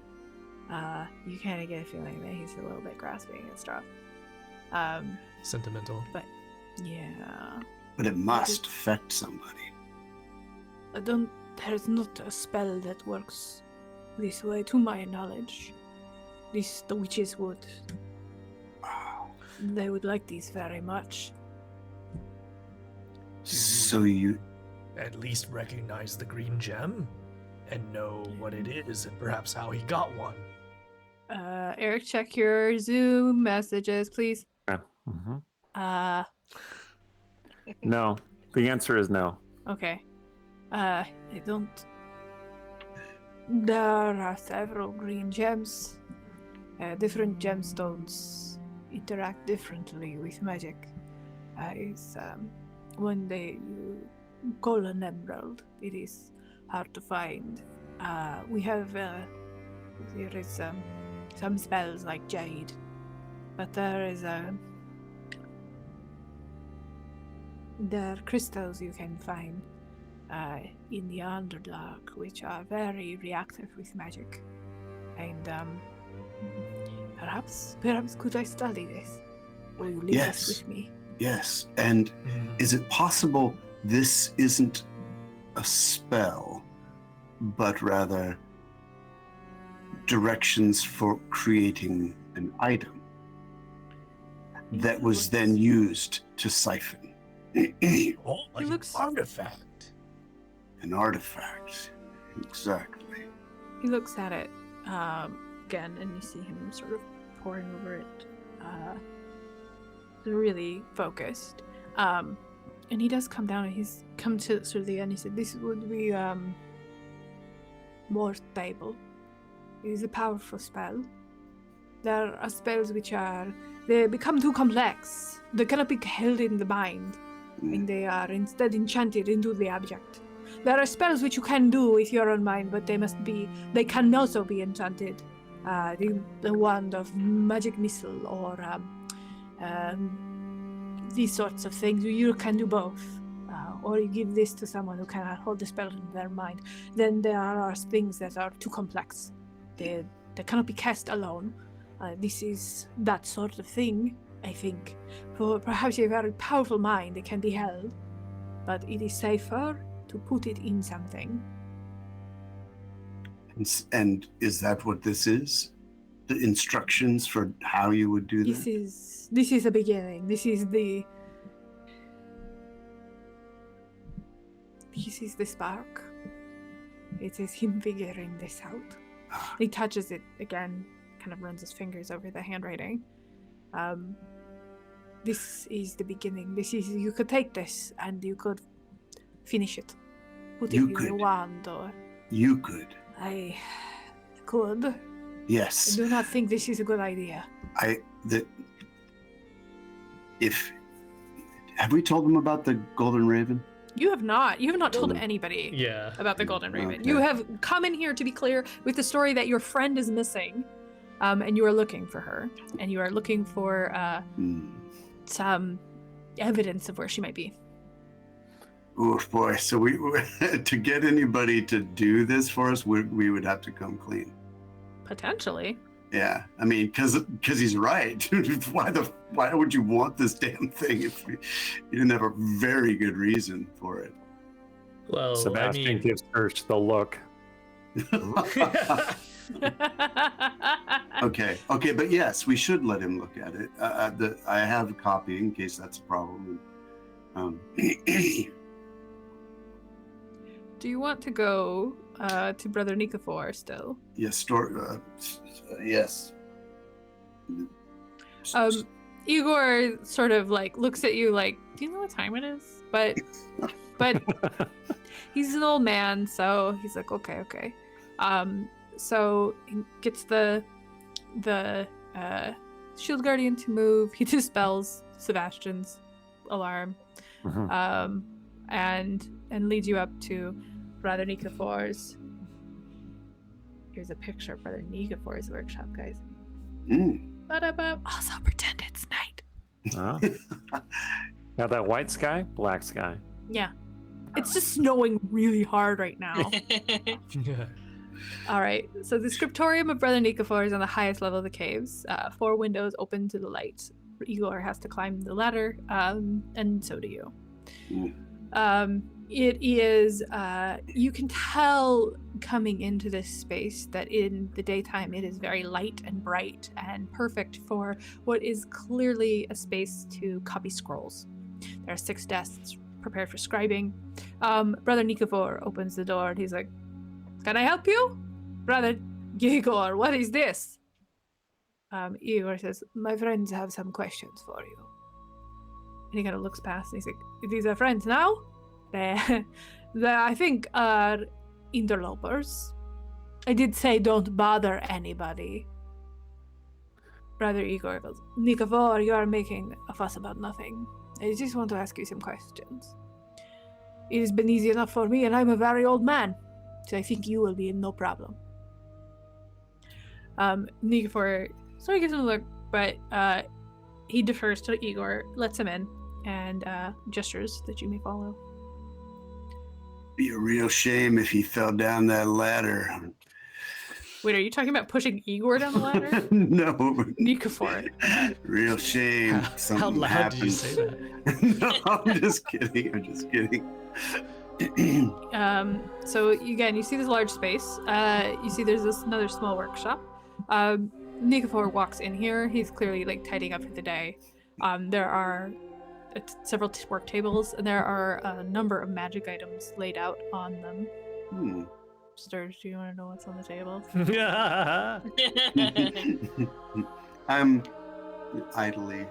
You kind of get a feeling that he's a little bit grasping at stuff. Sentimental. Yeah. But it must affect somebody. There's not a spell that works this way, to my knowledge. The witches would. They would like these very much. So you... At least recognize the green gem and know what it is and perhaps how he got one. Eric, check your Zoom messages, please. Mm-hmm. No. The answer is no. Okay. I don't. There are several green gems. Different gemstones interact differently with magic. When you call an emerald, it is hard to find. We have there is some spells like jade, but there are crystals you can find in the Underdark, which are very reactive with magic. And perhaps could I study this? Will you leave Yes. this with me? Yes. And is it possible this isn't a spell, but rather directions for creating an item that was then used to siphon? Oh, like an looks- artifact. An artifact. Exactly. He looks at it again, and you see him sort of poring over it, really focused. And he does come down, and he's come to sort of the end. He said, "This would be more stable. It is a powerful spell. There are spells which they become too complex. They cannot be held in the mind, and they are instead enchanted into the object. There are spells which you can do with your own mind, but they can also be enchanted. The wand of magic missile or these sorts of things. You can do both. Or you give this to someone who cannot hold the spell in their mind. Then there are things that are too complex. They cannot be cast alone. This is that sort of thing, I think. For perhaps a very powerful mind, it can be held. But it is safer to put it in something." And is that what this is? The instructions for how you would do that? This is the beginning. This is the spark. It is him figuring this out. He touches it again, kind of runs his fingers over the handwriting. This is the beginning. You could take this and you could finish it. Put it in your wand, or You could. I could. I Yes. do not think this is a good idea. Have we told them about the Golden Raven? You have not. You have not told Mm. anybody Yeah. about the Golden Raven. Okay. You have come in here, to be clear, with the story that your friend is missing, and you are looking for her, and you are looking for some evidence of where she might be. Oh boy! So we to get anybody to do this for us, we would have to come clean. Potentially. Yeah, I mean, because he's right. Why would you want this damn thing if you didn't have a very good reason for it? Well, Sebastian gives Ursh the look. Okay, but yes, we should let him look at it. I have a copy in case that's a problem. Do you want to go to Brother Nikifor still? Yes, yes. Igor sort of like looks at you like, do you know what time it is? But he's an old man, so he's like, okay. So he gets the shield guardian to move. He dispels Sebastian's alarm, and leads you up to Brother Nikifor's. Here's a picture of Brother Nikifor's workshop, guys. Also pretend it's night. Now that white sky, black sky. Yeah. It's just snowing really hard right now. All right. So the Scriptorium of Brother Nikifor is on the highest level of the caves. 4 windows open to the light. Igor has to climb the ladder, and so do you. It is, you can tell coming into this space that in the daytime it is very light and bright and perfect for what is clearly a space to copy scrolls. There are 6 desks prepared for scribing. Brother Nikifor opens the door and he's like, "Can I help you? Brother Igor, what is this?" Igor says, "My friends have some questions for you." And he kind of looks past and he's like, "These are friends now? They I think are interlopers. I did say don't bother anybody." Brother Igor goes, "Nikifor, you are making a fuss about nothing. I just want to ask you some questions. It has been easy enough for me, and I'm a very old man, so I think you will be no problem." Nikifor sort of gives him a look, but he defers to Igor, lets him in, and gestures that you may follow. Be a real shame if he fell down that ladder. Wait, are you talking about pushing Igor down the ladder? No. Nikifor. Real shame. How loud happened. did you say that? No, I'm just kidding. So again, you see this large space. You see there's another small workshop. Nikifor walks in here. He's clearly like tidying up for the day. There are several work tables, and there are a number of magic items laid out on them. Sturge, do you want to know what's on the table? I'm idly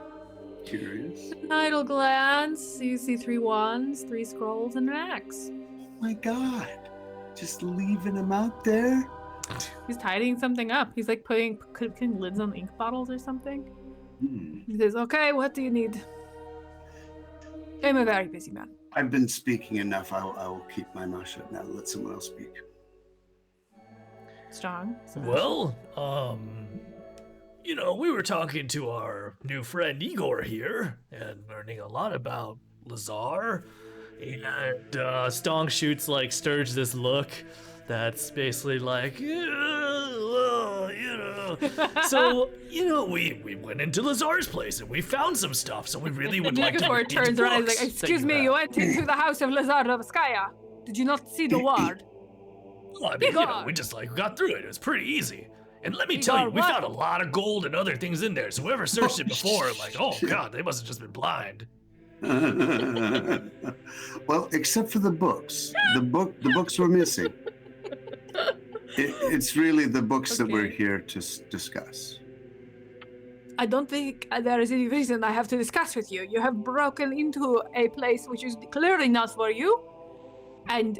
curious. An idle glance. You see 3 wands, 3 scrolls, and an axe. Oh my god. Just leaving him out there? He's tidying something up. He's like putting lids on ink bottles or something. He says, "Okay, what do you need?" I'm a very busy man. I've been speaking enough. I will keep my mouth shut now. Let someone else speak. Strong. Well, we were talking to our new friend Igor here and learning a lot about Lazar. And Stong shoots like Sturge this look that's basically like, So, we went into Lazar's place and we found some stuff, so we really would like to read turns around and is like, "Excuse me, you went into the house of Lazar-Novskaya. Did you not see the ward?" Well, I mean, we just got through it. It was pretty easy. And let me tell you, we found a lot of gold and other things in there. So whoever searched it before, God, they must have just been blind. Well, except for the books. The books were missing. It's really the books that we're here to discuss. I don't think there is any reason I have to discuss with you. You have broken into a place which is clearly not for you, and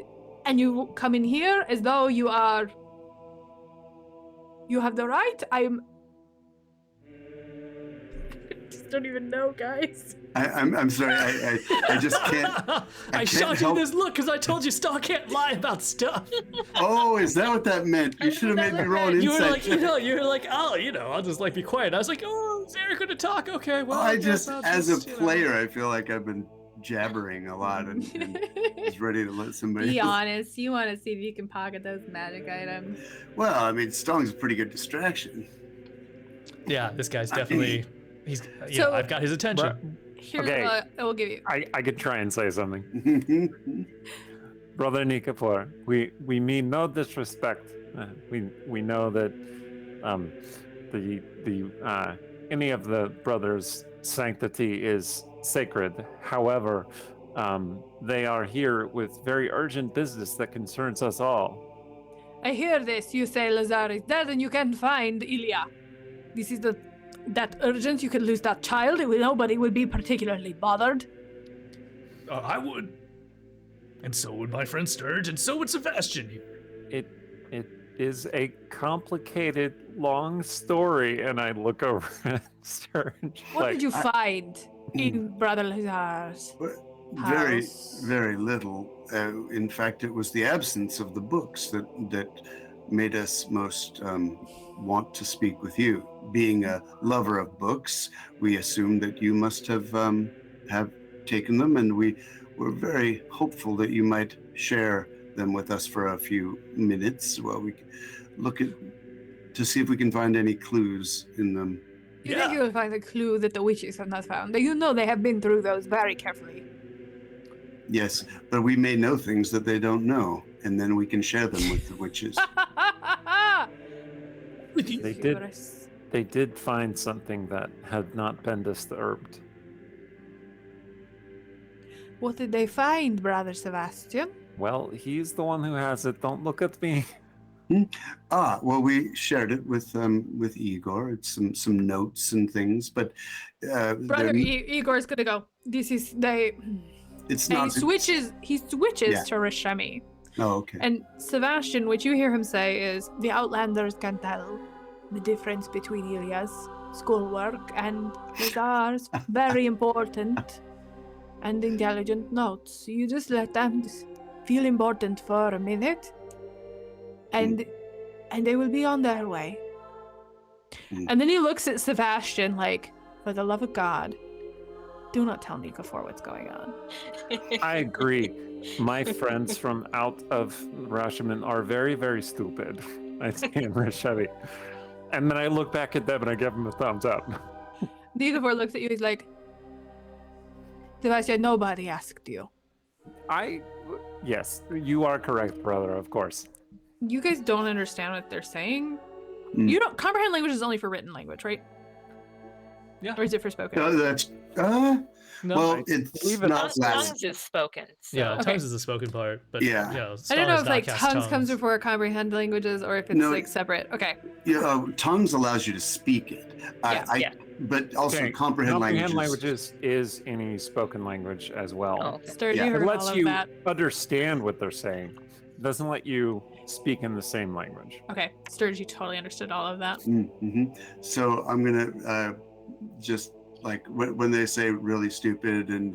you come in here as though you have the right. I just don't even know, guys. I'm sorry. I just can't. I shot you this look because I told you Star can't lie about stuff. Oh, is that what that meant? You should have made me roll an You were insight. you were like, I'll just be quiet. I was like, oh, is Eric going to talk? Okay, well. As a player, I feel like I've been jabbering a lot and is ready to let somebody. Be honest. You want to see if you can pocket those magic items. Well, I mean, Stong's a pretty good distraction. Yeah, this guy's definitely. I've got his attention. Here's Okay. what I will give you. I could try and say something. Brother Nikifor, we mean no disrespect. We know that any of the brothers' sanctity is sacred. However, they are here with very urgent business that concerns us all. I hear this. You say Lazar is dead and you can find Ilya. This is that urgent. You could lose that child. Nobody would be particularly bothered. I would. And so would my friend Sturge, and so would Sebastian here. It is a complicated, long story, and I look over at Sturge. What did you find in Brother Lazar's Very, house? very little. In fact, it was the absence of the books that made us most want to speak with you. Being a lover of books, we assumed that you must have taken them, and we were very hopeful that you might share them with us for a few minutes while we look to see if we can find any clues in them. You think you will find a clue that the witches have not found? You know they have been through those very carefully. Yes, but we may know things that they don't know, and then we can share them with the witches. They did find something that had not been disturbed. What did they find, Brother Sebastian? Well, he's the one who has it. Don't look at me. Well, we shared it with Igor. It's some notes and things, but Brother Igor's gonna go. This is it's and not. he switches to Rishemi. Oh, okay. And Sebastian, what you hear him say is, the Outlanders can tell the difference between Ilya's schoolwork and Lazar's very important and intelligent notes. You just let them feel important for a minute, and they will be on their way. And then he looks at Sebastian like, for the love of God, do not tell Nikifor what's going on. I agree. My friends from out of Rashomon are very, very stupid. I say in Rashemi. And then I look back at them and I give them a thumbs up. Nikifor looks at you, he's like, Sebastian, nobody asked you. Yes, you are correct, brother, of course. You guys don't understand what they're saying? You don't comprehend language is only for written language, right? Yeah. Or is it for spoken? No, that's No, well, it's not last. Tongues is spoken. So. Yeah, Okay. tongues is the spoken part, but Yeah. you know, I don't know Stars if like not cast tongues comes before comprehend languages or if it's No. like separate. Okay. Tongues allows you to speak it. Yeah. But also Okay, comprehend languages. is any spoken language as well. Oh, okay. Sturge, Yeah. you It heard all lets of you that. understand what they're saying. It doesn't let you speak in the same language. Okay. Sturge, you totally understood all of that. Mm-hmm. So I'm gonna just like when they say really stupid and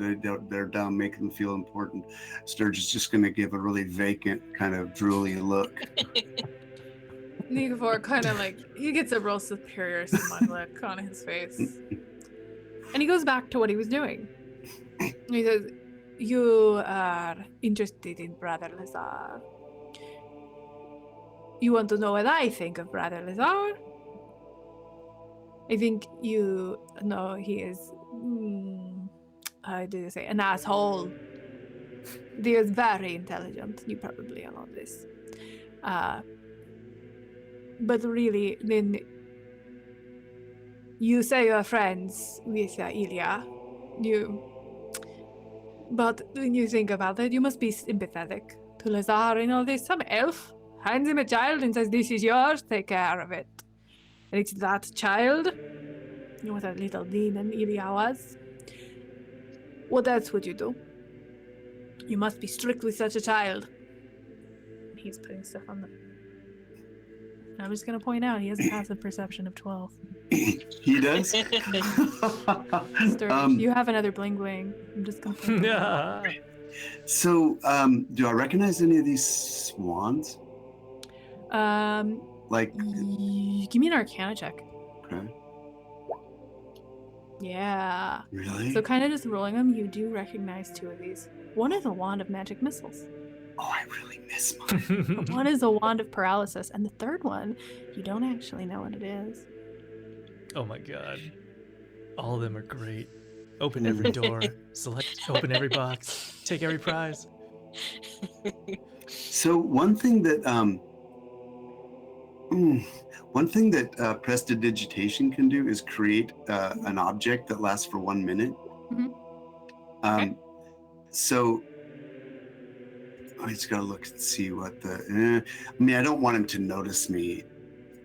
they're dumb, make them feel important. Sturge is just gonna give a really vacant kind of drooly look. Nikifor kind of like, he gets a real superior smug look on his face. And he goes back to what he was doing. He says, you are interested in Brother Lazar. You want to know what I think of Brother Lazar? I think you know he is, how did I say, an asshole. He is very intelligent. You probably know this. But really, then you say you're friends with Ilya. But when you think about it, you must be sympathetic to Lazar and all this. Some elf hands him a child and says, this is yours, take care of it. And it's that child. You know what a little demon Ilya was? What else would you do? You must be strict with such a child. He's putting stuff on the... I'm just going to point out, he has a passive perception of 12. He does? Sturge, you have another bling bling. I'm just going to point that out. Yeah. So, do I recognize any of these swans? Like, Give me an Arcana check. okay. Yeah. Really? So kind of just rolling them, you do recognize two of these. One is a wand of magic missiles. Oh, I really miss mine. One is a wand of paralysis, and the third one, you don't actually know what it is. Oh my god. All of them are great. Open every door, open every box, take every prize. So one thing that prestidigitation can do is create an object that lasts for 1 minute. Okay. So I just gotta look and see what the. I mean, I don't want him to notice me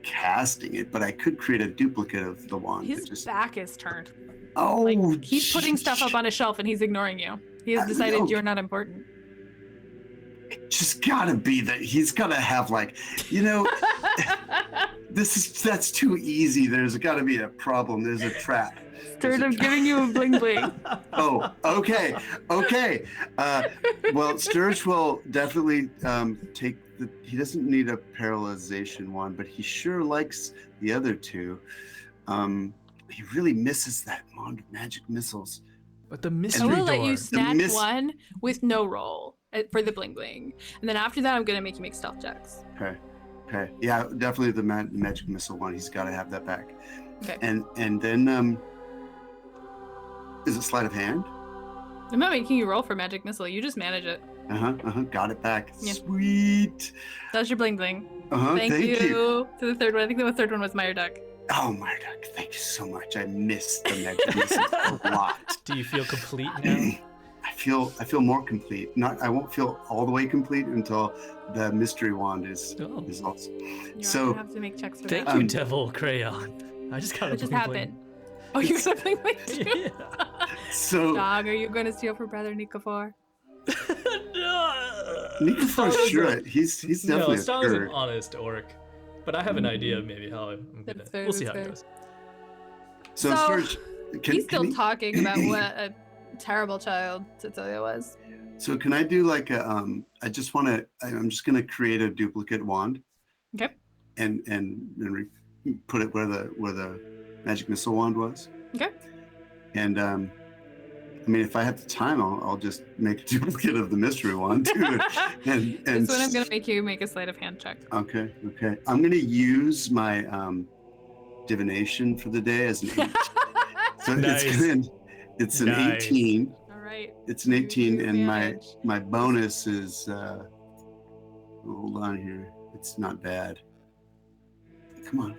casting it, but I could create a duplicate of the wand. His back is turned. Oh, Like, he's putting stuff up on a shelf and he's ignoring you. He has decided know. you're not important. Just gotta be that he's gotta have that's too easy. There's gotta be a problem. There's a trap. Instead of giving you a bling bling. Oh, okay. Well, Sturge will definitely take he doesn't need a paralyzation one, but he sure likes the other two. He really misses that wand of magic missiles. But the I mystery will let door. you snatch one with no roll for the bling bling. And then after that, I'm going to make you make stealth checks. Okay. Yeah, definitely the magic missile one. He's got to have that back. Okay. And then is it sleight of hand? I'm not making you roll for magic missile. You just manage it. Got it back. Yeah. Sweet. That's your bling bling. Thank you. To the third one. I think the third one was Meyer Duck. Oh, Marduk, thank you so much. I missed the magic missile a lot. Do you feel complete now? I feel more complete. I won't feel all the way complete until the mystery wand is also. You're So going to have to make checks for Thank that. you, Devil Crayon. I just got What just happened? Oh, you're something like Yeah. So Dog, are you going to steal for Brother Nikofor? Nicofor's sure. He's definitely a Stong's an third. honest orc. But I have an idea of maybe how I'm gonna. That's fair, We'll see that's how it fair. goes. So Sturge, He's still talking about what a terrible child Tsetseliya was. So can I do like a I'm just gonna create a duplicate wand. Okay. And put it where the magic missile wand was. Okay. And I mean, if I have the time, I'll just make a duplicate of the mystery wand too. and This one I'm gonna make you make a sleight of hand check. Okay. I'm gonna use my divination for the day as an 8. So Nice. it's an Nice. 18. All right. It's an 18, and Advantage. my bonus is hold on here. It's not bad. Come on.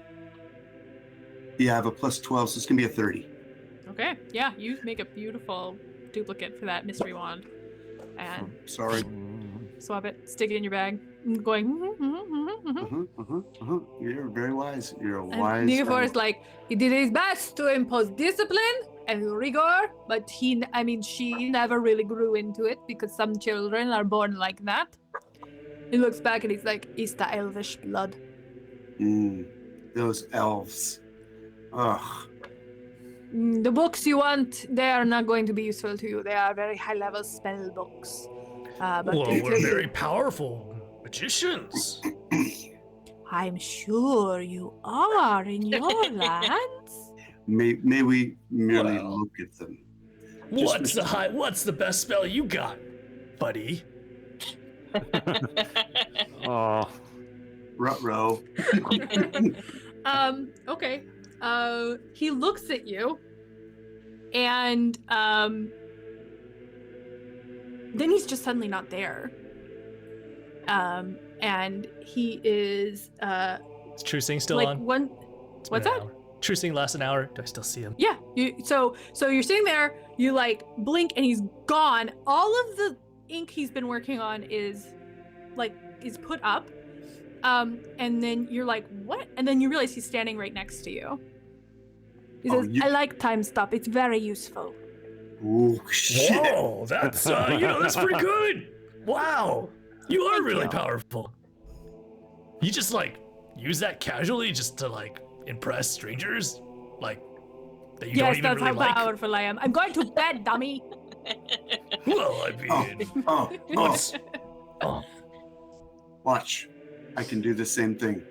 Yeah, I have a plus 12, so it's gonna be a 30. Okay. Yeah, you make a beautiful duplicate for that mystery wand, and Sorry. swap it, stick it in your bag, and going. You're very wise. You're a And wise. Nikofor is like, he did his best to impose discipline and rigor, but she never really grew into it because some children are born like that. He looks back and he's like, it's the elvish blood. Those elves. Ugh. The books you want, they are not going to be useful to you. They are very high-level spell books. But Well, they we're could- very powerful magicians. I'm sure you are in your lands. May we merely Well. look at them? What's the best spell you got, buddy? Oh, Ruh-roh. Okay. He looks at you, and then he's just suddenly not there. And he is Is Trusing still like on? one. It's been What's an that? hour. Trusing lasts an hour. Do I still see him? Yeah. So you're sitting there. You like blink, and he's gone. All of the ink he's been working on is put up. And then you're like, what? And then you realize he's standing right next to you. He Oh, says, you- I like time stop. It's very useful. Oh shit! Whoa, that's that's pretty good. Wow, you are really powerful. You just use that casually just to impress strangers, that you don't Yes, even that's really how like. powerful I am. I'm going to bed, dummy. Well, I mean, Oh, watch. I can do the same thing.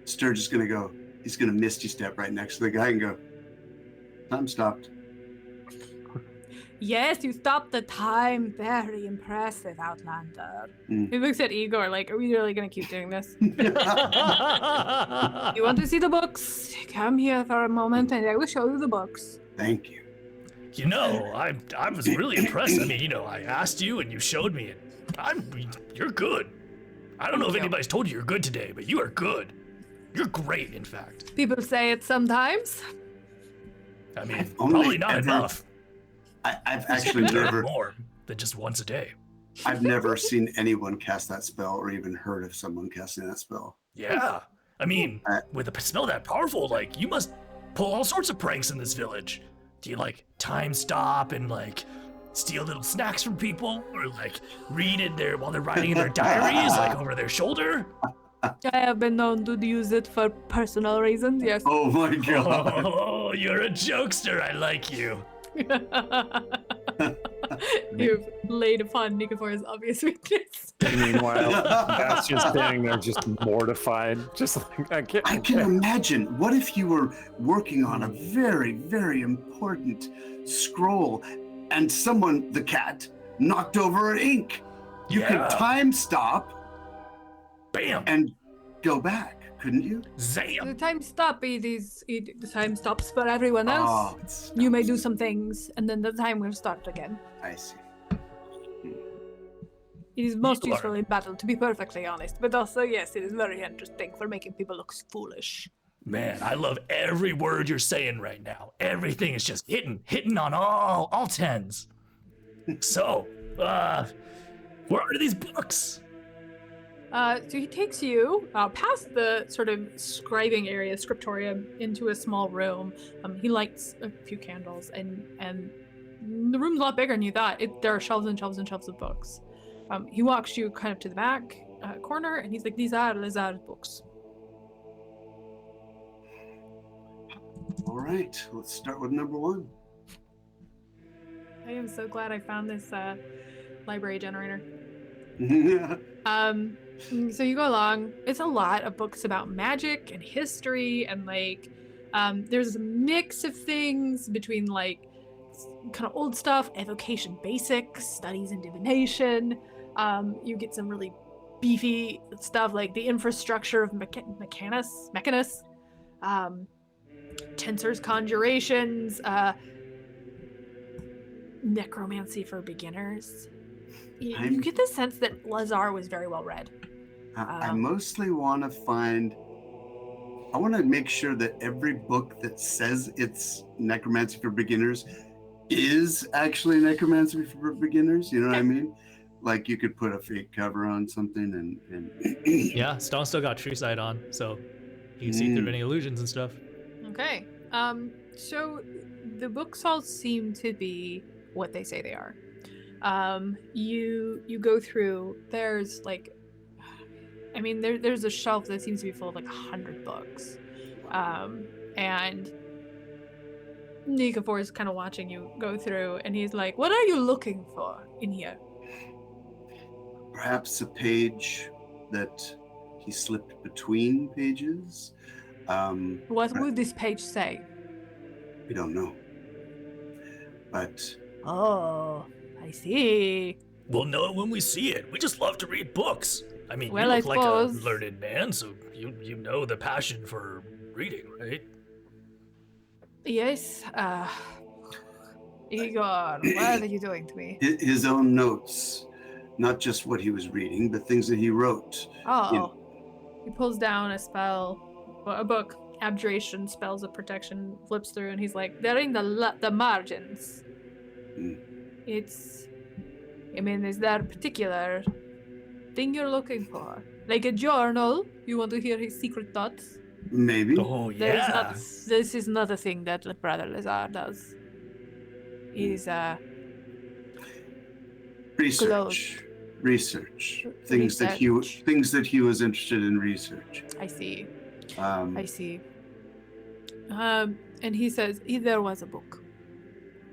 Sturge is gonna go. He's gonna misty step right next to the guy and go. Time stopped. Yes, you stopped the time. Very impressive, Outlander. Mm. He looks at Igor like, are we really going to keep doing this? You want to see the books? Come here for a moment and I will show you the books. Thank you. I was really impressed. I mean, I asked you and you showed me it. You're good. I don't know if anybody's told you you're good today, but you are good. You're great, in fact. People say it sometimes. I mean, I've only probably not ever- enough. I've actually never, more than just once a day. I've never seen anyone cast that spell or even heard of someone casting that spell. Yeah. I mean, with a spell that powerful, like, you must pull all sorts of pranks in this village. Do you, like, time stop and, like, steal little snacks from people? Or, like, read it there while they're writing in their diaries, like, over their shoulder? I have been known to use it for personal reasons, yes. Oh my god. Oh, you're a jokester. I like you. You've laid upon Nikofor's obvious weakness. Meanwhile, that's just standing there, just mortified, just like I can imagine. What if you were working on a very, very important scroll and someone, the cat, knocked over ink? You Yeah. could time stop Bam. and go back, couldn't you? The Zam. time stop the time stops for everyone else. Oh, it's, You may do some things, and then the time will start again. I see. It is most You useful are- in battle, to be perfectly honest. But also, yes, it is very interesting for making people look foolish. Man, I love every word you're saying right now. Everything is just hitting on all tens. So, where are these books? So he takes you past the sort of scribing area, Scriptorium, into a small room. He lights a few candles, and the room's a lot bigger than you thought. There are shelves and shelves and shelves of books. He walks you kind of to the back corner, and he's like, "These are Lazar's books." All right, let's start with number one. I am so glad I found this library generator. Yeah. So you go along. It's a lot of books about magic and history, and like, there's a mix of things between like kind of old stuff, evocation basics, studies in divination. You get some really beefy stuff like the infrastructure of Mechanus, Tensor's conjurations, necromancy for beginners. You get the sense that Lazar was very well read. I mostly want to find. I want to make sure that every book that says it's necromancy for beginners is actually necromancy for beginners. You know what I mean? Like you could put a fake cover on something and Yeah, Stone still got True Sight on, so you can see through any illusions and stuff. Okay. So the books all seem to be what they say they are. You go through. There's like, I mean, there's a shelf that seems to be full of like 100 books, and Nikofor is kind of watching you go through, and he's like, "What are you looking for in here?" perhaps a page that he slipped between pages. What would this page say? We don't know. But Oh, I see. We'll know it when we see it. We just love to read books. I mean, Well, you I look like a suppose- learned man, so you know the passion for reading, right? Yes. Igor, what are you doing to me? his own notes, not just what he was reading, but things that he wrote. Oh. He pulls down a book, Abjuration, Spells of Protection, flips through, and he's like, they're in the margins. Hmm. Is there a particular thing you're looking for? Like a journal? You want to hear his secret thoughts? Maybe. Oh yeah. This is not a thing that Brother Lazar does. He's Research. Things that he was interested in research. I see. Um, I see. And he says, there was a book.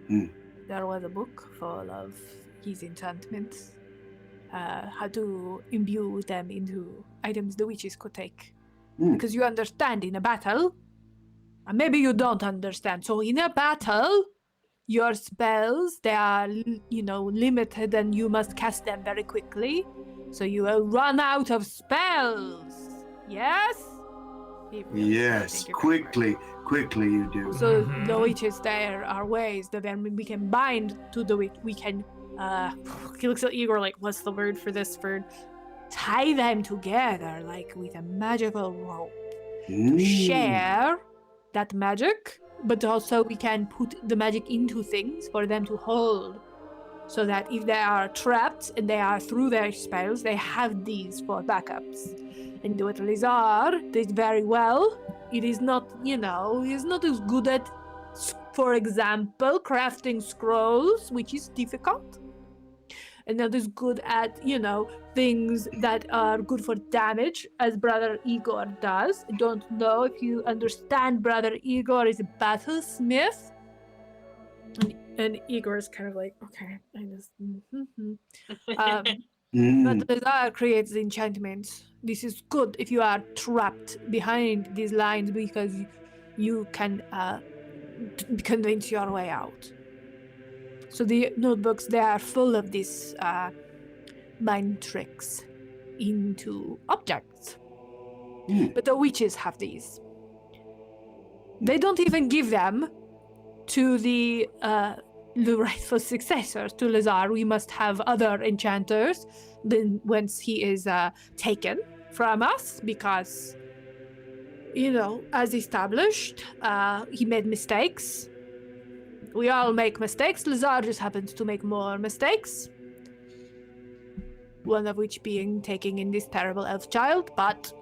Hmm. There was a book full of his enchantments. How to imbue them into items the witches could take. Hmm. Because you understand, in a battle, and maybe you don't understand. So in a battle, your spells, they are, limited, and you must cast them very quickly. So you will run out of spells. Yes? He really doesn't Yes, think you're gonna work. quickly you do. So the witches, there are ways that then we can bind to the witch. We can He looks at Igor like, what's the word for this word? Tie them together like with a magical rope. Share that magic, but also we can put the magic into things for them to hold. So that if they are trapped and they are through their spells, they have these for backups. And what Lizard did very well, it is not, he is not as good at, for example, crafting scrolls, which is difficult. And not as good at, things that are good for damage, as Brother Igor does. I don't know if you understand Brother Igor is a battlesmith. And Igor is kind of like, okay, I just... But Lizard creates the enchantments. This is good if you are trapped behind these lines because you can convince your way out. So the notebooks, they are full of these mind tricks into objects. But the witches have these. They don't even give them to the rightful successors to Lazar. We must have other enchanters then once he is taken from us because, as established, he made mistakes. We all make mistakes. Lazar just happens to make more mistakes. One of which being taking in this terrible elf child, but...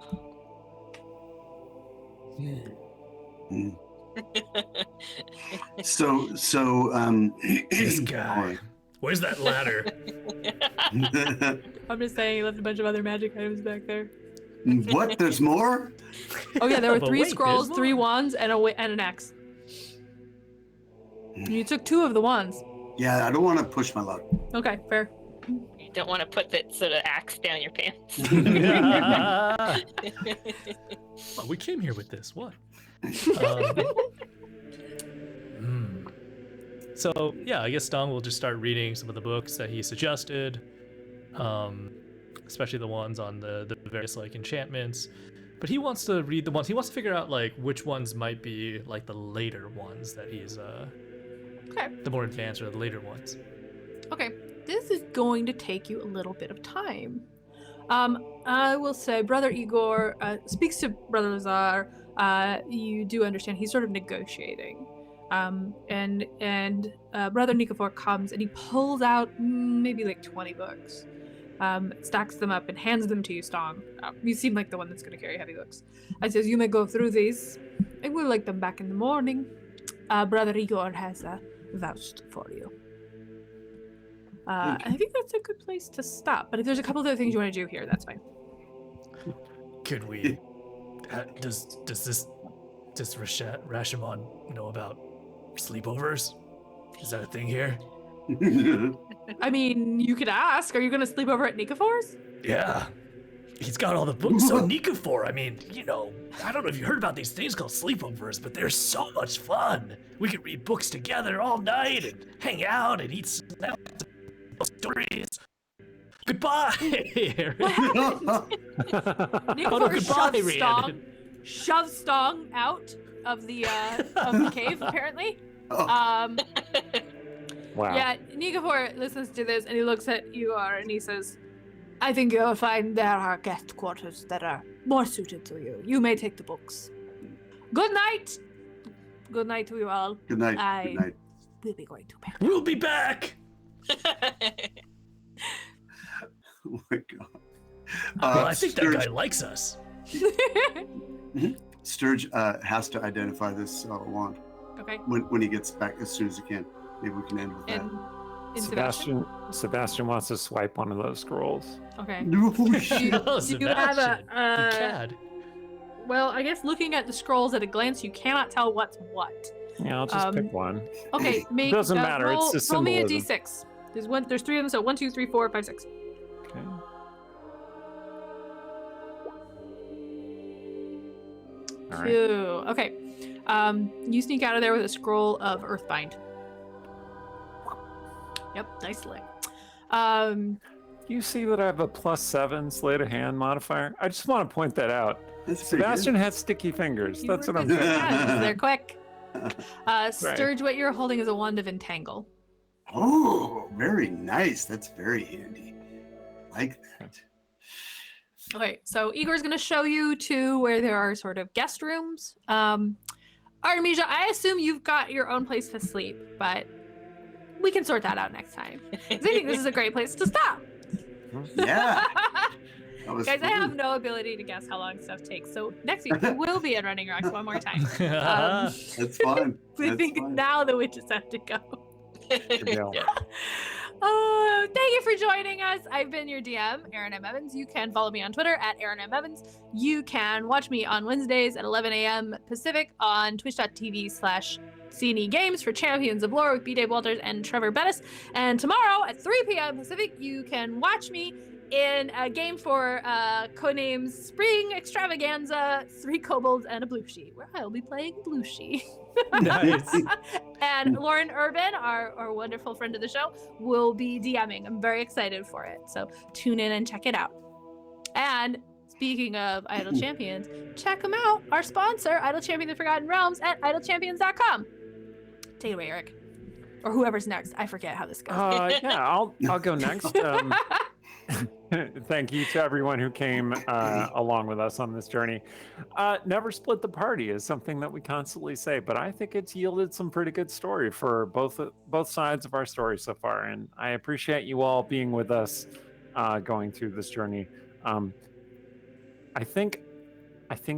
So, This guy. Where's that ladder? I'm just saying he left a bunch of other magic items back there. What? There's more? Oh yeah, there were But 3 wait, scrolls, there's 3 more. wands, and an axe. You took 2 of the wands. Yeah, I don't want to push my luck. Okay, fair. You don't want to put that sort of axe down your pants. Oh, we came here with this. What? So yeah, I guess Dong will just start reading some of the books that he suggested, especially the ones on the various enchantments. But he wants to read the ones. He wants to figure out which ones might be the later ones that he's Okay. the more advanced or the later ones. Okay, this is going to take you a little bit of time. I will say, Brother Igor speaks to Brother Lazar. You do understand he's sort of negotiating. And Brother Nikifor comes and he pulls out maybe 20 books, stacks them up and hands them to you, Stong. You seem like the one that's going to carry heavy books. And says, you may go through these. I will like them back in the morning. Brother Igor has vouched for you. I think that's a good place to stop. But if there's a couple of other things you want to do here, that's fine. Could we? Does Rashomon know about sleepovers? Is that a thing here? I mean, you could ask. Are you going to sleep over at Nikifor's? Yeah. He's got all the books. So Nikifor, I mean, I don't know if you heard about these things called sleepovers, but they're so much fun. We could read books together all night and hang out and eat snacks and stories. Goodbye. Nikifor goodbye, Rhiannon. shoves Stong out of the cave, apparently. Oh. Wow. Yeah, Nikifor listens to this and he looks at Igor and he says, I think you'll find there are guest quarters that are more suited to you. You may take the books. Good night. Good night to you all. Good night. I- Good night. We'll be going to bed. We'll be back. Oh my god. Well, I think that Sturge, guy likes us. Sturge has to identify this wand Okay. when he gets back as soon as he can. Maybe we can end with that. And in Sebastian? Sebastian wants to swipe one of those scrolls. Okay. No, Do you have Sebastian, a, you cad. well, I guess looking at the scrolls at a glance, you cannot tell what's what. Yeah, I'll just pick one. Okay, make Doesn't matter, Roll, it's a roll me a symbolism. d6. There's 3 of them, so 1, 2, 3, 4, 5, 6. Okay. All right. 2. Okay. You sneak out of there with a scroll of Earthbind. Yep, nicely. You see that I have a +7 sleight of hand modifier? I just want to point that out. That's pretty Sebastian has sticky fingers. You That's were what I'm good. saying. Yeah, they're quick. Right. Sturge, what you're holding is a wand of entangle. Oh, very nice. That's very handy. Like that. Okay, so Igor's going to show you to where there are sort of guest rooms. Artemisia, I assume you've got your own place to sleep, but we can sort that out next time. 'Cause I think this is a great place to stop. Yeah. That was Guys, I fun. have no ability to guess how long stuff takes, so next week we will be in Running Rocks one more time. That's fun. I That's think fun. now the witches have to go. deal. Yeah. Oh, thank you for joining us. I've been your DM, Erin M. Evans. You can follow me on Twitter at Erin M. Evans. You can watch me on Wednesdays at 11 a.m. Pacific on twitch.tv/CNE Games for Champions of Lore with B. Dave Walters and Trevor Bettis. And tomorrow at 3 p.m. Pacific, you can watch me in a game for codenames Spring Extravaganza, 3 Kobolds, and a Blue Sheet, where I'll be playing Blue Sheet. Nice. And Lauren Urban, our wonderful friend of the show, will be DMing. I'm very excited for it. So tune in and check it out. And speaking of Idle Champions, check them out. Our sponsor, Idle Champion the Forgotten Realms at idlechampions.com. Take it away, Eric. Or whoever's next. I forget how this goes. Yeah, I'll go next. Thank you to everyone who came along with us on this journey. Never split the party is something that we constantly say, but I think it's yielded some pretty good story for both sides of our story so far, and I appreciate you all being with us going through this journey. I think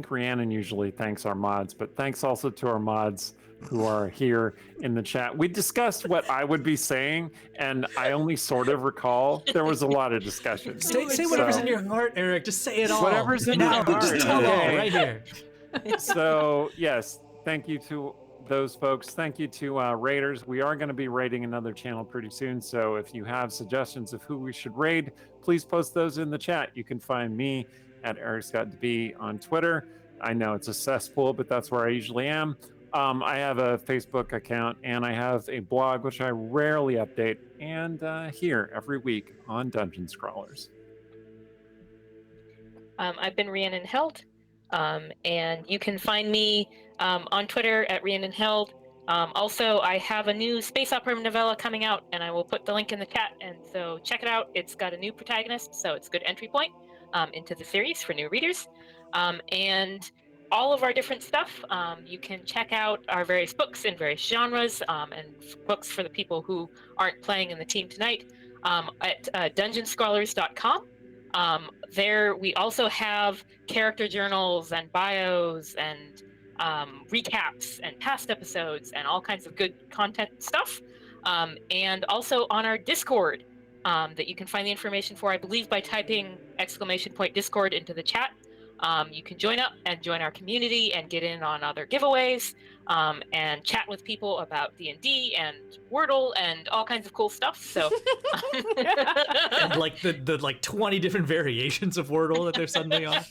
Rhiannon usually thanks our mods, but thanks also to our mods who are here in the chat. We discussed what I would be saying, and I only sort of recall there was a lot of discussion. Say whatever's in your heart, Eric. Just say it all. Whatever's in now, your heart. just tell it all Okay. right here. So yes, thank you to those folks. Thank you to raiders. We are going to be raiding another channel pretty soon, so if you have suggestions of who we should raid, please post those in the chat. You can find me at EricScottDB on Twitter. I know it's a cesspool, but that's where I usually am. I have a Facebook account, and I have a blog, which I rarely update, and here every week on Dungeon Scrawlers. I've been Rhiannon Held, and you can find me on Twitter at Rhiannon Held. Also, I have a new space opera novella coming out, and I will put the link in the chat, and so check it out. It's got a new protagonist, so it's a good entry point into the series for new readers. And all of our different stuff, you can check out our various books in various genres, and books for the people who aren't playing in the team tonight at dungeonscrawlers.com. There we also have character journals and bios and recaps and past episodes and all kinds of good content stuff. And also on our Discord that you can find the information for, I believe, by typing !Discord into the chat. You can join up and join our community and get in on other giveaways and chat with people about D&D and Wordle and all kinds of cool stuff. So And like the 20 different variations of Wordle that they're suddenly on.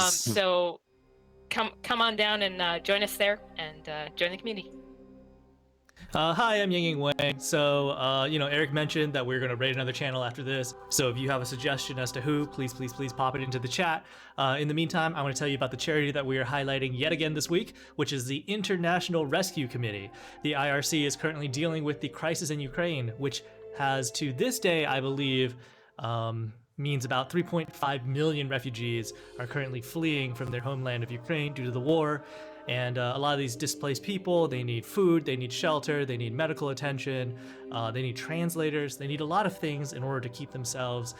So come on down and join us there and join the community. Hi, I'm Ying Wang. So, Eric mentioned that we're going to raid another channel after this. So if you have a suggestion as to who, please pop it into the chat. In the meantime, I want to tell you about the charity that we are highlighting yet again this week, which is the International Rescue Committee. The IRC is currently dealing with the crisis in Ukraine, which has, to this day, I believe, means about 3.5 million refugees are currently fleeing from their homeland of Ukraine due to the war. And a lot of these displaced people, they need food, they need shelter, they need medical attention, they need translators, they need a lot of things in order to keep themselves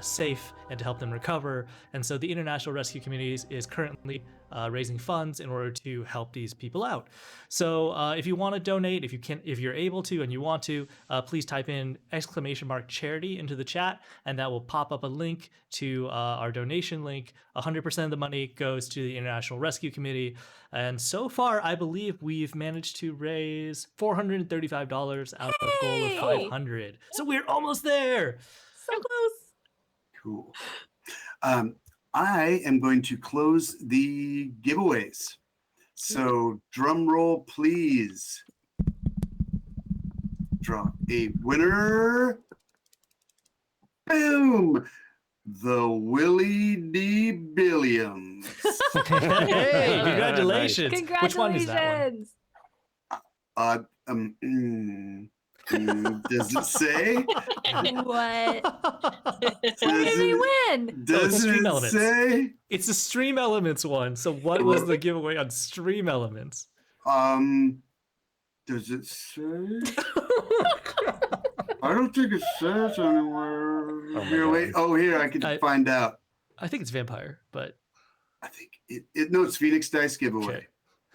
safe and to help them recover. And so the International Rescue Committee is currently raising funds in order to help these people out. So if you want to donate, if you're able to and you want to, please type in !charity into the chat, and that will pop up a link to our donation link. 100% of the money goes to the International Rescue Committee. And so far, I believe we've managed to raise $435 out of a goal of 500. So we're almost there. So close. Cool. I am going to close the giveaways. So drum roll, please. Draw a winner. Boom. The Willie D. Billiams. Hey, congratulations. Congratulations. Which one is that one? Does it say? What? What Does did we it, win? does Stream it Elements. say? It's the Stream Elements one. So what was the giveaway on Stream Elements? Does it say? I don't think it says anywhere. Oh my Here, God. wait. Oh, here, I can find out. I think it's Vampire, but I think no, it's Phoenix Dice giveaway. Okay.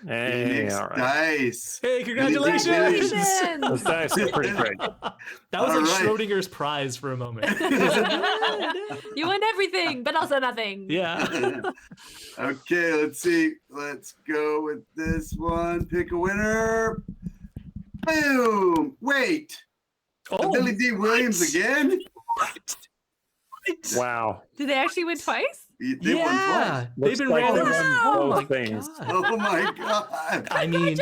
Hey, Phoenix all right. Dice. hey, congratulations! Congratulations! Those dice are pretty great. That was All like right. Schrodinger's prize for a moment. You win everything, but also nothing. Yeah. Okay, let's see. Let's go with this one. Pick a winner. Boom! Wait. Oh, Billy D. Williams what? again? Wow. Did they actually win twice? They won twice. Yeah, they've Looks been like they random. won Oh both my things. God. Oh my God. I mean, that's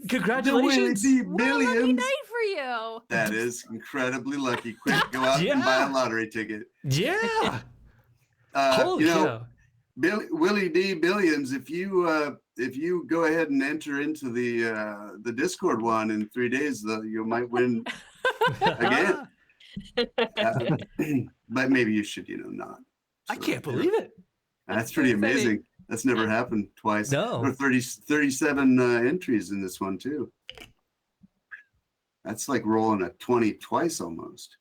Congratulations! congratulations. The Willie D. What a lucky Williams. night for you. That is incredibly lucky. Quick, go out and buy a lottery ticket. Yeah. Holy You know, cow. Willie D. Billiams, if you go ahead and enter into the Discord one in 3 days, you might win again. But maybe you should, not. I So, can't believe it. That's pretty amazing. That's never happened twice. No. There are 37 entries in this one too. That's like rolling a 20 twice almost.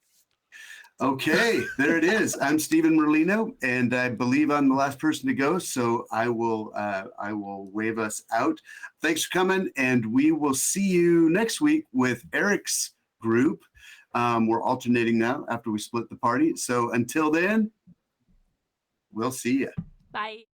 Okay, there it is. I'm Stephen Merlino, and I believe I'm the last person to go, so I will wave us out. Thanks for coming, and we will see you next week with Eric's group. We're alternating now after we split the party. So until then, we'll see you. Bye.